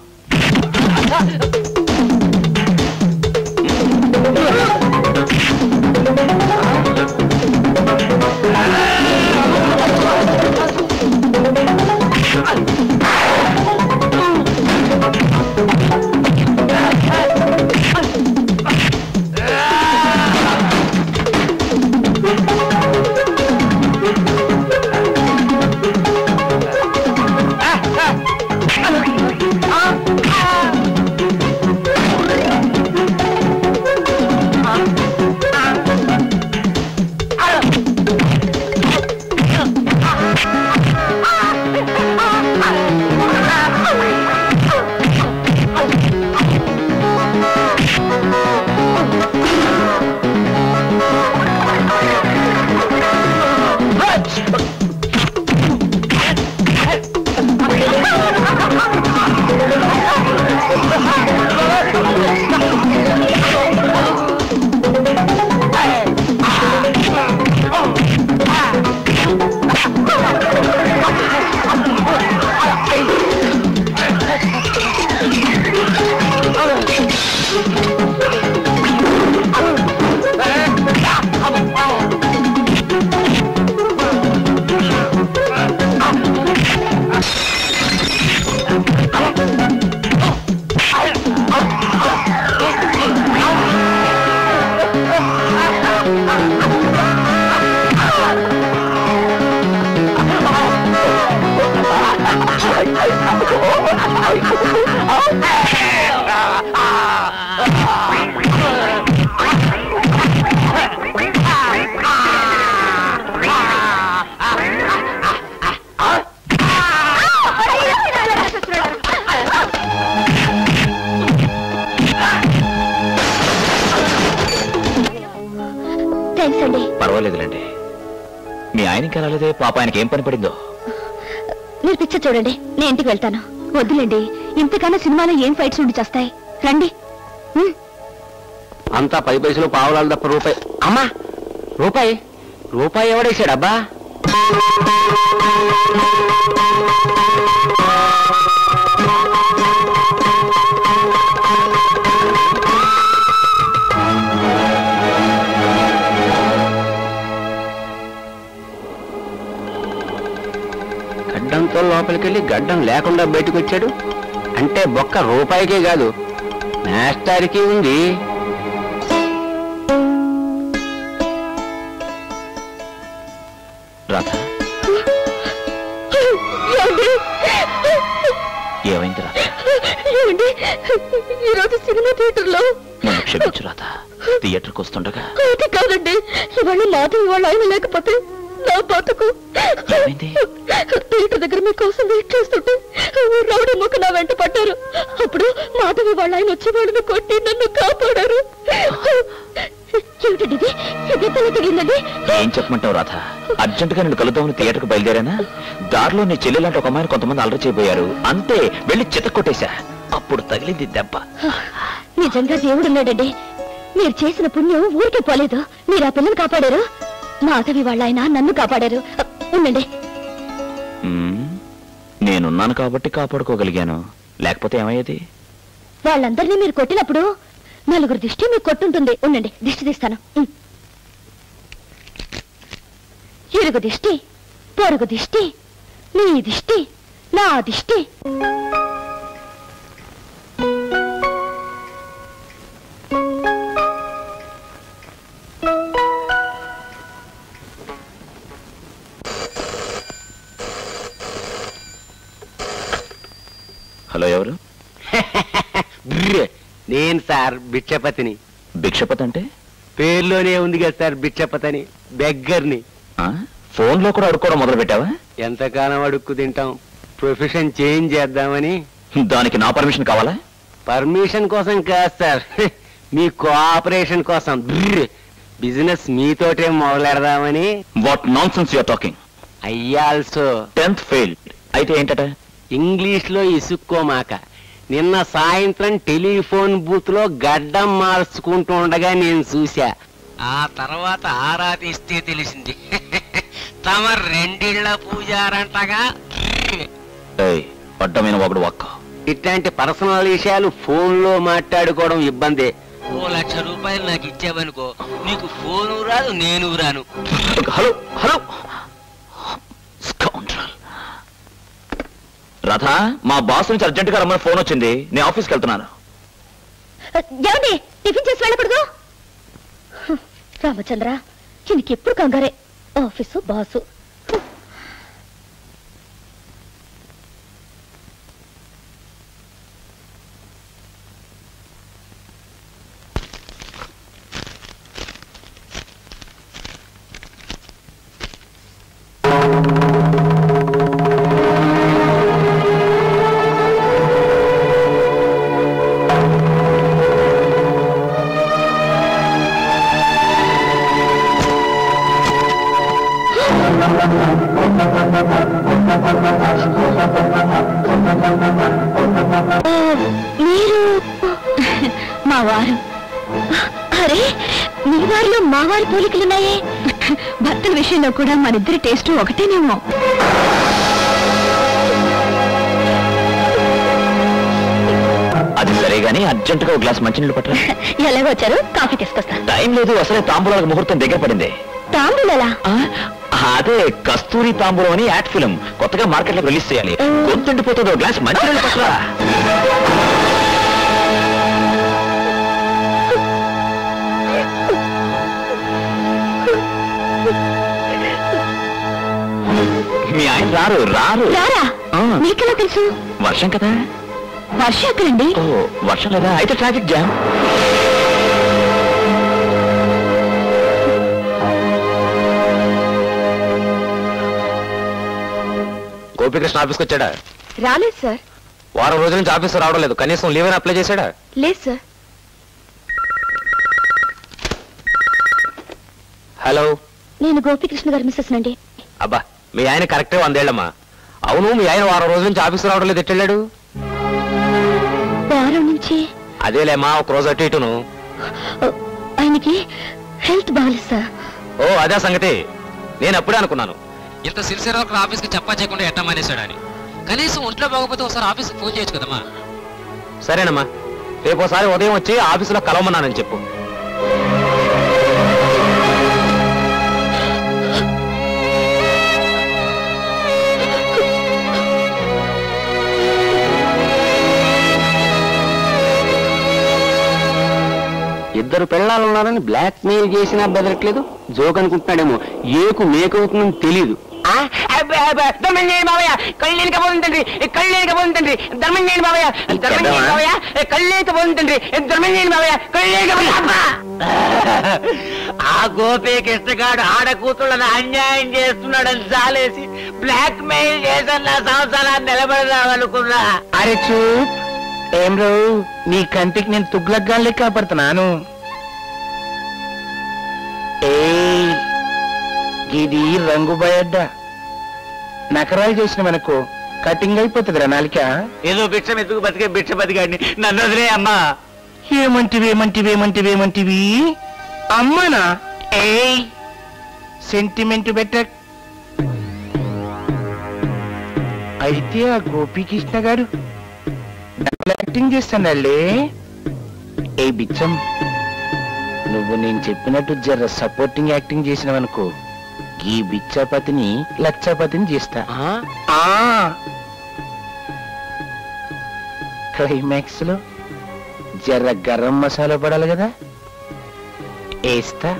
పర్వాలేదులేండి. మీ ఆయనకి రాలేదే, పాప ఆయనకి ఏం పని పడిందో. మీరు పిక్చర్ చూడండి, నేను ఇంటికి వెళ్తాను. వద్దులేండి, ఇంతకన్నా సినిమాలో ఏం ఫైట్స్ ఉండి చేస్తాయి. రండి. అంతా 10 పైసలు పావులాలు తప్ప రూపాయి. అమ్మా, రూపాయి ఎవడేసాడబ్బా? గడ్డంతో లోపలికెళ్ళి గడ్డం లేకుండా బయటకు వచ్చాడు అంటే బొక్క రూపాయికే కాదు, మాస్టర్కి ఉంది. రాధా, ఏమైంది రాధా? ఈరోజు సినిమా థియేటర్లో నన్ను క్షమించు రాధా. థియేటర్కి వస్తుండగా. అది కాదండి, ఇవాళ మాధవ్ ఇవాళ ఆయన లేకపోతే నా బతుకు. థియేటర్ దగ్గర మీకోసం వెయిట్ చేస్తుంటే రౌడీ ముక్క నా వెంట పడ్డారు. అప్పుడు మాధవి వాళ్ళ ఆయన వచ్చి వాళ్ళని కొట్టి నన్ను కాపాడారు. ఏమిటండి తగిలిందండి? ఏం చెప్పమంటావు రాధ? అర్జెంట్ గా నేను కలుద్దామని థియేటర్కి బయలుదేరానా, దారిలో నీ చెల్లి లాంటి ఒక అమ్మాయిని కొంతమంది అల్లరి చేయబోయారు. అంతే, వెళ్ళి చితక్ కొట్టేశా. అప్పుడు తగిలింది దెబ్బ. నిజంగా దేవుడున్నాడండి. మీరు చేసిన పుణ్యం ఊరికే పోలేదు. మీరు ఆ పిల్లని కాపాడారు. మాధవి వాళ్ళ ఆయన నన్ను కాపాడారు. ఉండండి. నేనున్నాను కాబట్టి కాపాడుకోగలిగాను, లేకపోతే ఏమయ్యేది? వాళ్ళందరినీ మీరు కొట్టినప్పుడు నలుగురు దిష్టి మీకు కొట్టుంటుంది. ఉండండి, దిష్టి తీస్తాను. ఇరుగు దిష్టి, పొరుగు దిష్టి, నీ దిష్టి, నా దిష్టి. హలో, ఎవరు? నేను సార్ భిక్షపతిని. భిక్షపతి అంటే? పేర్లోనే ఉంది కదా సార్ భిక్షపతి అని. బెగ్గర్ని. ఫోన్ లో కూడా అడుక్కోవడం మొదలు పెట్టావా? ఎంతకాలం అడుక్కు తింటాం, ప్రొఫెషన్ చేంజ్ చేద్దామని. దానికి నా పర్మిషన్ కావాలా? పర్మిషన్ కోసం కాదు సార్, మీ కోఆపరేషన్ కోసం. బిజినెస్ మీతోటే మొదలెడదామని. What nonsense you're talking? I also 10th failed. అయితే ఏంటట? ఇంగ్లీష్ లో ఇసుక్కోమాక. నిన్న సాయంత్రం టెలిఫోన్ బూత్ లో గడ్డం మార్చుకుంటూ ఉండగా నేను చూసా. ఆ తర్వాత ఆరా తీస్తే తెలిసింది తమ రెండిళ్ల పూజారంటగా. అడ్డమైన ఒకడు వాక్క. ఇట్లాంటి పర్సనల్ విషయాలు ఫోన్ లో మాట్లాడుకోవడం ఇబ్బంది. ₹1,00,000 నాకు ఇచ్చావనుకో, నీకు ఫోను రాదు, నేను రాను. హలో హలో రాధా, మా బాస్ నుంచి అర్జెంట్ గా రమ్మని ఫోన్ వచ్చింది. నేను ఆఫీస్కి వెళ్తున్నాను. ఏమండి, టిఫిన్ చేసి వెళ్ళకూడదు? రామచంద్ర, ఇంకెప్పుడు కంగారే. Office boss. మీరు మా వారు? అరే, మీ వారిలో మా వారి పోలికలున్నాయే. భర్తల విషయంలో కూడా మనిద్దరి టేస్ట్ ఒకటేనేమో. అది సరే గానీ అర్జెంట్ గా ఒక గ్లాస్ మంచినీళ్ళు పట్టరా. ఎలాగో వచ్చారు, కాఫీ తీసుకొస్తా. టైం లేదు, అసలే తాంబూలాలకు ముహూర్తం దగ్గర పడింది. తాంబూలాలా? అదే కస్తూరి తాంబూలం అని యాడ్ ఫిల్మ్ కొత్తగా మార్కెట్ లో రిలీజ్ చేయాలి. గొంతుండిపోతుంది, గ్లాస్ మంచినీళ్ళు పట్టరా. మీ ఆయన రారు రారు రారా? మీకెలా తెలుసు? వర్షం కదా. వర్షం ఎక్కడండి? ఓ, వర్షం లేదా? అయితే ట్రాఫిక్ జామ్. గోపికృష్ణ ఆఫీస్కి వచ్చాడా? రాలేదు సార్. వారం రోజుల నుంచి ఆఫీస్ రావడం లేదు. కనీసం లీవ్ అయినా అప్లై చేశాడా? లేదు సార్. హలో, నేను గోపికృష్ణ గారి మిస్సెస్ నండి. అబ్బా, మీ ఆయన కరెక్టే 100 ఏళ్లమ్మా. అవును, మీ ఆయన వారం రోజుల నుంచి ఆఫీస్ రావడం లేదు, ఎట్టెళ్ళాడు? వారం నుంచి? అదేలేమ్మా, ఒక రోజు అటు ఇటును. ఆయనకి హెల్త్ బాగాలేదు సార్. ఓ, అదే సంగతి. నేను అప్పుడే అనుకున్నాను, ఇంత సిరిసిర వరకు ఆఫీస్కి చెప్పా చేయకుండా ఎట్టా మానేశాడని. కనీసం ఒంట్లో బాగోపోతే ఒకసారి ఆఫీస్కి ఫోన్ చేయొచ్చు కదమ్మా. సరేనమ్మా, రేపు ఒకసారి ఉదయం వచ్చి ఆఫీసులో కలవమన్నానని చెప్పు. ఇద్దరు పిల్లలు ఉన్నారని బ్లాక్ మెయిల్ చేసినా బెదరట్లేదు. జోక్ అనుకుంటున్నాడేమో, ఏకు మేకవుతుందని తెలీదు. ధర్మం చేయండి బావయ్య, కళ్ళేనిక పోతుందండి, కళ్ళేనిక పోతుందండి, ధర్మం చేయండి బావయ్య, ధర్మం చేయండి బావయ్య, కళ్ళేనిక పోతుందండి, ధర్మం చేయండి బావయ్య, కళ్ళేనిక. ఆ గోపీకృష్ణగాడు ఆడ కూతుళ్ళని అన్యాయం చేస్తున్నాడని జాలేసి బ్లాక్ మెయిల్ చేసిన సంవత్సరాలు నిలబడదామనుకున్నా. అరే చూప్, ఏం రో నీ కంటికి నేను తుగ్లగ్గాలే కాపాడుతున్నాను. ఇది రంగు బయడ్డ నకరాలు చేసిన మనకు కటింగ్ అయిపోతుంది నాలిక. ఏదో భిక్షం ఎత్తుకు బతికే భిక్ష బతికాడిని నన్ను వదిలే అమ్మా. ఏమంటివి అమ్మనా? సెంటిమెంట్ బెట్ట. అయితే ఆ గోపీకృష్ణ గారు డబుల్ యాక్టింగ్ చేస్తానల్లే. ఏ బిచ్చం, నువ్వు నేను చెప్పినట్టు జర సపోర్టింగ్ యాక్టింగ్ చేసినవనుకో, ఈ బిచ్చాపతిని లక్షపతిని చేస్తా. క్లైమాక్స్ లో జర గరం మసాలా పడాలి కదా, వేస్తా.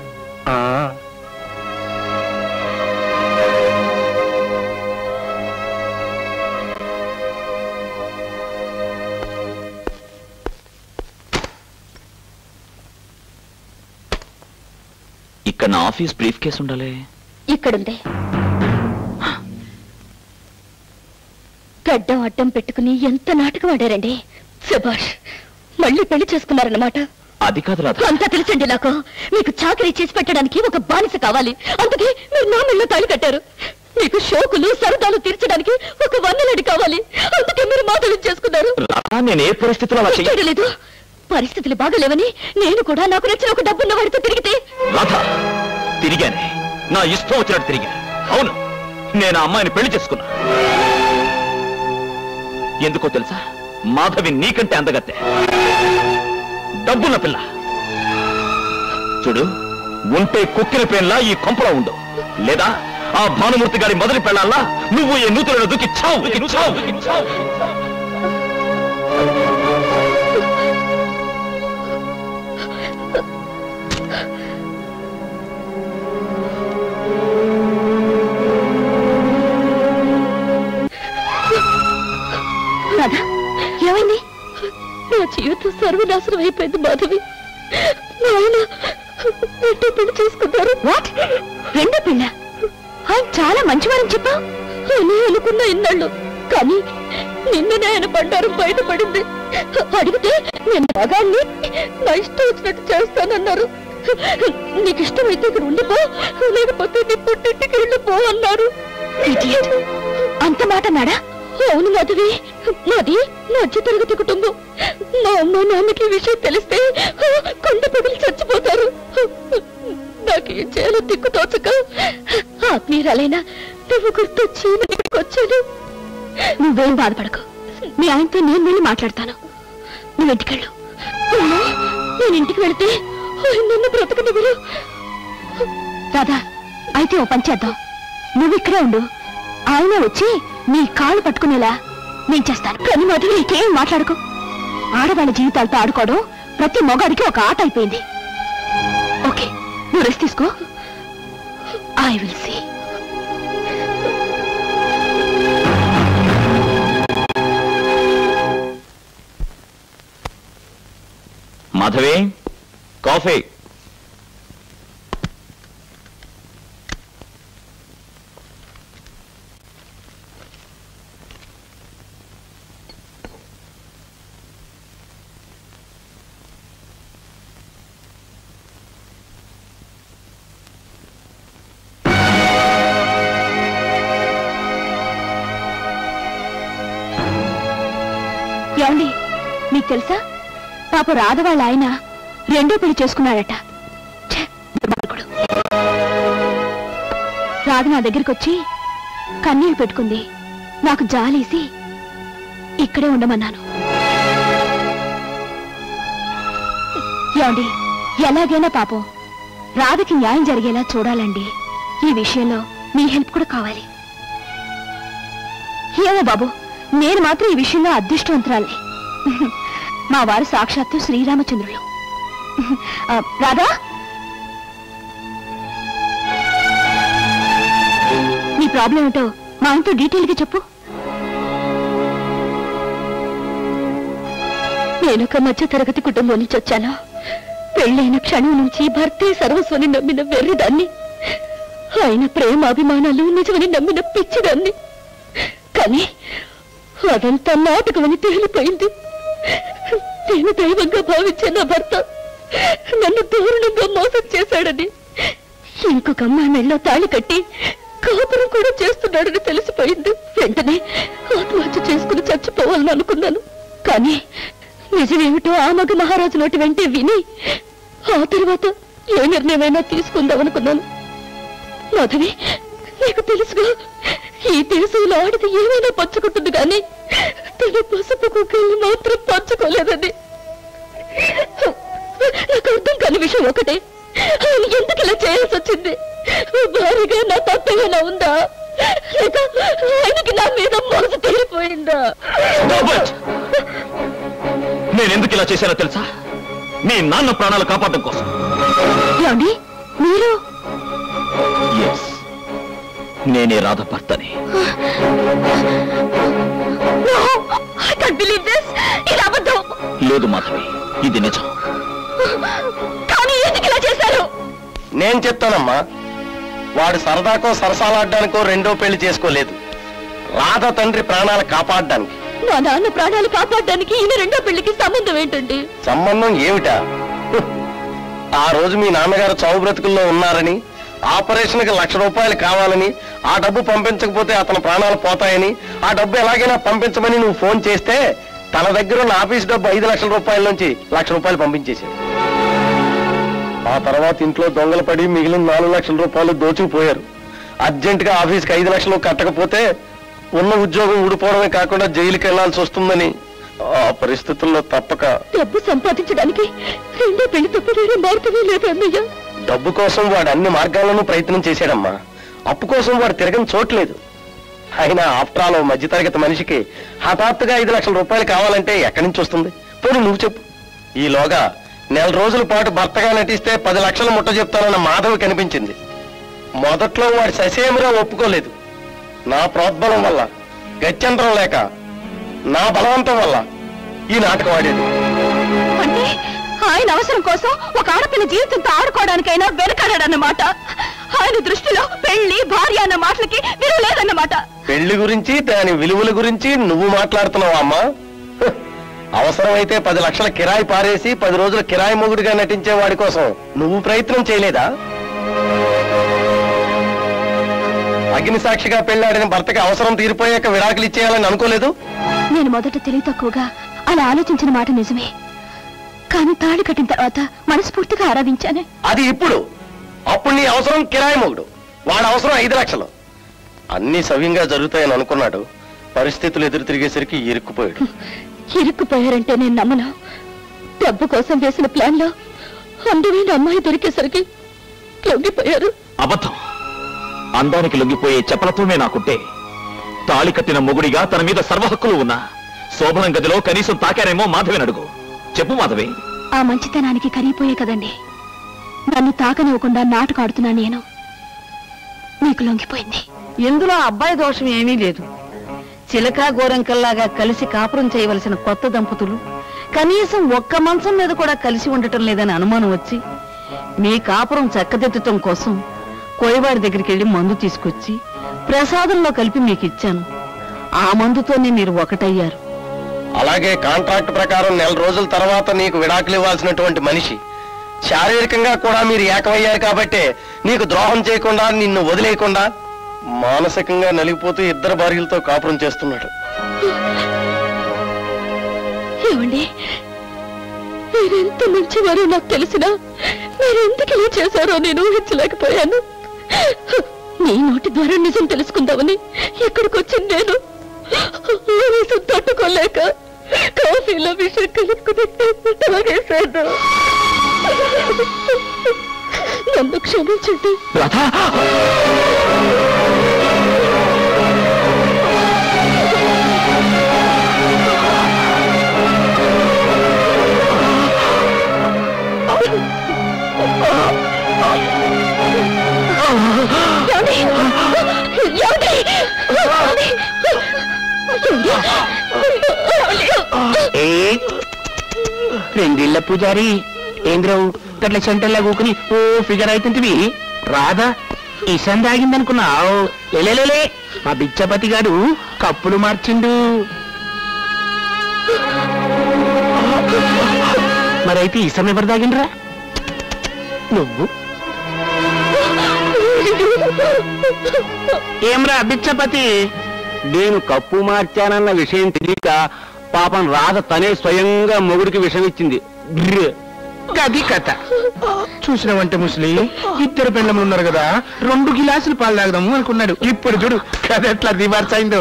ఇక్కడ నా ఆఫీస్ బ్రీఫ్ కేసు ఉండాలి. ఇక్కడుంది. గడ్డం అడ్డం పెట్టుకుని ఎంత నాటకం ఆడారండి. సుభాష్, మళ్ళీ పెళ్లి చేసుకున్నారన్నమాట. అది కాదు రాధా. అంతా తెలుసండి నాకు. మీకు చాకరీ చేసి పెట్టడానికి ఒక బానిస కావాలి, అందుకే మీరు నా మెళ్ళో తాళి కట్టారు. మీకు షోకులు సరదాలు తీర్చడానికి ఒక వన్నెలడి కావాలి, అందుకే మీరు మాటలు చేసుకున్నారు. నేను ఏ పరిస్థితిలో లేదు, పరిస్థితులు బాగలేవని నేను కూడా నాకు నచ్చిన ఒక డబ్బున్న వాడితో తిరిగితే. రాధా, తిరిగానే, నా ఇష్టం వచ్చినట్టు తిరిగా. అవును, నేను ఆ అమ్మాయిని పెళ్లి చేసుకున్నా. ఎందుకో తెలుసా? మాధవి నీకంటే అందగత్తే, డబ్బున్న పిల్ల. చూడు, ఉంటే కుక్కిన పేర్లా ఈ కొంపలో ఉండు, లేదా ఆ భానుమూర్తి గారి మొదటి పెళ్ళాలా నువ్వు ఈ నూతులను దూకి చావు. ఏమైంది? నా జీవితం సర్వనాశనం అయిపోయింది మాధవి. నాయన రెండో పెళ్లి చేసుకున్నారు. వాట్? రెండో పెళ్ళ? ఆయన చాలా మంచివారని చెప్పా అని అనుకున్నా ఇన్నాళ్ళు, కానీ నిన్ననే ఆయన బండారం బయటపడింది. అడిగితే నేను మగాన్ని నా ఇష్టం వచ్చినట్టు చేస్తానన్నారు. నీకు ఇష్టమైతే ఇక్కడ ఉండిపో, లేకపోతే నీ పుట్టింటికి వెళ్ళిపో అన్నారు. అంత మాట నాడా? అవును మాధవి, నాది మధ్య తరగతి కుటుంబం. మా అమ్మ నాన్నకి విషయం తెలిస్తే కొండ పగులు చచ్చిపోతారు. నాకేం చేయాలో దిక్కు తోచక ఆత్మీయురాలైనా నువ్వు గుర్తొచ్చి వచ్చాను. నువ్వేం బాధపడకు, మీ ఆయనతో నేను వెళ్ళి మాట్లాడతాను. నువ్వు ఇంటికెళ్ళు. నేను ఇంటికి వెళితే నన్ను బ్రతకనివ్వరు. రాధా, అయితే ఓ పని చేద్దాం, నువ్వు ఇక్కడే ఉండు, ఆయన వచ్చి నీ కాళ్ళు పట్టుకునేలా నేను చేస్తాను. కానీ మాధవి, నీకేం మాట్లాడుకో. ఆడవాళ్ళ జీవితాలతో ఆడుకోవడం ప్రతి మొగాడికి ఒక ఆట అయిపోయింది. ఓకే, నువ్వు రెస్ట్ తీసుకో. I will see. Madhavi, coffee. ఏమండి, మీకు తెలుసా, పాప రాధ వాళ్ళ ఆయన రెండో పెళ్లి చేసుకున్నాడట. రాధ నా దగ్గరికి వచ్చి కన్నీళ్ళు పెట్టుకుంది. నాకు జాలేసి ఇక్కడే ఉండమన్నాను. ఏమండి, ఎలాగైనా పాపం రాధకి న్యాయం జరిగేలా చూడాలండి. ఈ విషయంలో మీ హెల్ప్ కూడా కావాలి. ఏమో బాబు, నేను మాత్రం ఈ విషయంలో అదృష్టవంతురాల్ని. మా వారు సాక్షాత్తు శ్రీరామచంద్రులు. రాధా, నీ ప్రాబ్లం ఏంటో మా ఆయనతో డీటెయిల్గా చెప్పు. నేనొక మధ్య తరగతి కుటుంబం నుంచి వచ్చాను. పెళ్ళైన క్షణం నుంచి భర్తే సర్వస్వని నమ్మిన వెర్రిదాన్ని. ఆయన ప్రేమాభిమానాలు నిజమని నమ్మిన పిచ్చిదాన్ని. కానీ అదంతా నాటకమని తేలిపోయింది. నేను దైవంగా భావించే నా భర్త నన్ను దారుణంగా మోసం చేశాడని, ఇంకొక అమ్మాయి మెళ్ళో తాళి కట్టి కాపురం కూడా చేస్తున్నాడని తెలిసిపోయింది. వెంటనే ఆత్మహత్య చేసుకుని చచ్చిపోవాలని అనుకున్నాను. కానీ నిజమేమిటో ఆ మగ మహారాజు నోటి వెంటే విని ఆ తర్వాత ఏ నిర్ణయమైనా తీసుకుందామనుకున్నాను. మాధవి, నీకు తెలుసుగా, ఈ దేశంలో ఆడితే ఏమైనా పంచుకుంటుంది కానీ తన పసుపు కుక్కల్ని మాత్రం పంచుకోలేదని. నాకు అర్థం కాని విషయం ఒకటే, ఆయన ఎందుకు ఇలా చేయాల్సి వచ్చింది? భారీగా నా తప్పేమైనా ఉందా, లేక ఆయనకి నా మీద మోస తీరిపోయిందా? నేనెందుకు ఇలా చేశానో తెలుసా? మీ నాన్న ప్రాణాలు కాపాడడం కోసం. ఏమండి మీరు? ఎస్, నేనే రాధ భర్తని. లేదు మాధవి, ఇది నిజం. కానీ ఎందుకు ఇలా చేశారు? నేను చెప్తానమ్మా, వాడు సరదాకో సరసాలాడ్డానికో రెండో పెళ్లి చేసుకోలేదు. రాధ తండ్రి ప్రాణాలు కాపాడడానికి. మా నాన్న ప్రాణాలు కాపాడడానికి ఈయన రెండో పెళ్లికి సంబంధం ఏంటండి? సంబంధం ఏమిటా? ఆ రోజు మీ నాన్నగారు చావు బ్రతుకుల్లో ఉన్నారని, ఆపరేషన్ కి ₹1,00,000 కావాలని, ఆ డబ్బు పంపించకపోతే అతని ప్రాణాలు పోతాయని, ఆ డబ్బు ఎలాగైనా పంపించమని నువ్వు ఫోన్ చేస్తే తన దగ్గర ఉన్న ఆఫీస్ డబ్బు ₹5,00,000 నుంచి ₹1,00,000 పంపించేశాడు. ఆ తర్వాత ఇంట్లో దొంగలు పడి మిగిలిన ₹4,00,000 దోచుకుపోయారు. అర్జెంటుగా ఆఫీస్కి 5 లక్షలు కట్టకపోతే ఉన్న ఉద్యోగం ఊడిపోవడమే కాకుండా జైలుకి వెళ్లాల్సి వస్తుందని ఆ పరిస్థితుల్లో తప్పక డబ్బు సంపాదించడానికి రెండో పెళ్లి తప్ప వేరే మార్గమే లేదు అన్నయ్య. డబ్బు కోసం వాడు అన్ని మార్గాలను ప్రయత్నం చేశాడమ్మా. అప్పు కోసం వాడు తిరగని చోట్లేదు. అయినా ఆఫ్టర్ ఆల్ మధ్యతరగతి మనిషికి హఠాత్తుగా ₹5,00,000 కావాలంటే ఎక్కడి నుంచి వస్తుంది? పోనీ నువ్వు చెప్పు. ఈలోగా నెల రోజుల పాటు భర్తగా నటిస్తే 10 లక్షలు ముట్ట చెప్తానన్న మాధవి కనిపించింది. మొదట్లో వాడు ససేమిరా ఒప్పుకోలేదు. నా ప్రోద్బలం వల్ల, గత్యంతరం లేక, నా బలవంతం వల్ల ఈ నాటకం ఆడేది. అంటే ఆయన అవసరం కోసం ఒక ఆడపిల్ల జీవితంతో ఆడుకోవడానికైనా వెనకాడన్నమాట. ఆయన దృష్టిలో పెళ్లి, భార్య అన్న మాటలకి విలువ లేదన్నమాట. పెళ్లి గురించి, దాని విలువల గురించి నువ్వు మాట్లాడుతున్నావా అమ్మా? అవసరమైతే 10 లక్షల కిరాయి పారేసి 10 రోజుల కిరాయి మొగుడిగా నటించే వాడి కోసం నువ్వు ప్రయత్నం చేయలేదా? అగ్ని సాక్షిగా పెళ్లాడిన భర్తకి అవసరం తీరిపోయాక విడాకులు ఇచ్చేయాలని అనుకోలేదు? నేను మొదట తెలివి తక్కువగా అలా ఆలోచించిన మాట నిజమే. కానీ తాళి కట్టిన తర్వాత మనస్ఫూర్తిగా ఆరాధించానే. అది ఇప్పుడు. అప్పుడు నీ అవసరం కిరాయి మొగుడు, వాడి అవసరం 5 లక్షలు. అన్ని సవ్యంగా జరుగుతాయని అనుకున్నాడు. పరిస్థితులు ఎదురు తిరిగేసరికి ఇరుక్కుపోయాడు. ఇరుక్కుపోయారంటే నేను నమ్మను. డబ్బు కోసం వేసిన ప్లాన్ లో అందమైన అమ్మాయి దొరికేసరికి లొంగిపోయారు. అబద్ధం. అందానికి లొంగిపోయే చెప్పలతోనే నాకుంటే తాళి కట్టిన మొగుడిగా తన మీద సర్వ హక్కులు ఉన్నా శోభనం గదిలో కనీసం తాకారేమో మాధవిని అడుగు. చెప్పు మాధవి. ఆ మంచితనానికి కరిగిపోయే కదండి నన్ను తాకనివ్వకుండా నాటకాడుతున్నా నేను. నీకు లొంగిపోయింది. ఇందులో అబ్బాయి దోషం ఏమీ లేదు. చిలకా గోరంకల్లాగా కలిసి కాపురం చేయవలసిన కొత్త దంపతులు కనీసం ఒక్క మంచం మీద కూడా కలిసి ఉండటం లేదని అనుమానం వచ్చి మీ కాపురం చక్కదిద్దటం కోసం కోయవాడి దగ్గరికి వెళ్ళి మందు తీసుకొచ్చి ప్రసాదంలో కలిపి మీకు ఇచ్చాను. ఆ మందుతోనే మీరు ఒకటయ్యారు. అలాగే కాంట్రాక్ట్ ప్రకారం నెల రోజుల తర్వాత నీకు విడాకులు ఇవ్వాల్సినటువంటి మనిషి శారీరకంగా కూడా మీరు ఏకమయ్యారు కాబట్టే నీకు ద్రోహం చేయకుండా, నిన్ను వదిలేయకుండా మానసికంగా నలిగిపోతూ 2 భార్యలతో కాపురం చేస్తున్నాడు. ఏమండి, మీరెంత మంచివారో నాకు తెలిసినా మీరెందుకు ఇలా చేశారో నేను ఊహించలేకపోయాను. నీ నోటి ద్వారా నిజం తెలుసుకుందామని ఇక్కడికి వచ్చింది నేను. తట్టుకోలేక కాఫీలో విషయం కలుపుకుని తాగేశాను. నన్ను క్షమించండి. రెండిళ్ళ పూజారి ఏంద్రవు గట్ల సెంటర్లా కూకుని ఓ ఫిగర్ అవుతుంటివి రాదా ఇసం దాగిందనుకున్నావు లేలే మా బిచ్చపతి గారు కప్పులు మార్చిండు మరైతే ఇసం ఎవరు దాగిండ్రా నువ్వు ఏమ్రా బిచ్చపతి నేను కప్పు మార్చానన్న విషయం తెలియక పాపం రాధ తనే స్వయంగా మొగుడికి విషం ఇచ్చింది. గది కథ చూసినవంటే ముసలి ఇద్దరు పెళ్ళములు ఉన్నారు కదా 2 గిలాసులు పాలు తాగదాము అనుకున్నాడు. ఇప్పుడు చూడు కథ ఎట్లా రివర్స్ అయిందో.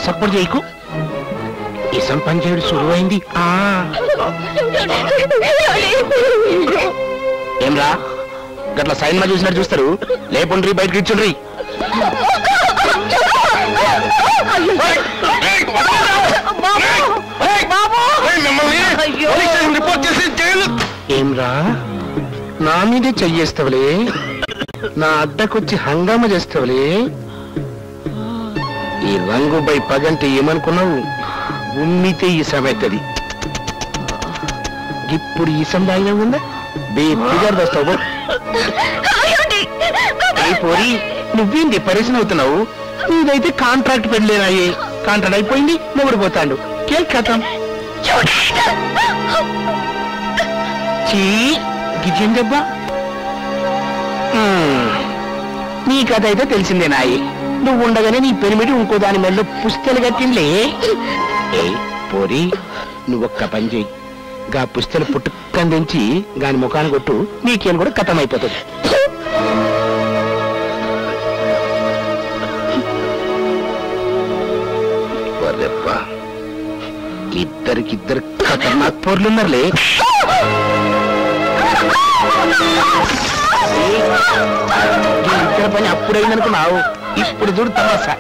సపోర్ట్ చేయకు ఇసం పని చేయడు సులువైంది. ఏమ్రా గట్ల సైన్ మా చూసినట్టు చూస్తారు లేకుండ్రి బయటకి ఇచ్చుండ్రి. ఏమ్రా నా మీదే చెయ్యేస్తావులే నా అడ్డకొచ్చి హంగామా చేస్తావులే. ఈ రంగుపై పగంటే ఏమనుకున్నావు ఉమ్మితే ఈ సమయత్తది. ఇప్పుడు ఈ సందాయినా ఉందా బేపిగారు వస్తావు పోరి నువ్వేంటి పరిశ్రమ అవుతున్నావు. నీదైతే కాంట్రాక్ట్ పెళ్ళేనాయి కాంట్రాక్ట్ అయిపోయింది మొగుడు పోతాడు కేక్ కథం గిజం దెబ్బా. నీ కథ అయితే తెలిసిందే నాయి. నువ్వు ఉండగానే నీ పెనిమిడి ఇంకో దాని మెల్లో పుస్తలు కట్టిండ్లే. ఏ పోరి నువ్వొక్క పని చెయ్యి గా పుస్తలు పుట్టుకని దించి గాని ముఖాన్ని కొట్టు నీకేం కూడా కథం అయిపోతుంది. ఇద్దరికిద్దరు ఖతర్నాక్ పోర్లున్నారులే. ఇద్దరు పని అప్పుడైందనుకున్నావు ఇప్పుడు చూడు తమాసా.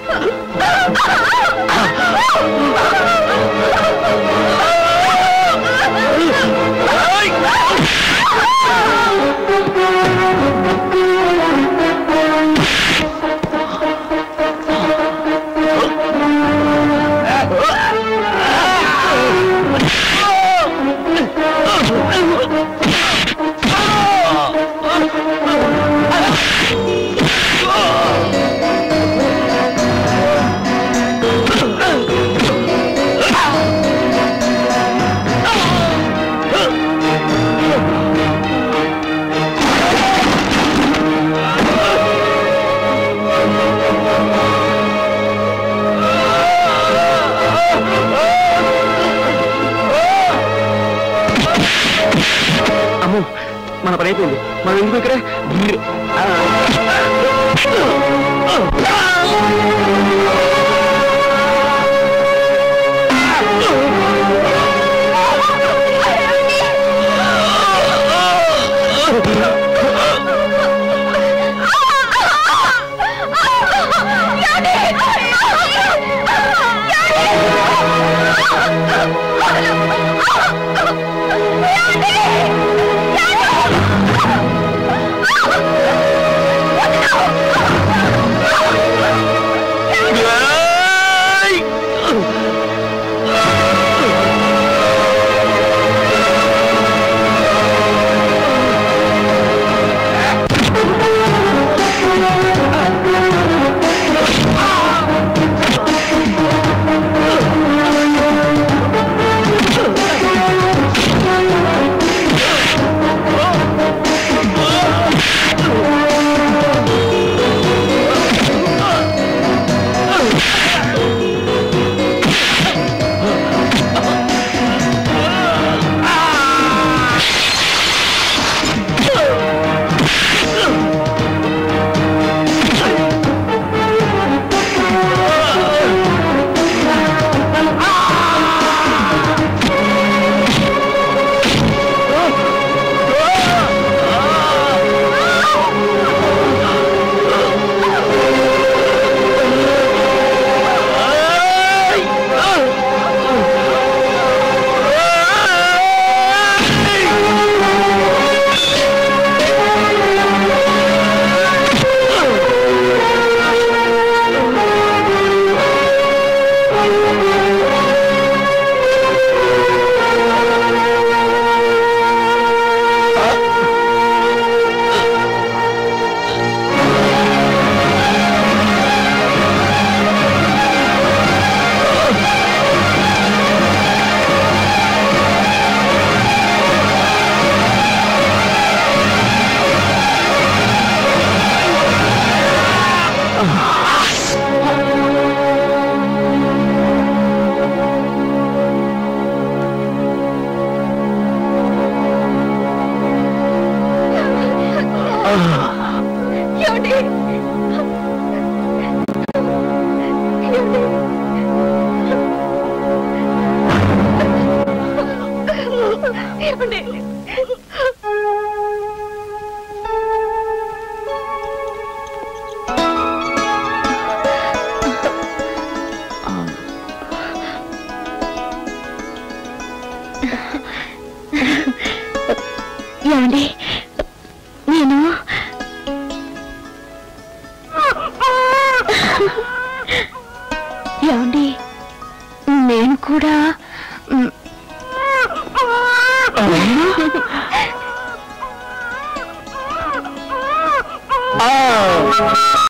మన పని అయిపోయింది మనం ఎందుకు ఇక్కడ ఏమండి నేను ఏమండి నేను కూడా